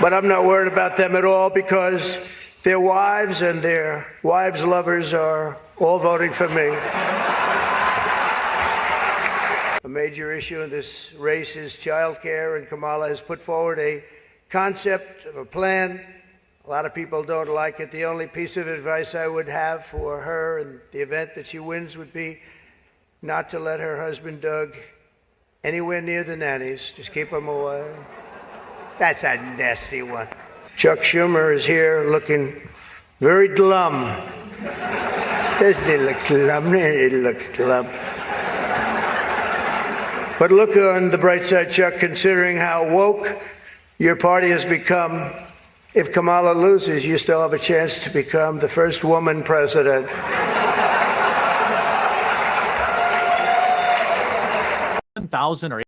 But I'm not worried about them at all because their wives and their wives' lovers are all voting for me. A major issue in this race is child care, and Kamala has put forward a concept of a plan. A lot of people don't like it. The only piece of advice I would have for her in the event that she wins would be not to let her husband, Doug, anywhere near the nannies. Just keep them away. That's a nasty one. Chuck Schumer is here looking very glum. Doesn't he look glum? He looks glum. But look on the bright side, Chuck, considering how woke your party has become. If Kamala loses, you still have a chance to become the first woman president. 1,000 or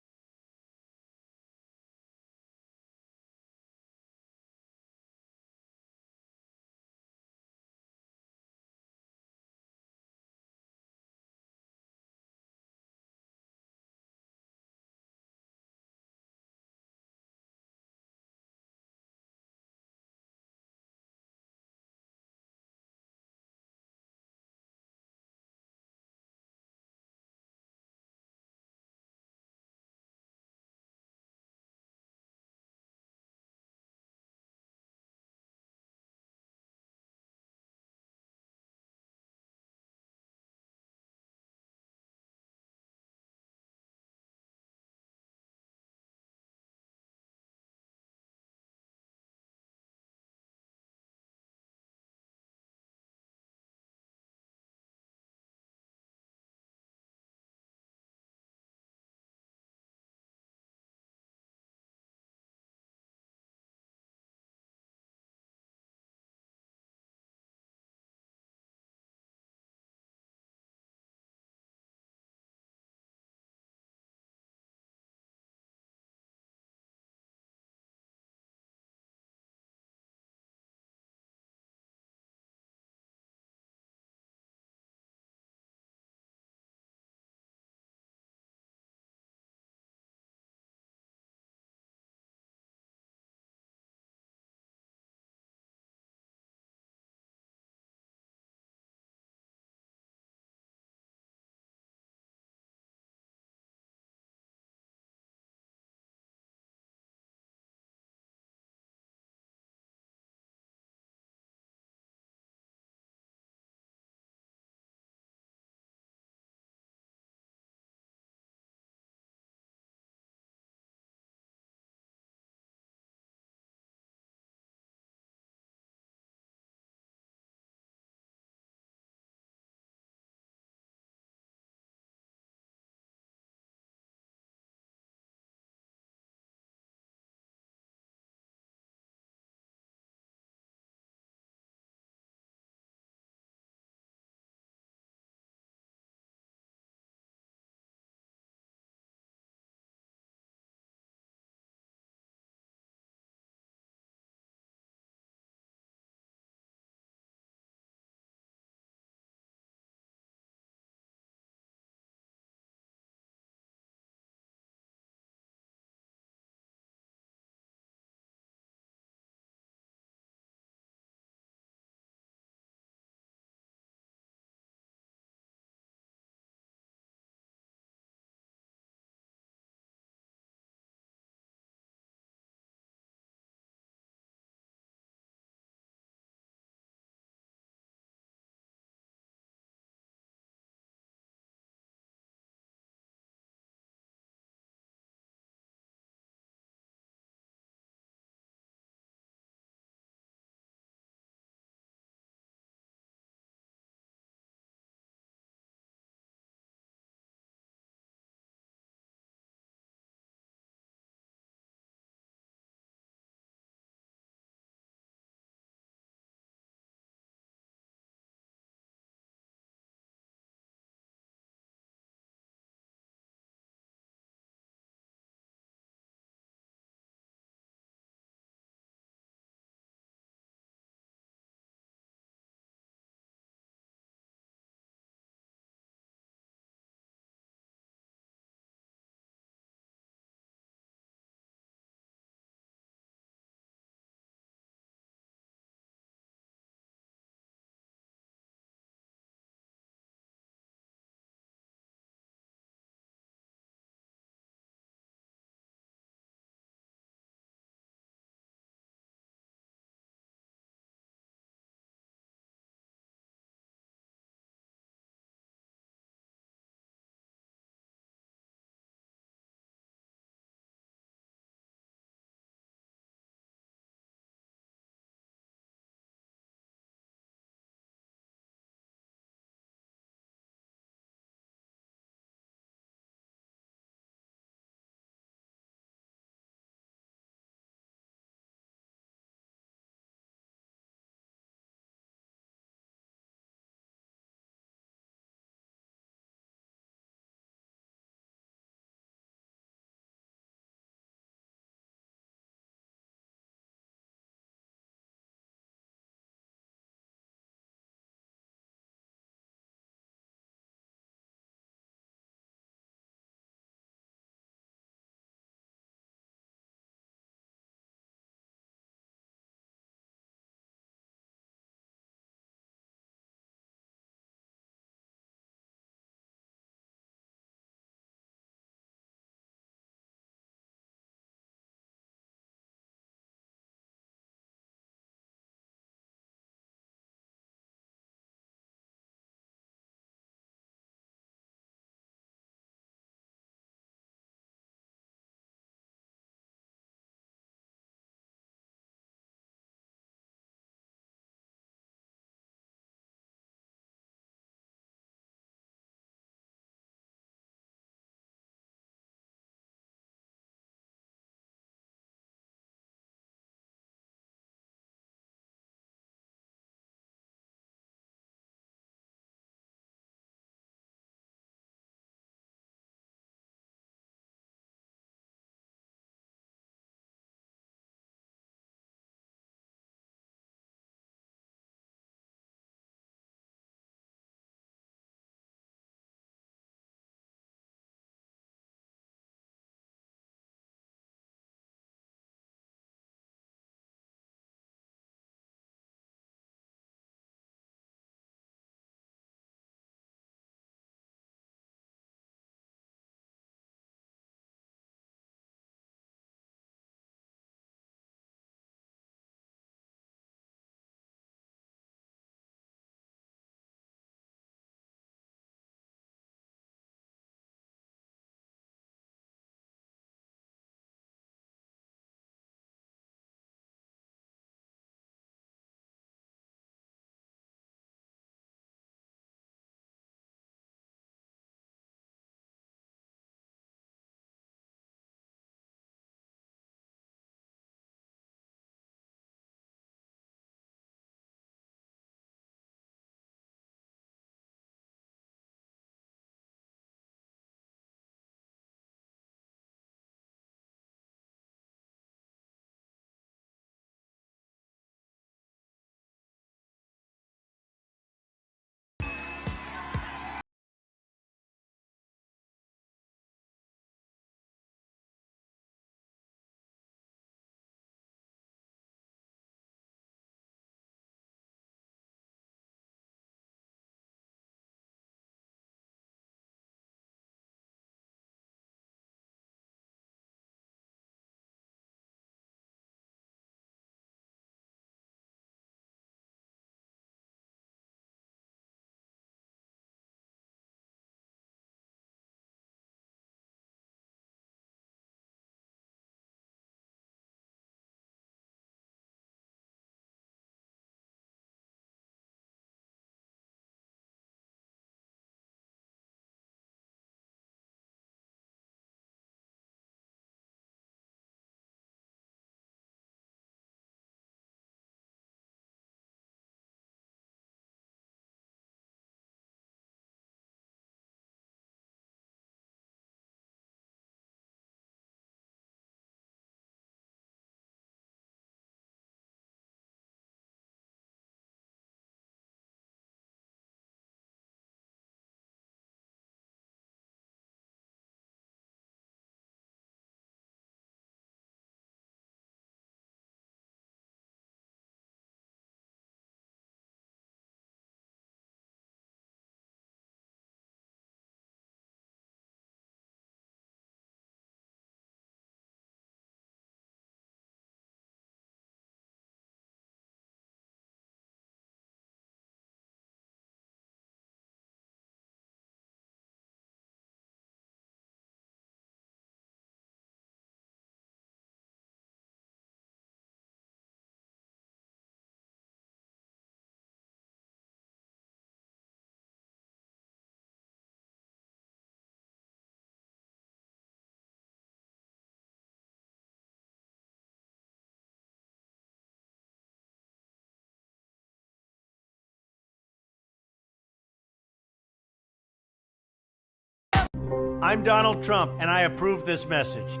I'm Donald Trump, and I approve this message.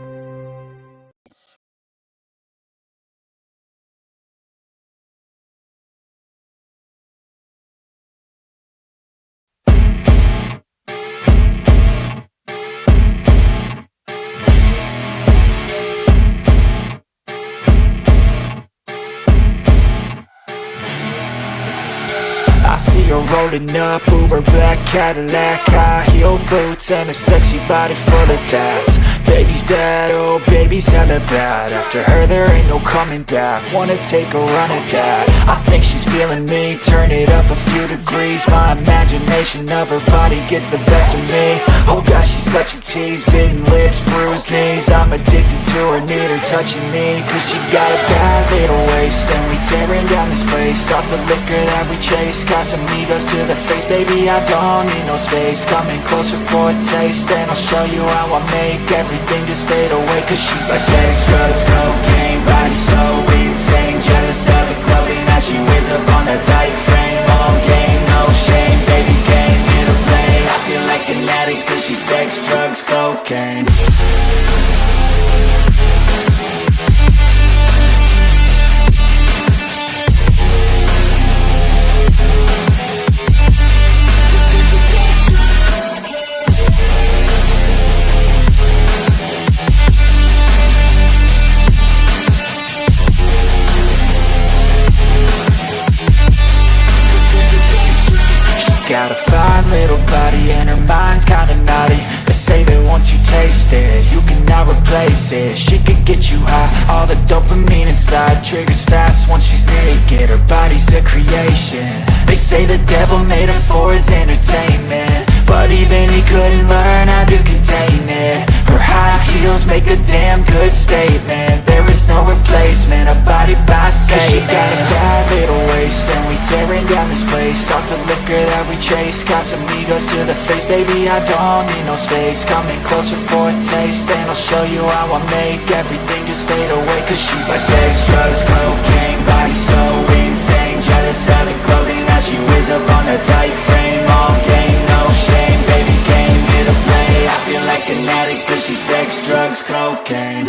I see her rolling up, Uber black Cadillac, high heel boots and a sexy body full of tats. Baby's bad, oh baby's hella bad. After her there ain't no coming back. Wanna take a run at that. I think she's feeling me, turn it up a few degrees. My imagination of her body gets the best of me. Oh gosh, she's such a tease, bitten lips, bruised knees. I'm addicted to her, need her touching me. Cause she got a bad little waist, and we tearing down this place. Off the liquor that we chase, got some egos to the face. Baby, I don't need no space, coming closer for a taste. And I'll show you how I make everything just fade away. Cause she's like sex, drugs, cocaine, body so insane. Jealous of the clothing that she wears up on that tight frame. All game, no shame, baby came here to play. I feel like an addict cause she's sex, drugs, cocaine. Got a fine little body and her mind's kinda naughty. They say that once you taste it, you cannot replace it. She could get you high, all the dopamine inside triggers fast once she's naked. Her body's a creation. They say the devil made her for his entertainment, but even he couldn't learn how to contain it. Her high heels make a damn good statement. There is no replacement, a body by Satan. Cause she got a bad little waist, and we tearing down this place. Off the liquor that we chase, got some egos to the face. Baby, I don't need no space, coming closer for a taste. And I'll show you how I make everything just fade away. Cause she's like sex, drugs, cocaine, body so insane. Jealous of the clothing that she wears up on a tight frame. All game, no shame, baby came here to play. I feel like an addict cause she's sex, drugs, cocaine.